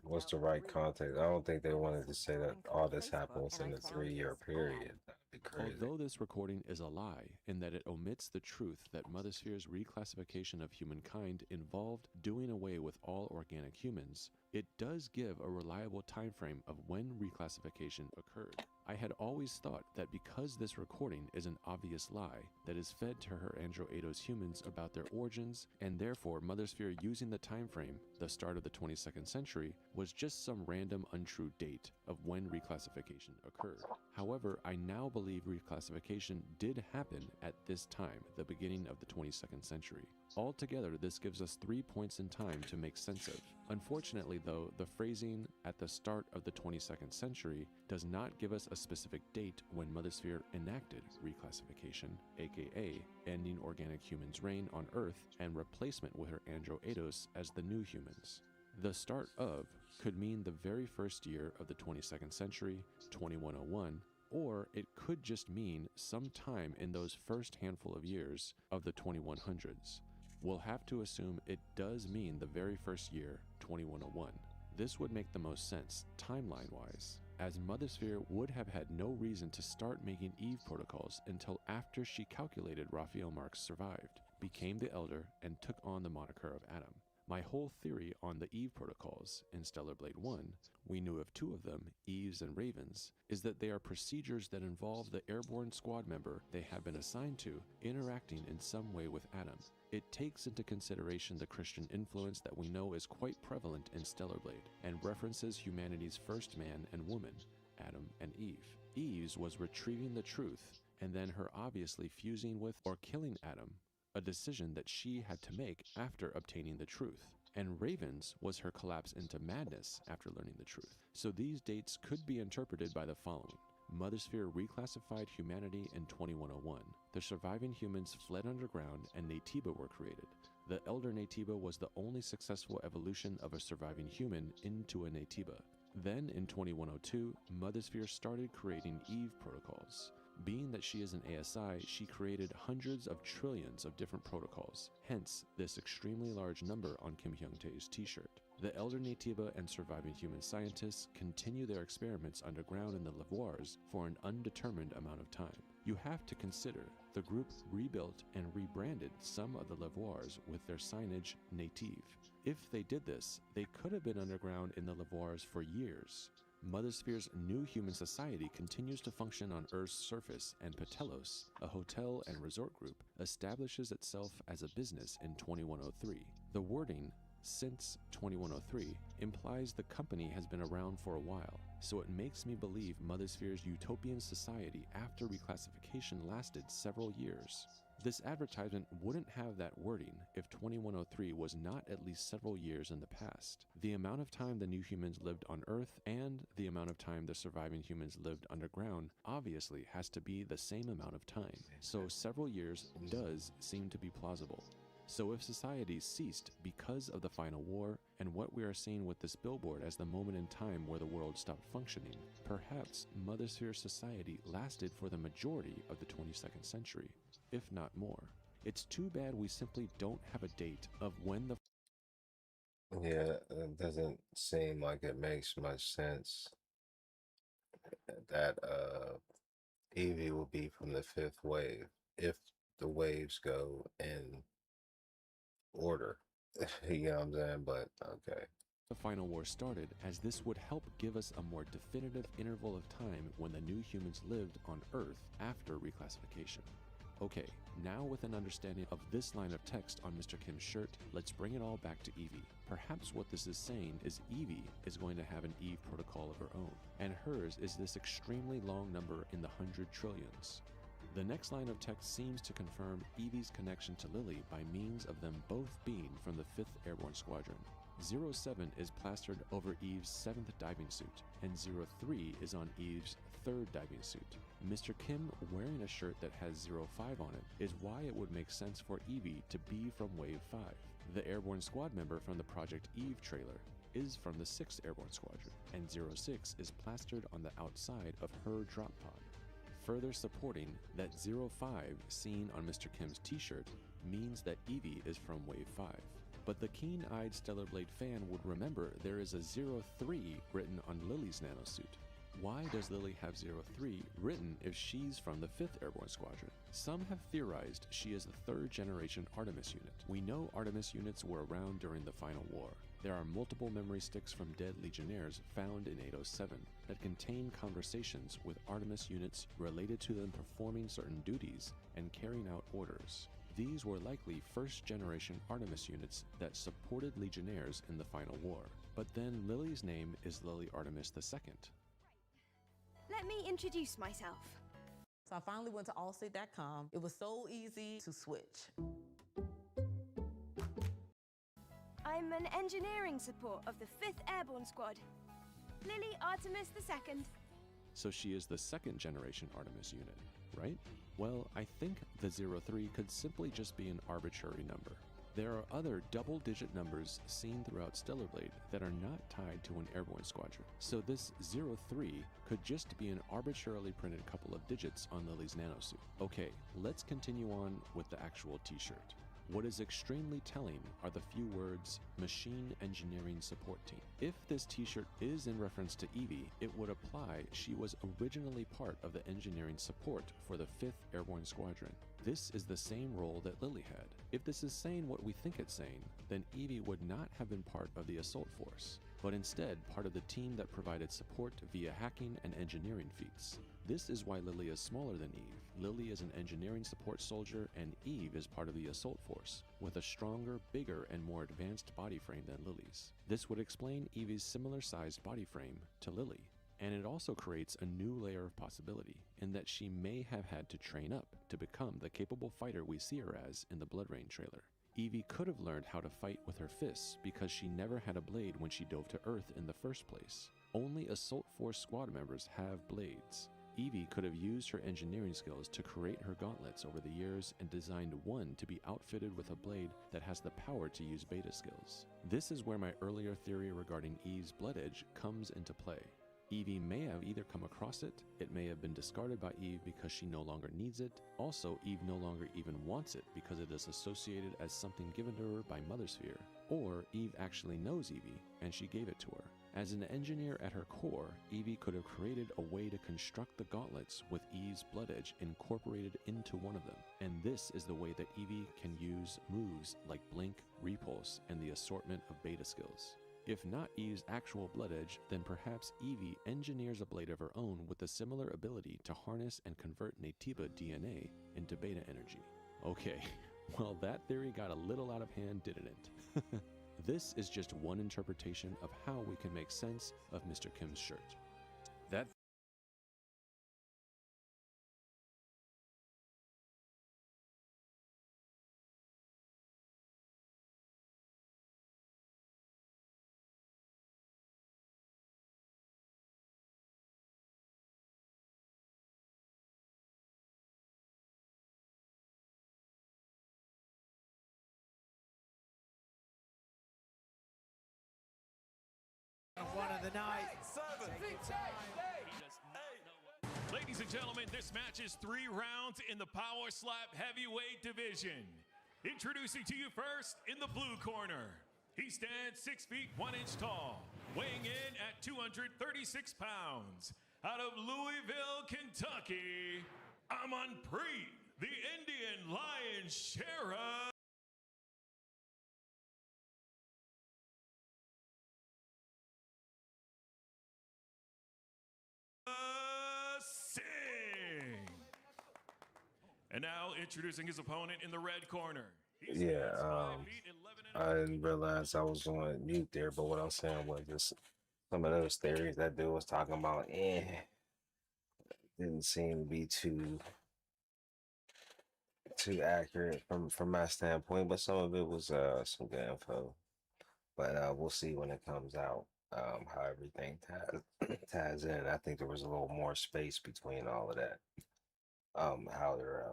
was the right context. I don't think they wanted to say that all this happened within a 3-year period. That'd Crazy. Although this recording is a lie in that it omits the truth that Mother Sphere's reclassification of humankind involved doing away with all organic humans, it does give a reliable time frame of when reclassification occurred. I had always thought that because this recording is an obvious lie that is fed to her Andro Eidos humans about their origins, and therefore Mother Sphere using the time frame, the start of the 22nd century, was just some random untrue date of when reclassification occurred. However, I now believe reclassification did happen at this time, the beginning of the 22nd century. Altogether, this gives us 3 points in time to make sense of. Unfortunately, though, the phrasing "at the start of the 22nd century" does not give us a specific date when Mother Sphere enacted reclassification, aka ending organic humans' reign on Earth and replacement with her Andro Eidos as the new humans. The start of could mean the very first year of the 22nd century, 2101, or it could just mean some time in those first handful of years of the 2100s. We'll have to assume it does mean the very first year, 2101. This would make the most sense, timeline-wise, as Mother Sphere would have had no reason to start making Eve protocols until after she calculated Raphael Marx survived, became the Elder, and took on the moniker of Adam. My whole theory on the Eve protocols in Stellar Blade 1, we knew of 2 of them, Eves and Ravens, is that they are procedures that involve the airborne squad member they have been assigned to interacting in some way with Adam. It takes into consideration the Christian influence that we know is quite prevalent in Stellar Blade, and references humanity's first man and woman, Adam and Eve. Eve's was retrieving the truth, and then her obviously fusing with or killing Adam, a decision that she had to make after obtaining the truth. And Raven's was her collapse into madness after learning the truth. So these dates could be interpreted by the following. Mother Sphere reclassified humanity in 2101. The surviving humans fled underground and Naytiba were created. The Elder Naytiba was the only successful evolution of a surviving human into a Naytiba. Then in 2102, Mother Sphere started creating Eve protocols. Being that she is an ASI, she created hundreds of trillions of different protocols, hence this extremely large number on Kim Hyung-tae's t-shirt. The Elder Naytiba and surviving human scientists continue their experiments underground in the Lavoirs for an undetermined amount of time. You have to consider the group rebuilt and rebranded some of the Lavoirs with their signage Native. If they did this, they could have been underground in the Lavoirs for years. Mother Sphere's new human society continues to function on Earth's surface, and Patelos, a hotel and resort group, establishes itself as a business in 2103. The wording, since 2103, implies the company has been around for a while, so it makes me believe Mother Sphere's utopian society after reclassification lasted several years. This advertisement wouldn't have that wording if 2103 was not at least several years in the past. The amount of time the new humans lived on Earth and the amount of time the surviving humans lived underground obviously has to be the same amount of time, so several years does seem to be plausible. So if society ceased because of the final war, and what we are seeing with this billboard as the moment in time where the world stopped functioning, perhaps Mother Sphere's society lasted for the majority of the 22nd century, if not more. It's too bad we simply don't have a date of when the Yeah, it doesn't seem like it makes much sense that Evie will be from the 5th wave if the waves go in order. You know what I'm saying? But okay. The final war started, as this would help give us a more definitive interval of time when the new humans lived on Earth after reclassification. Okay, now with an understanding of this line of text on Mr. Kim's shirt, let's bring it all back to Evie. Perhaps what this is saying is Evie is going to have an Eve protocol of her own, and hers is this extremely long number in the 100 trillions. The next line of text seems to confirm Evie's connection to Lily by means of them both being from the 5th Airborne Squadron. 07 is plastered over Eve's 7th diving suit, and 03 is on Eve's 3rd diving suit. Mr. Kim wearing a shirt that has 05 on it is why it would make sense for Evie to be from Wave 5. The Airborne Squad member from the Project Eve trailer is from the 6th Airborne Squadron, and 06 is plastered on the outside of her drop pod, further supporting that 05 seen on Mr. Kim's t-shirt means that Evie is from Wave 5. But the keen-eyed Stellar Blade fan would remember there is a 03 written on Lily's nanosuit. Why does Lily have 03 written if she's from the 5th Airborne Squadron? Some have theorized she is the 3rd generation Artemis unit. We know Artemis units were around during the Final War. There are multiple memory sticks from dead Legionnaires found in 807 that contain conversations with Artemis units related to them performing certain duties and carrying out orders. These were likely 1st generation Artemis units that supported Legionnaires in the Final War. But then Lily's name is Lily Artemis II. Let me introduce myself. So I finally went to allstate.com. It was so easy to switch. I'm an engineering support of the 5th Airborne Squad. Lily Artemis II. So she is the 2nd generation Artemis unit, right? Well, I think the 03 could simply just be an arbitrary number. There are other double-digit numbers seen throughout Stellar Blade that are not tied to an airborne squadron. So this 03 could just be an arbitrarily printed couple of digits on Lily's nanosuit. Okay, let's continue on with the actual t-shirt. What is extremely telling are the few words, Machine Engineering Support Team. If this t-shirt is in reference to Evie, it would apply she was originally part of the engineering support for the 5th Airborne Squadron. This is the same role that Lily had. If this is saying what we think it's saying, then Evie would not have been part of the assault force, but instead part of the team that provided support via hacking and engineering feats. This is why Lily is smaller than Eve. Lily is an engineering support soldier, and Eve is part of the assault force, with a stronger, bigger, and more advanced body frame than Lily's. This would explain Evie's similar-sized body frame to Lily, and it also creates a new layer of possibility, in that she may have had to train up to become the capable fighter we see her as in the Blood Rain trailer. Evie could have learned how to fight with her fists because she never had a blade when she dove to Earth in the first place. Only Assault Force squad members have blades. Evie could have used her engineering skills to create her gauntlets over the years and designed one to be outfitted with a blade that has the power to use beta skills. This is where my earlier theory regarding Eve's blood edge comes into play. Evie may have either come across it, it may have been discarded by Eve because she no longer needs it, also Eve no longer even wants it because it is associated as something given to her by Mother Sphere, or Eve actually knows Evie and she gave it to her. As an engineer at her core, Evie could have created a way to construct the gauntlets with Eve's blood edge incorporated into one of them, and this is the way that Evie can use moves like Blink, Repulse, and the assortment of beta skills. If not Eve's actual blood edge, then perhaps Evie engineers a blade of her own with a similar ability to harness and convert Natiba DNA into beta energy. Okay, well that theory got a little out of hand, didn't it? This is just one interpretation of how we can make sense of Mr. Kim's shirt. That One of the night. Ladies and gentlemen, this match is 3 rounds in the Power Slap Heavyweight Division. Introducing to you first, in the blue corner, he stands 6 feet 1 inch tall, weighing in at 236 pounds. Out of Louisville, Kentucky, Amanpreet, the Indian Lion Sheriff. And now introducing his opponent in the red corner. I didn't realize I was on mute there, but what I'm saying was just some of those theories that dude was talking about, didn't seem to be too accurate from my standpoint, but some of it was some good info. But we'll see when it comes out how everything ties in. I think there was a little more space between all of that. How they're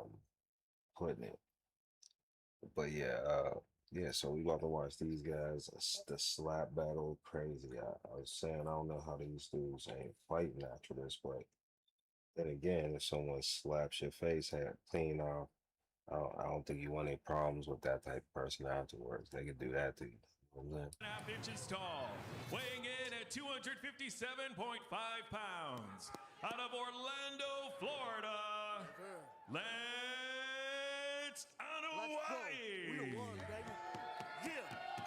putting it. But yeah, so we about to watch these guys, the slap battle, crazy. I was saying, I don't know how these dudes ain't fighting after this, but then again, if someone slaps your face clean off, I don't think you want any problems with that type of person afterwards. They could do that to you. And then, 1.5 inches tall, weighing in at 257.5 pounds. Out of Orlando, Florida, Lance Hawaii.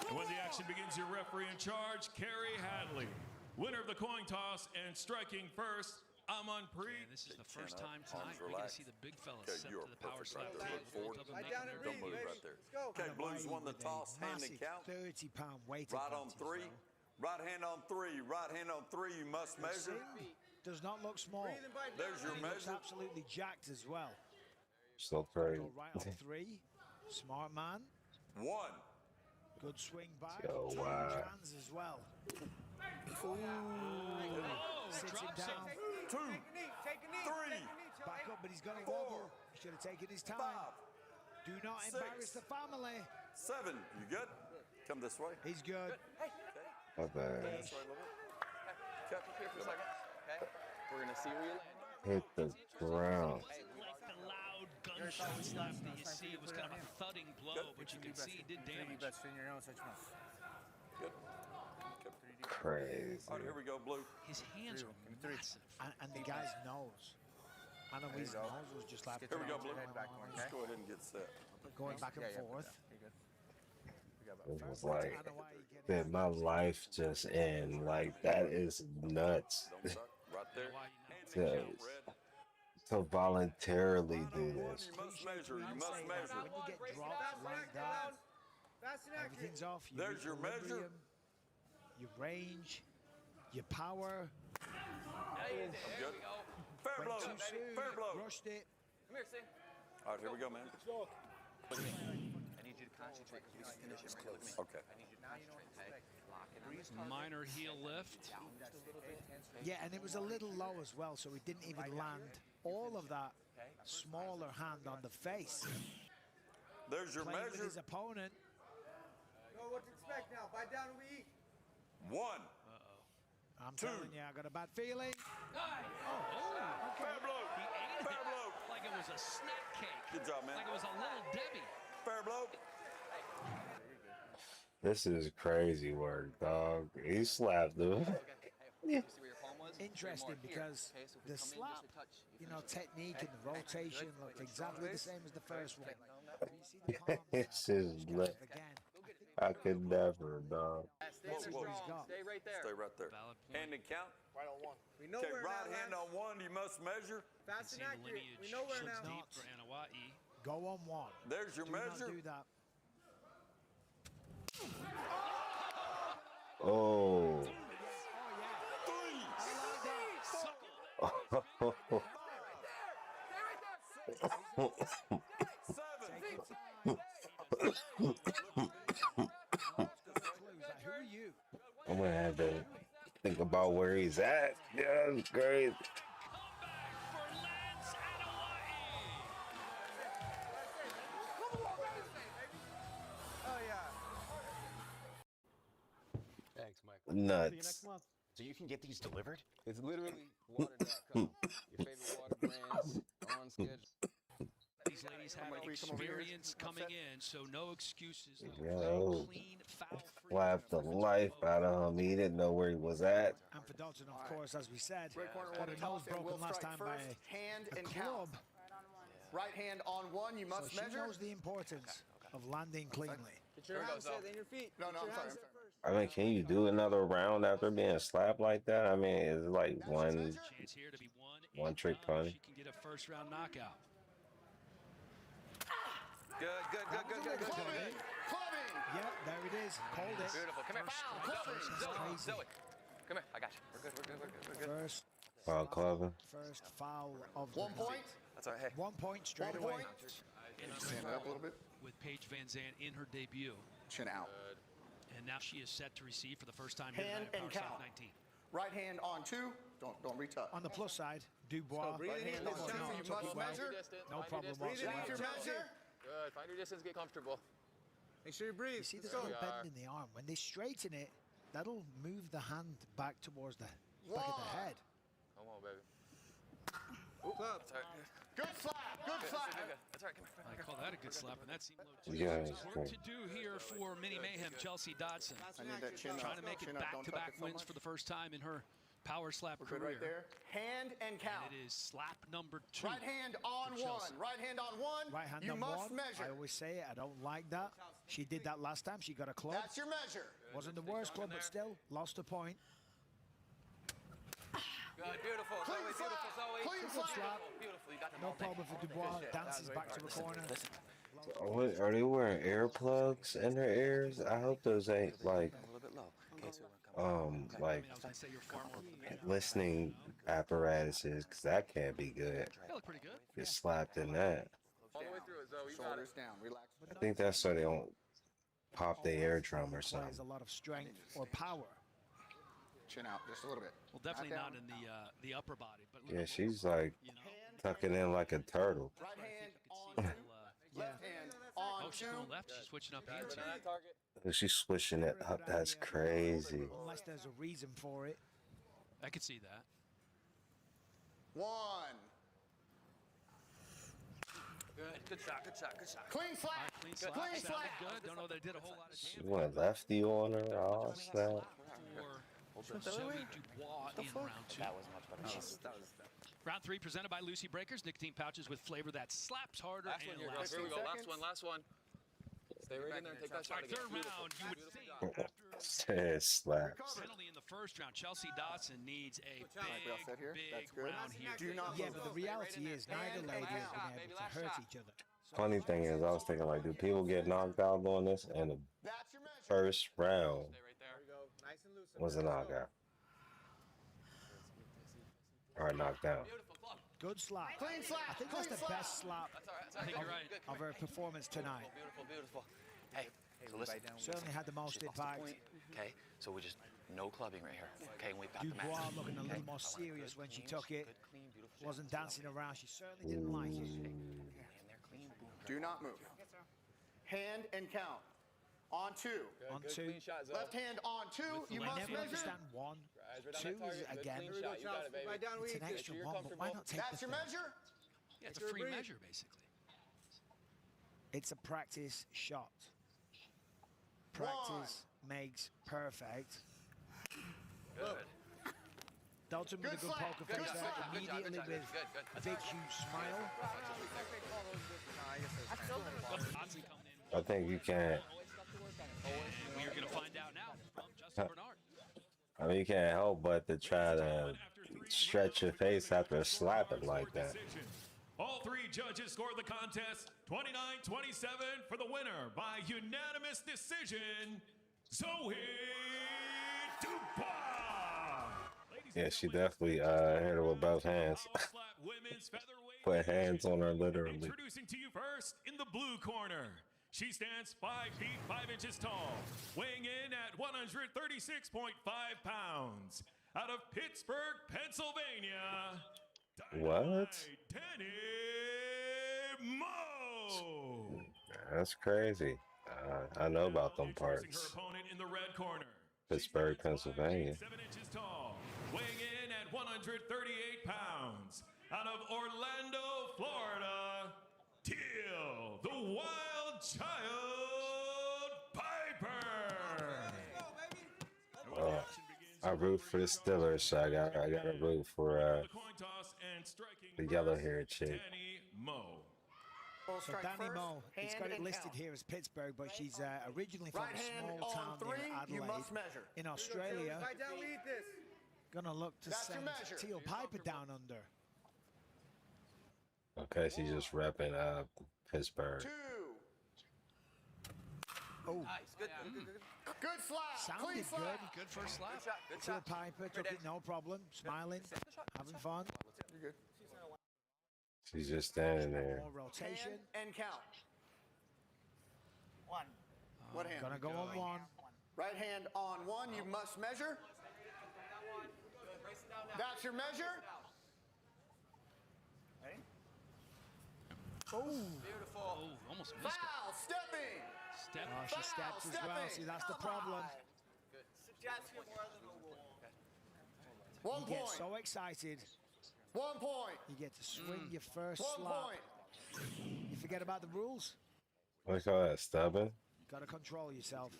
And when the action begins, your referee in charge, Kerry Hadley. Winner of the coin toss and striking first, Amanpreet. And this is the first time tonight we're going to see the big fella step to the power slap table. Don't move right there. Okay, Blues won the toss, hand and count. 30-pound weight. Right on three. Right hand on three. Right hand on three. You must measure. Does not look small. There's your He looks measure. absolutely jacked as well. so crazy. Go right on three. Smart man. One. Good swing back. Yo, Huge wow. hands as well. Sits him drops down. Two. Three. Back up, but he's got a Four. wobble. He should have taken his time. Five. Do not Six. embarrass the family. Seven. You good? Come this way. He's good. My bad. This way a little bit. Okay. Here for a second. Okay. We're gonna see where you land. Hit the ground. Like the loud gunshot slap that you see, it was kind of a thudding blow, but you can see it did damage. Good. Crazy. All right, here we go, Blue. His hands are massive. And the guy's nose. Annalise nose was just like... Here we go, Blue. Just go ahead and get set. Going back and forth. It was like, did my life just end? Like, that is nuts. Don't suck. Right there. to voluntarily do this. You must measure. You must measure. When you get dropped like that, everything's off. There's your measure. Your range, your power. I'm good. Fair Went blow. too soon, Fair blow. rushed it. Come here, Sing. All right, here we go, man. Look at me. I need you to concentrate. You can finish it right. Look at me. Okay. I need you to concentrate, okay? Lock it on. Minor heel lift. Yeah, and it was a little low as well, so he didn't even land all of that smaller hand on the face. There's your Playing with measure. his opponent. Know what to expect now. Bite down and we eat. One. I'm telling you, I got a bad feeling. Fair blow. He ate Fair it blow. like it was a snack cake. Good job, man. Like it was a little Debbie. Fair blow. This is crazy work, dog. He slapped him. You see where your palm was? Interesting Here. because Okay, so if we the come in slap, just a touch, you know, technique and the rotation looked exactly the same as the first one. It's just lit. I could never, dog. Stay strong. Stay right there. Stay right there. Hand and count. Right on one. We know Okay, where right now, hand Lance. on one. You must measure. Fast See and the accurate. lineage We know where runs now. deep for Anawa'i. Go on one. There's your Do not measure. do that. Oh. Who are you? I'm gonna have to think about where he's at. Yeah, that's great. Oh yeah. Thanks, Michael. Nuts. See you next month. So you can get these delivered? It's literally water.com. Your favorite water brands on schedule. These ladies have experience coming in, so no excuses. Yo, Clean, foul-free. slapped the life out of him. He didn't know where he was at. And for Dalton, of course, as we said, Red corner, got one a toss, nose and broken we'll last strike time by first, hand a and club. count. Right hand on one. You So must she measure. knows the importance of landing cleanly. Get your hands set, then your feet. No, I'm sorry. I mean, can you do another round after being slapped like that? I mean, it's like one Chance here to be one trick pony. She can get a first-round knockout. Good. Clubbing. Yeah, there it is. Called it. Beautiful. Come here. Foul. Crazy. Zoe. Come here. I got you. We're good. First Foul clubbing. foul of 1 the point. night. That's all right. Hey. 1 point straight 1 away. point. Stand up a little bit. With Paige Van Zandt in her debut. Chin out. And now she is set to receive for the first time Hand here and tonight at Power count. Slap 19. Right hand on two. Don't reach up. On the plus side, Dubois. Right hand on two. You took must it well. measure. No problem Breathe in after whatsoever. measure. Good. Find your distance. Get comfortable. Make sure you breathe. You see this Let's little go. bend in the arm. When they straighten it, that'll move the hand back towards the back of the head. Come on, baby. Club. Good slap. Good slap. That's all right. Come here. I call that a good slap, and that seemed low too. Yeah, There's work to do here for Mini Mayhem, Chelsea Dodson. I need that chin Trying up. to make it Chin up. Don't tuck back-to-back it so wins much. for the first time in her power slap We're good career. right there. Hand and count. And it is slap number 2. Right hand on for Chelsea. one. Right hand on one. Right hand You on must one. measure. I always say it. I don't like that. She did that last time. She got a club. That's your measure. Wasn't the worst club, but still lost a point. Good, beautiful. Clean Zoe, slap. beautiful, Zoe. Clean Beautiful, slap. beautiful. You got them No all. problem for Dubois. Dances back to the corner. Are they wearing earplugs in their ears? I hope those ain't like A little bit low. Okay, so we're coming. like I was going to say you're far more prepared. listening apparatuses, because that can't be good. They look pretty good. Get slapped in that. All the way through it, Zoe. You got Shoulders it. down. Relax. I think that's so they don't pop the eardrum or Requires something. a lot of strength or power. Chin out just a little bit. Well, definitely Not not in the upper body. But Yeah, she's like you know, tucking in like a turtle. Right hand on little, two. Left hand on oh, she's two. going left. She's switching up hands. Right on that target. She's swishing it up. That's crazy. Unless there's a reason for it. I could see that. One. Good shot, good shot, good shot. Clean slap. Clean slap. Clean Sounded slap. good. Don't know they did a whole lot of She damage. went lefty on her. Oh, snap. For Zoe Dubois in round 2. That was much better. Round 3 presented by Lucy Breakers. Nicotine pouches with flavor that slaps harder Last one and here, girls. lasts. Here we go. seconds. Last one. Stay right in there and take that All shot right, again. third Beautiful. round, you would Beautiful think job. after Slaps. penalty in the first round, Chelsea Dodson needs a Like we all said here. big That's good. round here. Do not Yeah, move. but the reality is neither lady has been able to hurt each other. Funny thing is, I was thinking like, do people get knocked out doing this? And the That's your measure. first round Stay right there. There we go. Nice and loose. was a knockout. Or a knockdown. Beautiful. Fuck. Good slap. Clean slap. I think that's the Clean best slap That's all right. That's all I right. think you're right. Good. of her performance tonight. Beautiful, beautiful. Hey, so listen. Certainly had the most She lost the impact. point, okay, so we just no clubbing right here. Okay, and we've got the match. Dubois looking a Okay? little more serious when she took it. Good, clean, beautiful. Wasn't dancing around. She certainly didn't like it. And they're clean. Boom. Do not move. Hand and count. On two. On Good, two. clean shot, Zoe. Left hand on two. You I must never measure. understand one. Eyes right on Two that target. is Good, again. clean shot. You got it, baby. Right down, we It's eat an this. extra You're one, but why comfortable. not take That's the your thing? measure. Yeah, it's a Take a free breathe. measure, basically. It's a practice shot. Practice makes perfect. Good. Dalton with a Good good slap. poker Good face slap. there, Good job, good immediately job, with good. a big huge smile. Dodson coming in. I think you can't. We are going to find out now from Justin Bernard. I mean, you can't help but to try to stretch your face after slapping like that. All 3 judges scored the contest 29-27 for the winner by unanimous decision, Zoe Dubois. Yeah, she definitely hit her with both hands. Put hands on her literally. Introducing to you first in the blue corner. She stands 5 feet 5 inches tall, weighing in at 136.5 pounds. Out of Pittsburgh, Pennsylvania, What? Danny Mo. That's crazy. I know about them Introducing her parts. opponent in the red corner. Pittsburgh, Pennsylvania. 7 inches tall, weighing in at 138 pounds. Out of Orlando, Florida, Teal, the Wild Child Piper. I root for the Steelers, so I gotta root for The coin toss and striking the yellow-haired first, chick. Danny Mo. So Danny Mo, it's got it listed here as Pittsburgh, but she's originally from Right a hand small on town three. near You Adelaide must measure. in Australia. Right down, we eat this. Gonna look to That's your send measure. Teal Piper down under. Okay, she's just repping Pittsburgh. Two. Oh, Nice. Good. Good slap. Clean sounded slap. good. Good first slap. Good shot. Good Teal shot. Piper took it no problem, smiling, having fun. You're good. She's just standing there. More rotation. Hand and count. One. What hand? Gonna go on one. Right hand on one. You must measure. That's your measure. Ready? Oh, Beautiful. Oh, almost missed it. Foul. Stepping. Step. oh, she steps as well. See, that's the problem. One He gets point. so excited. 1 point. You get to swing your first 1 slap. point. You forget about the rules. What do you call that? Stubbing? Got to control yourself.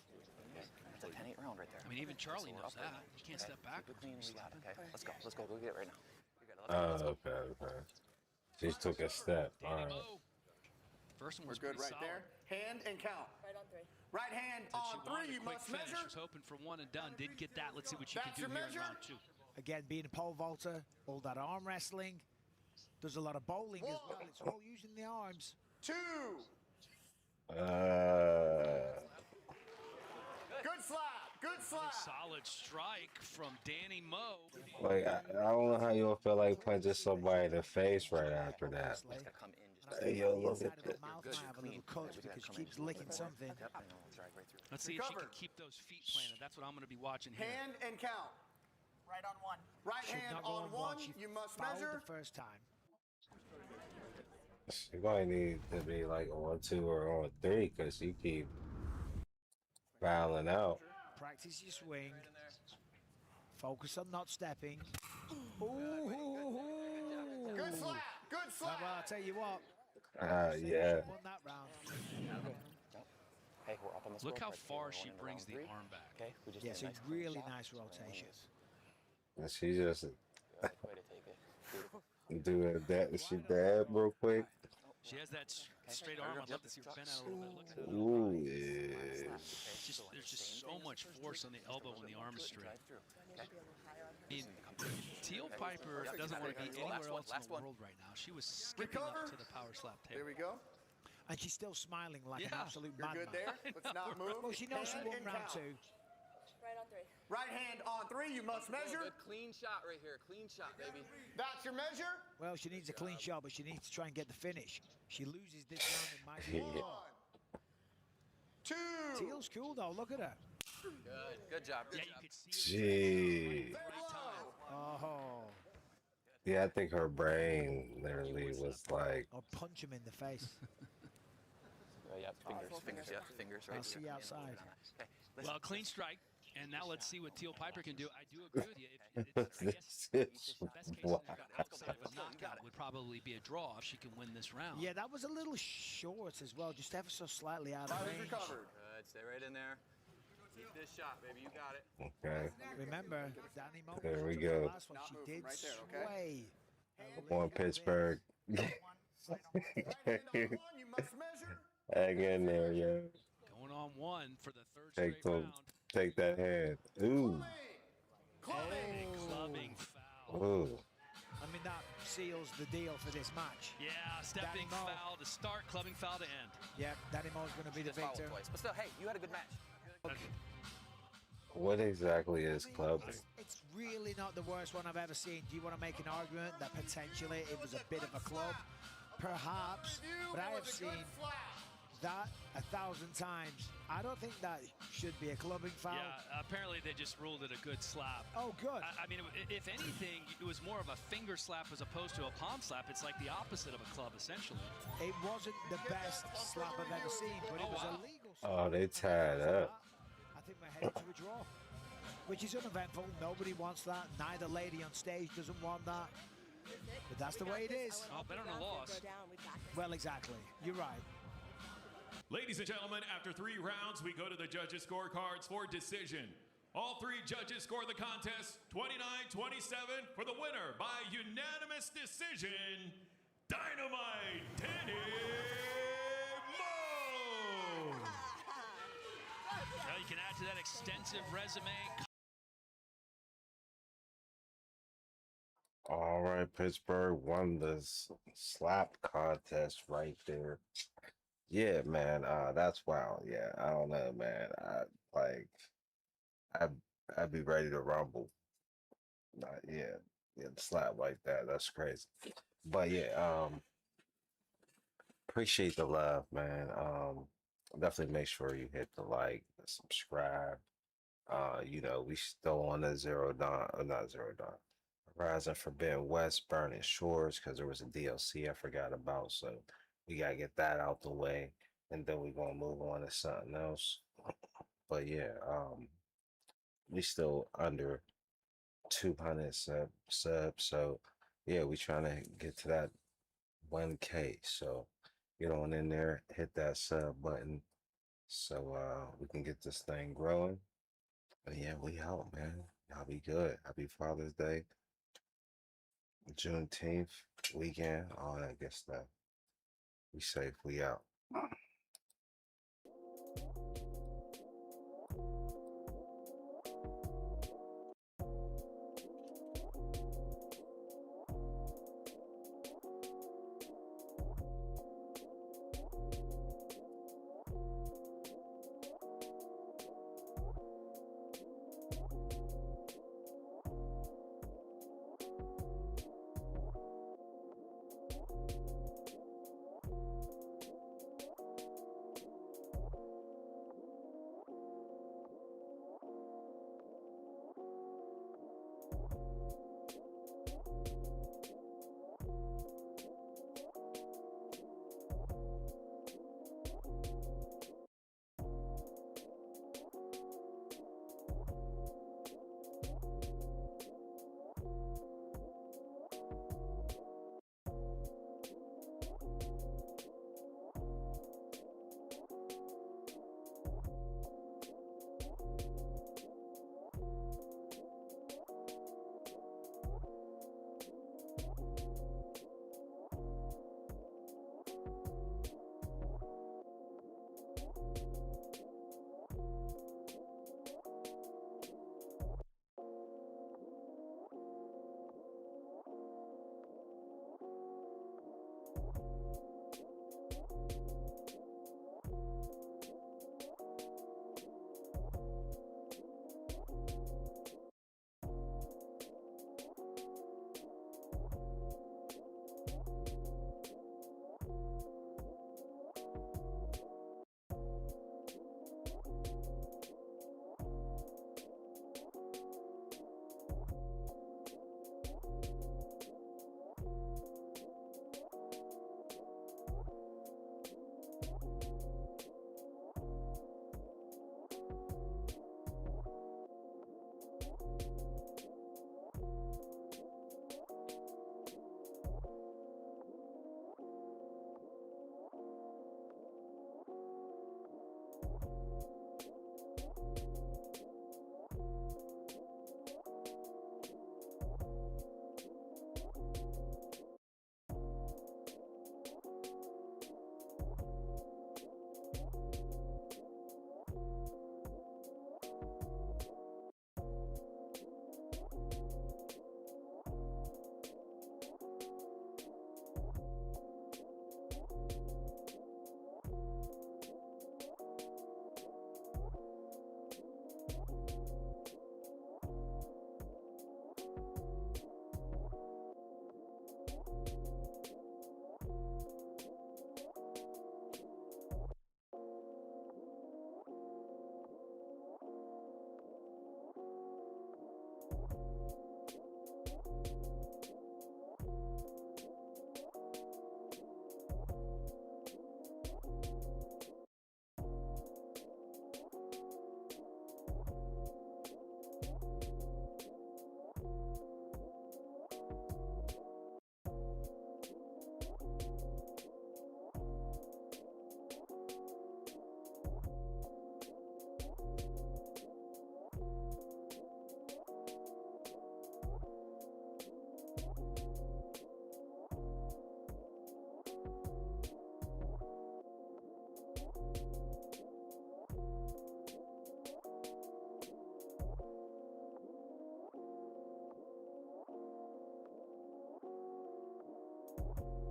That's a 10-8 round right there. I mean, even Charlie knows that. You can't step back. Okay, let's go. Let's go. Go get it right now. Okay. She took a step. All right. First one We're was good pretty right solid. there. Hand and count. Right on 3. Right hand Said on she wanted 3. a You quick must finish. measure. Was hoping for one and done. Did get that. Let's see what she That's can do your here in measure? round 2. Again, being a pole vaulter, all that arm wrestling. Does a lot of bowling as well. It's all using the arms. 2. Good slap. Good slap. Solid strike from Danny Moe. Like, I don't know how you'll feel like punching somebody in the face right after that. Hey, yo, look at that. Mouth might have a little cut because she keeps licking something. Let's see if she can keep those feet planted. That's what I'm going to be watching here. Hand and count. Right on 1. Right Should hand not go on 1. She You must fouled measure. the first time. You're going to need to be like on 2 or on 3 because you keep fouling out. Practice your swing. Focus on not stepping. Ooh. Good slap. Good slap. Well, I'll tell you what. Yeah. Won that round. Hey, we're up on the Look how scoreboard. far We're she going into brings round the 3. arm back. Okay, we just Yeah, did a so nice clean really shot. nice rotation. And she just Good way to take it. Beautiful. doing that. She dab real quick. She has that straight arm. I'd love to see her bend out a little bit. Look at that. Ooh, yeah. There's just so much force on the elbow when the arm is straight. I mean, Teal Piper doesn't want to be anywhere else in the world right now. She was skipping up to the power slap table. There we go. And she's still smiling like an absolute You're madman. good there. Let's not move. Well, she knows she Hand won and round count. 2. Right on 3. Right hand on 3. You must measure. Good clean shot right here. Clean shot, baby. That's your measure. Well, she needs a clean shot, but she needs to try and get the finish. She loses this round in my view. 1, 2. Teal's cool though. Look at her. Good job. Good Yeah, job. you could see Gee. Oh. Yeah, I think her brain literally was like, I'll punch him in the face. Yeah, fingers, fingers right I'll see you outside. Well, clean strike. And now let's see what Teal Piper can do. I do agree with you. this is Best case wild. scenario outside of a knockout would probably be a draw if she can win this round. Yeah, that was a little short as well, just ever so slightly out of Body's range. recovered. Good. Stay right in there. Keep this shot, baby. You got it. Okay. Remember, Danny Mo. There we took go. The last one. Not She moving did right there, okay? sway. On Pittsburgh. Right hand on 1. You must measure. Hang in there, yo. Going on 1 for the third Take straight the, round. take that hand. Ooh. Big clubbing foul. Ooh. I mean, that seals the deal for this match. Yeah, stepping Danny Mo. foul to start, clubbing foul to end. Yeah, Danny Mo's going to be the Just foul victor. twice. But still, hey, you had a good match. What exactly is clubbing? It's really not the worst one I've ever seen. Do you want to make an argument that potentially it was a bit of a club? Perhaps, but I have seen that 1,000 times. I don't think that should be a clubbing foul. Yeah, apparently they just ruled it a good slap. Oh, good. I mean, if anything, it was more of a finger slap as opposed to a palm slap. It's like the opposite of a club, essentially. It wasn't the best slap I've ever seen, but it was a legal slap. Oh, they tied up. I think we're headed to a draw, which is uneventful. Nobody wants that. Neither lady on stage doesn't want that. But that's the way it is. Oh, better than a loss. Well, exactly. You're right. Ladies and gentlemen, after 3 rounds, we go to the judges' scorecards for decision. All 3 judges score the contest 29-27 for the winner by unanimous decision, Dynamite Danny Moe. Well, you can add to that extensive resume. All right, Pittsburgh won this slap contest right there. Yeah, man, that's wild. Yeah, I don't know, man. I'd be ready to rumble. Yeah, the slap like that. That's crazy. But yeah, appreciate the love, man. Definitely make sure you hit the like, subscribe. We still on the Zero Dawn, not Zero Dawn. Horizon Forbidden West Burning Shores because there was a DLC I forgot about, so we gotta get that out the way, and then we're gonna move on to something else. But yeah, we still under 200 subs, so yeah, we trying to get to that 1K. So get on in there, hit that sub button so we can get this thing growing. But yeah, we out, man. Y'all be good. Happy Father's Day, Juneteenth weekend, all that good stuff. Be safe. We out.